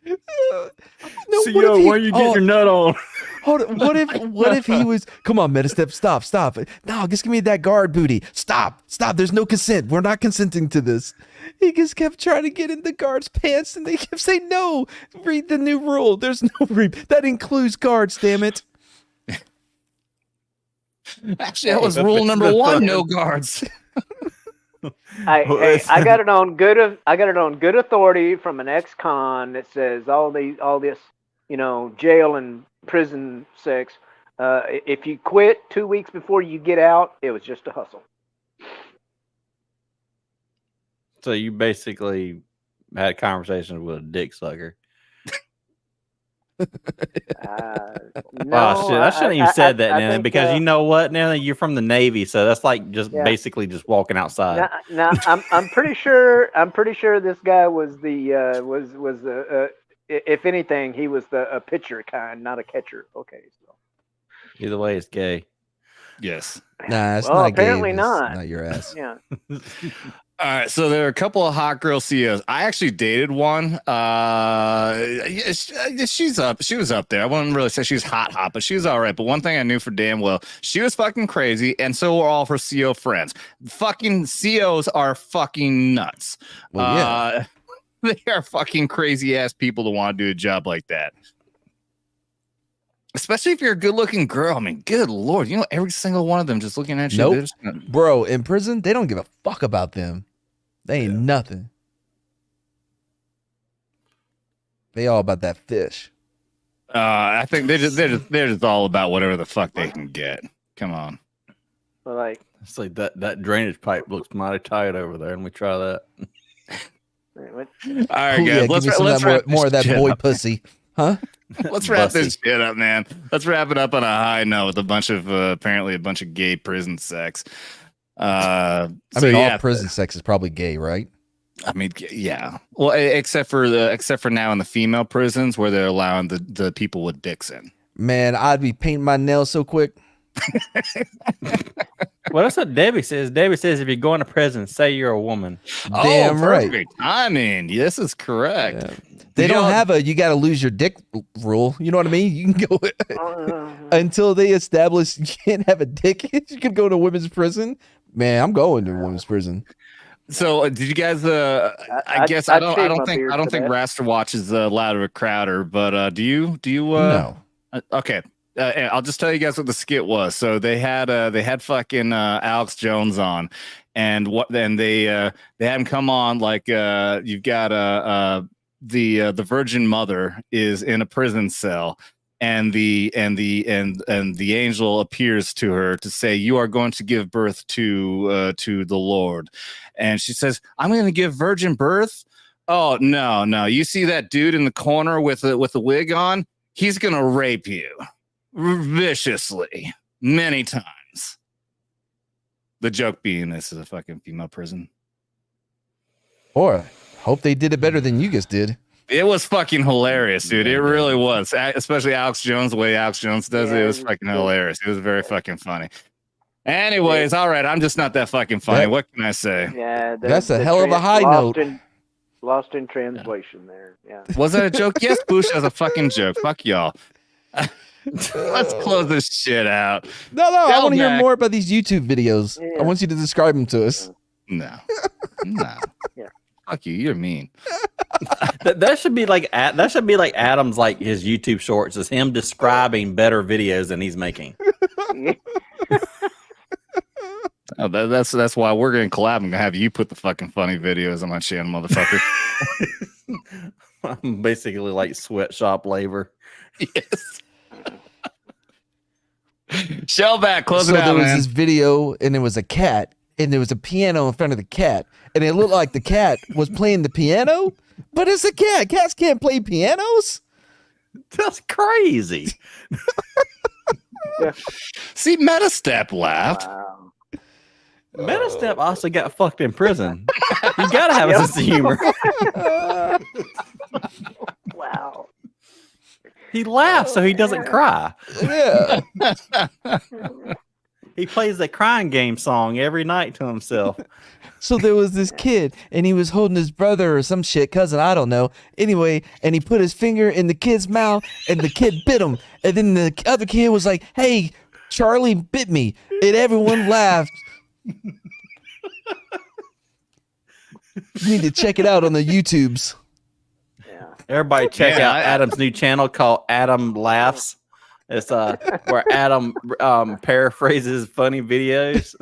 No, So, what if where you get your nut on? Hold on. What if he was? Come on, Metastep, stop. No, just give me that guard booty. Stop. There's no consent. We're not consenting to this. He just kept trying to get in the guard's pants, and they kept saying no. Read the new rule. There's no rape. That includes guards. Damn it. Your channel's fucked. Actually, that was rule number one: no guards. I got it on good authority from an ex-con that says all this, jail and prison sex. If you quit 2 weeks before you get out, it was just a hustle. So you basically had conversations with a dick sucker. No, Oh shit! I shouldn't even said that, I now think, because you know what? Now you're from the Navy, so that's like just basically just walking outside. Now, I'm pretty sure this guy was if anything, he was a pitcher kind, not a catcher. Okay, so Either way, it's gay. Yes. Nah, it's well, not gay. apparently It's not your ass. Yeah. All right, so there are a couple of hot girl CEOs. I actually dated one. She's up. She was up there. I wouldn't really say she was hot, but she was all right. But one thing I knew for damn well, she was fucking crazy, and so were all of her CEO friends. Fucking CEOs are fucking nuts. Well, yeah. They are fucking crazy ass people to want to do a job like that. Especially if you're a good-looking girl. I mean, good lord, every single one of them just looking at you. Nope. They're just gonna... Bro, in prison, they don't give a fuck about them. They ain't nothing. They all about that fish. I think they're just all about whatever the fuck they can get. Come on. Like It's like that drainage pipe looks mighty tight over there. Let me try that. what? All right, Ooh, guys. give me some of that more of that boy pussy. Huh? Let's wrap this shit up, man. Let's wrap it up on a high note with a bunch of apparently a bunch of gay prison sex. I mean, all prison sex is probably gay, right? I mean, yeah. Well, except for now in the female prisons where they're allowing the people with dicks in. Man, I'd be painting my nails so quick. Well, that's what Debbie says. Debbie says if you're going to prison, say you're a woman. Damn right. Perfect timing. This is correct. Yeah. They don't have you got to lose your dick rule. You know what I mean? You can go until they establish you can't have a dick. You can go to women's prison. Man, I'm going to women's prison. So did you guys? I guess I don't think Raster watches Louder Crowder, but do you? No. Okay. I'll just tell you guys what the skit was. So they had fucking Alex Jones on, and they had him come on like you've got the Virgin Mother is in a prison cell, and the angel appears to her to say, "You are going to give birth to the Lord," and she says, "I'm going to give virgin birth." Oh no! You see that dude in the corner with a wig on? He's going to rape you viciously many times. The joke being this is a fucking female prison. Or hope they did it better than you guys did. It was fucking hilarious, dude. It really was. Especially Alex Jones, the way Alex Jones does it. It was fucking hilarious. It was very fucking funny. Anyways, all right. I'm just not that fucking funny. What can I say? Yeah, that's a hell of a high note. Lost in translation there. Yeah. Was that a joke? Yes, Bush has a fucking joke. Fuck y'all. Let's close this shit out. No, I want to hear more about these YouTube videos. Yeah. I want you to describe them to us. No. Yeah. Fuck you. You're mean. That should be like Adam's like his YouTube shorts is him describing better videos than he's making. Oh, that's why we're gonna collab and have you put the fucking funny videos on my channel, motherfucker. I'm basically like sweatshop labor. Yes. Shellback, close it out. So there was man. this video, and there was a cat, and there was a piano in front of the cat, and it looked like the cat was playing the piano, but it's a cat. Cats can't play pianos. That's crazy. See, Metastep laughed. Wow. Metastep also got fucked in prison. You gotta have a sense of humor. Wow. He laughs so he doesn't cry. Yeah. He plays that crying game song every night to himself. So there was this kid, and he was holding his brother or some shit, cousin, I don't know. Anyway, and he put his finger in the kid's mouth, and the kid bit him. And then the other kid was like, "Hey, Charlie bit me," and everyone laughed. You need to check it out on the YouTubes. Everybody check out Adam's new channel called Adam Laughs. It's where Adam paraphrases funny videos.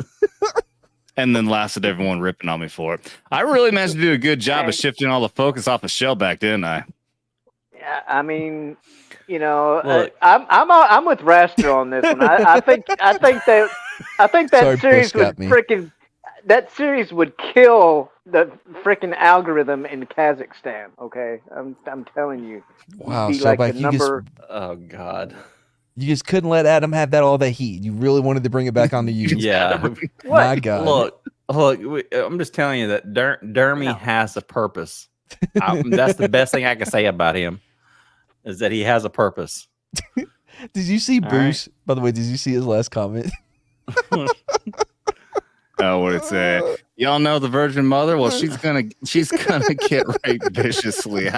And then laughs at everyone ripping on me for it. I really managed to do a good job of shifting all the focus off of Shellback, didn't I? Yeah, I mean, you know, Look. I'm with Raster on this one. I think that Sorry, series Bush got would me. that series would kill the freaking algorithm in Kazakhstan. Okay, I'm telling you. Wow, Be like Shellback, the you just number. Oh God. you just couldn't let Adam have all that heat. You really wanted to bring it back onto you. Yeah. My God. Look, I'm just telling you that Dermy has a purpose. That's the best thing I can say about him, is that he has a purpose. Did you see All Bruce? By the way, did you see his last comment? Oh, what it say? Y'all know the Virgin Mother? Well, she's gonna get raped viciously. It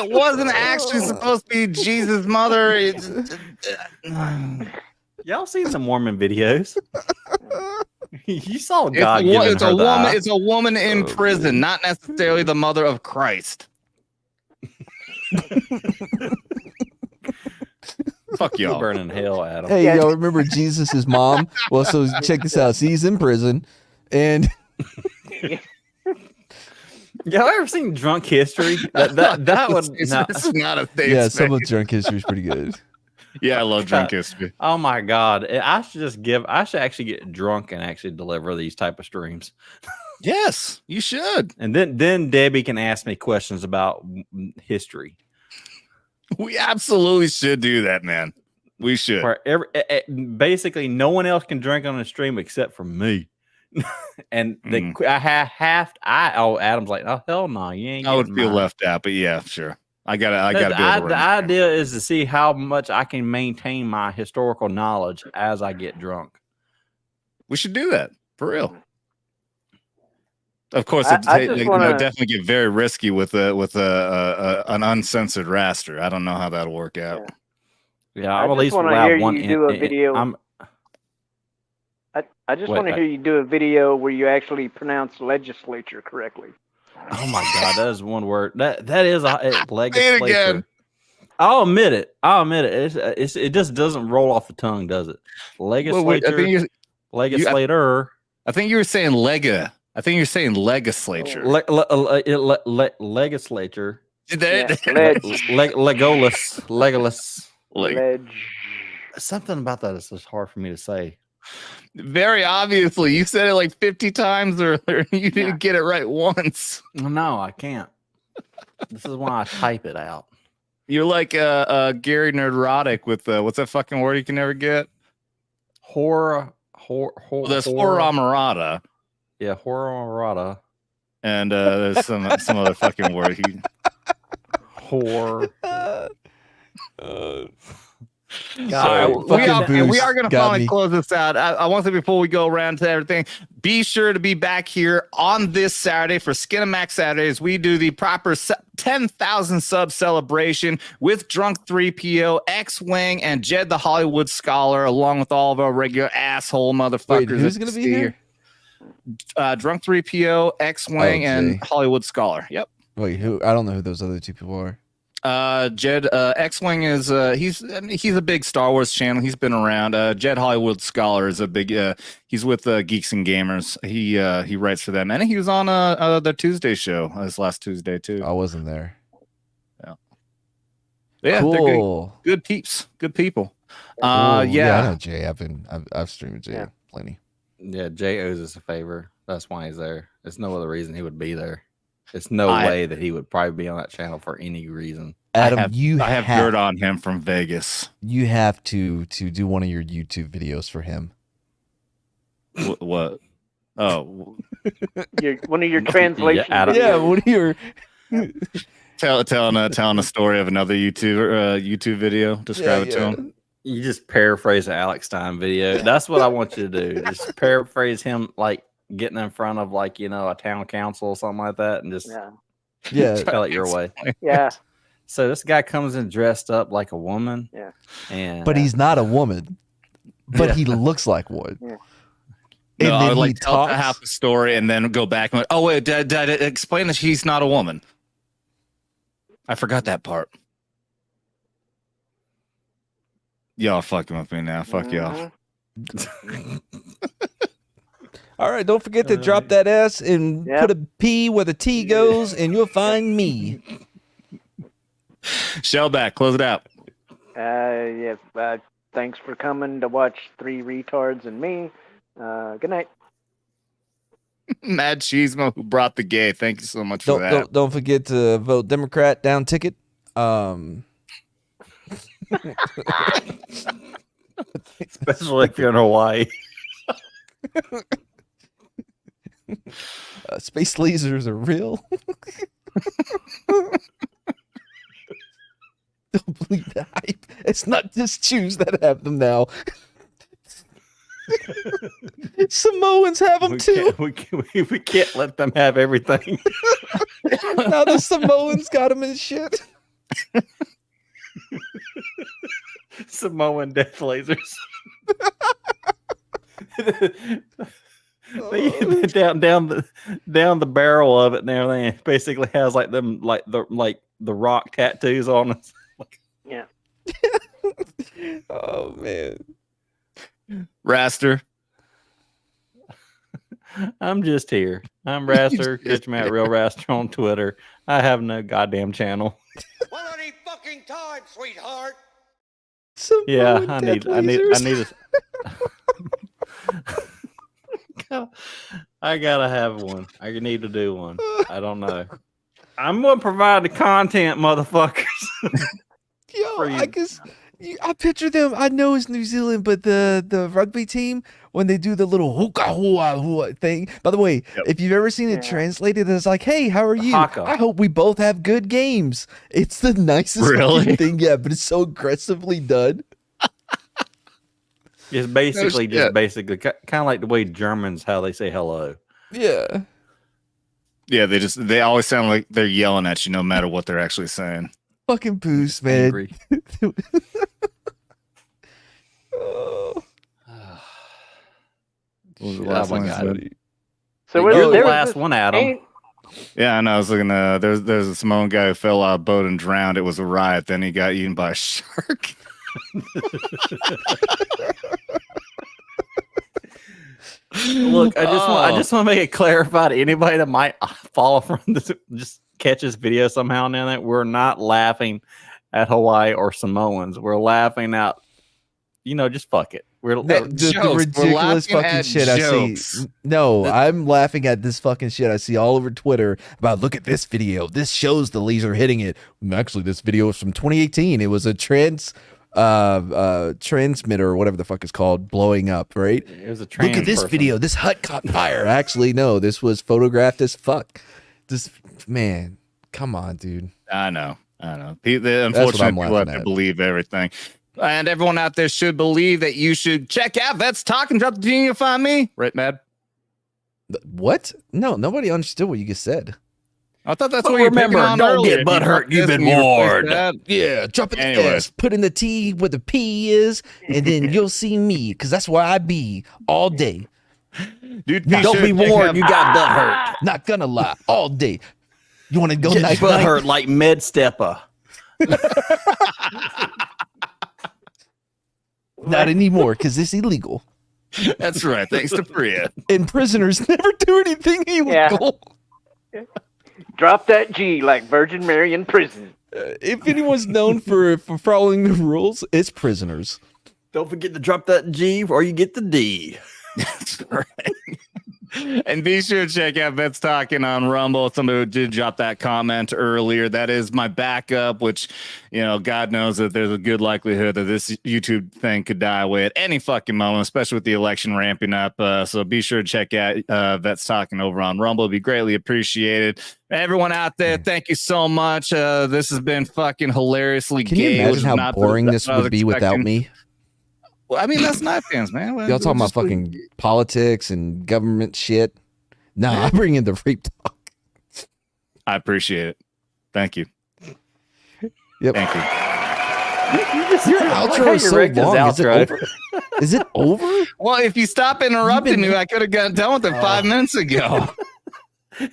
wasn't actually supposed to be Jesus' mother. Y'all seen some Mormon videos? You saw God giving it's her a the woman. eye. It's a woman in prison, not necessarily the mother of Christ. Fuck y'all. Burn in hell, Adam. Hey, y'all remember Jesus' mom? Well, so check this out. She's in prison, and Y'all ever seen Drunk History? That would it's no. not a safe yeah, space. some of Drunk History is pretty good. Yeah, I love Drunk History. Oh my God! I should actually get drunk and actually deliver these type of streams. Yes, you should. And then Debbie can ask me questions about history. We absolutely should do that, man. We should. Where basically no one else can drink on the stream except for me. And Adam's like, oh hell no, you ain't. I would feel mine. left out, but yeah, sure. I gotta be able to The idea is to see how much I can maintain my historical knowledge as I get drunk. We should do that for real. Of course, I it just wanna- definitely get very risky with an uncensored raster. I don't know how that'll work out. Yeah, I I'm at just least wanna allow hear one. you do a video. I just want to hear you do a video where you actually pronounce legislature correctly. Oh my God, that is one word. That is a legislature. again. I'll admit it. It just doesn't roll off the tongue, does it? Legislature. Legislator. I think you were saying lega. I think you're saying legislature. Legislature. Legolas. Legolas. Something about that is just hard for me to say. Very obviously, you said it like 50 times earlier. You didn't get it right once. No, I can't. This is why I type it out. You're like Gary Nerdrotic with what's that fucking word you can never get? Horror. There's Horamurata. Yeah, Horamurata. And there's some other fucking word. Whore. So we are going to finally close this out. I want to say before we go around to everything, be sure to be back here on this Saturday for Skinamax Saturdays. We do the proper 10,000 sub celebration with Drunk 3PO, X-Wing, and Jed the Hollywood Scholar, along with all of our regular asshole motherfuckers. Wait, who's going to be here? Drunk 3PO, X-Wing, and Hollywood Scholar. Yep. Wait, who? I don't know who those other two people are. Jed X-Wing is he's a big Star Wars channel. He's been around. Jed Hollywood Scholar is a big he's with Geeks and Gamers. He writes for them, and he was on the Tuesday show this last Tuesday too. I wasn't there. Yeah, cool. They're good peeps, good people. Cool. I know Jay. I've streamed with Jay plenty. Yeah, Jay owes us a favor. That's why he's there. There's no other reason he would be there. It's no way that he would probably be on that channel for any reason. Adam, I have dirt on him from Vegas. You have to do one of your YouTube videos for him. What? Oh, one of your translations. Yeah, one of your telling a story of another YouTube video. Describe it to him. You just paraphrase the Alex Stein video. That's what I want you to do. Just paraphrase him, like getting in front of a town council or something like that, and just tell it your way. Yeah. So this guy comes in dressed up like a woman. Yeah. But he's not a woman. But he looks like one. Yeah. No, I would like tell half the story and then go back and oh wait, did I explain that she's not a woman? I forgot that part. Y'all fucking with me now. Fuck y'all. All right, don't forget to drop that S and put a P where the T goes, and you'll find me. Shellback, close it out. Yes. Thanks for coming to watch three retards and me. Good night. Mad Cheesemo, who brought the gay. Thank you so much for that. Don't forget to vote Democrat down ticket. Especially if you're in Hawaii. Space lasers are real. Don't believe the hype. It's not just Jews that have them now. Samoans have them too. We can't let them have everything. Now the Samoans got them and shit. Samoan death lasers. down the barrel of it and everything. It basically has like the rock tattoos on it. Yeah. Oh man. Raster. I'm just here. I'm Raster. Catch me at Real Raster on Twitter. I have no goddamn channel. One of these fucking times, sweetheart. Yeah, I need I gotta have one. I need to do one. I don't know. I'm gonna provide the content, motherfuckers. Yo, I picture them. I know it's New Zealand, but the rugby team, when they do the little hookah hua hua thing. By the way, if you've ever seen it translated, it's like, "Hey, how are you? Haka. I hope we both have good games." It's the nicest fucking thing, but it's so aggressively done. It's basically kind of like the way Germans how they say hello. Yeah. Yeah, they always sound like they're yelling at you no matter what they're actually saying. Fucking boost, man. Angry. Oh. What was the last one? So You're the there was last this one, Adam. Yeah, I know. I was looking. There's a Samoan guy who fell out of a boat and drowned. It was a riot. Then he got eaten by a shark. Look, I just want to make it clarified to anybody that might follow from this, just catch this video somehow now that we're not laughing at Hawaii or Samoans. We're laughing out, just fuck it. The ridiculous fucking shit I see. No, I'm laughing at this fucking shit I see all over Twitter about, look at this video. This shows the laser hitting it. Actually, this video is from 2018. It was a transmitter or whatever the fuck it's called blowing up, right? It was a look at this video. This hut caught fire. Actually, no, this was photographed as fuck. This man, come on, dude. I know. Unfortunately, people have to believe everything. And everyone out there should believe that you should check out Vets Talk and drop the G, you'll find me. Right, Mad? What? No, nobody understood what you just said. I thought that's what you remember. Don't get butthurt. You've been warned. Yeah, drop it in the S. Put in the T where the P is, and then you'll see me, because that's where I be all day. Dude, don't be warned. You got butthurt. Not gonna lie, all day. You want to go night butthurt like Med Stepper. Not anymore, because it's illegal. That's right. Thanks to Priya. And prisoners never do anything illegal. Yeah. Drop that G like Virgin Mary in prison. If anyone's known for following the rules, it's prisoners. Don't forget to drop that G or you get the D. That's right. And be sure to check out Vets Talking on Rumble. Somebody did drop that comment earlier. That is my backup, which, God knows that there's a good likelihood that this YouTube thing could die away at any fucking moment, especially with the election ramping up. So be sure to check out Vets Talking over on Rumble. It'd be greatly appreciated. Everyone out there, thank you so much. This has been fucking hilariously Can gay. you imagine how boring this would be without me? Well, I mean, that's knife fans, man. Y'all talking about fucking politics and government shit. Nah, I bring in the rape talk. I appreciate it. Thank you. Yep. Thank you. Your outro is so long. Is it over? Is it over? Well, if you stop interrupting me, I could have gotten done with it 5 minutes ago.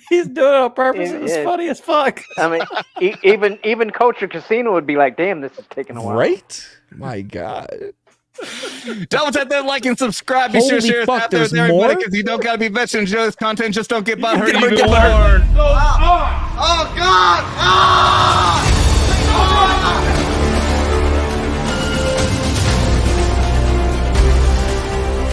He's doing it on purpose. It was Yeah. funny as fuck. I mean, even Culture Casino would be like, "Damn, this is taking a while." Right? My God. Double tap that like and subscribe. Be sure to Holy share us fuck, out there with there's everybody more? because you don't gotta be veteran to enjoy this content. Just don't get butthurt even Get more. butthurt. Oh God! Ah!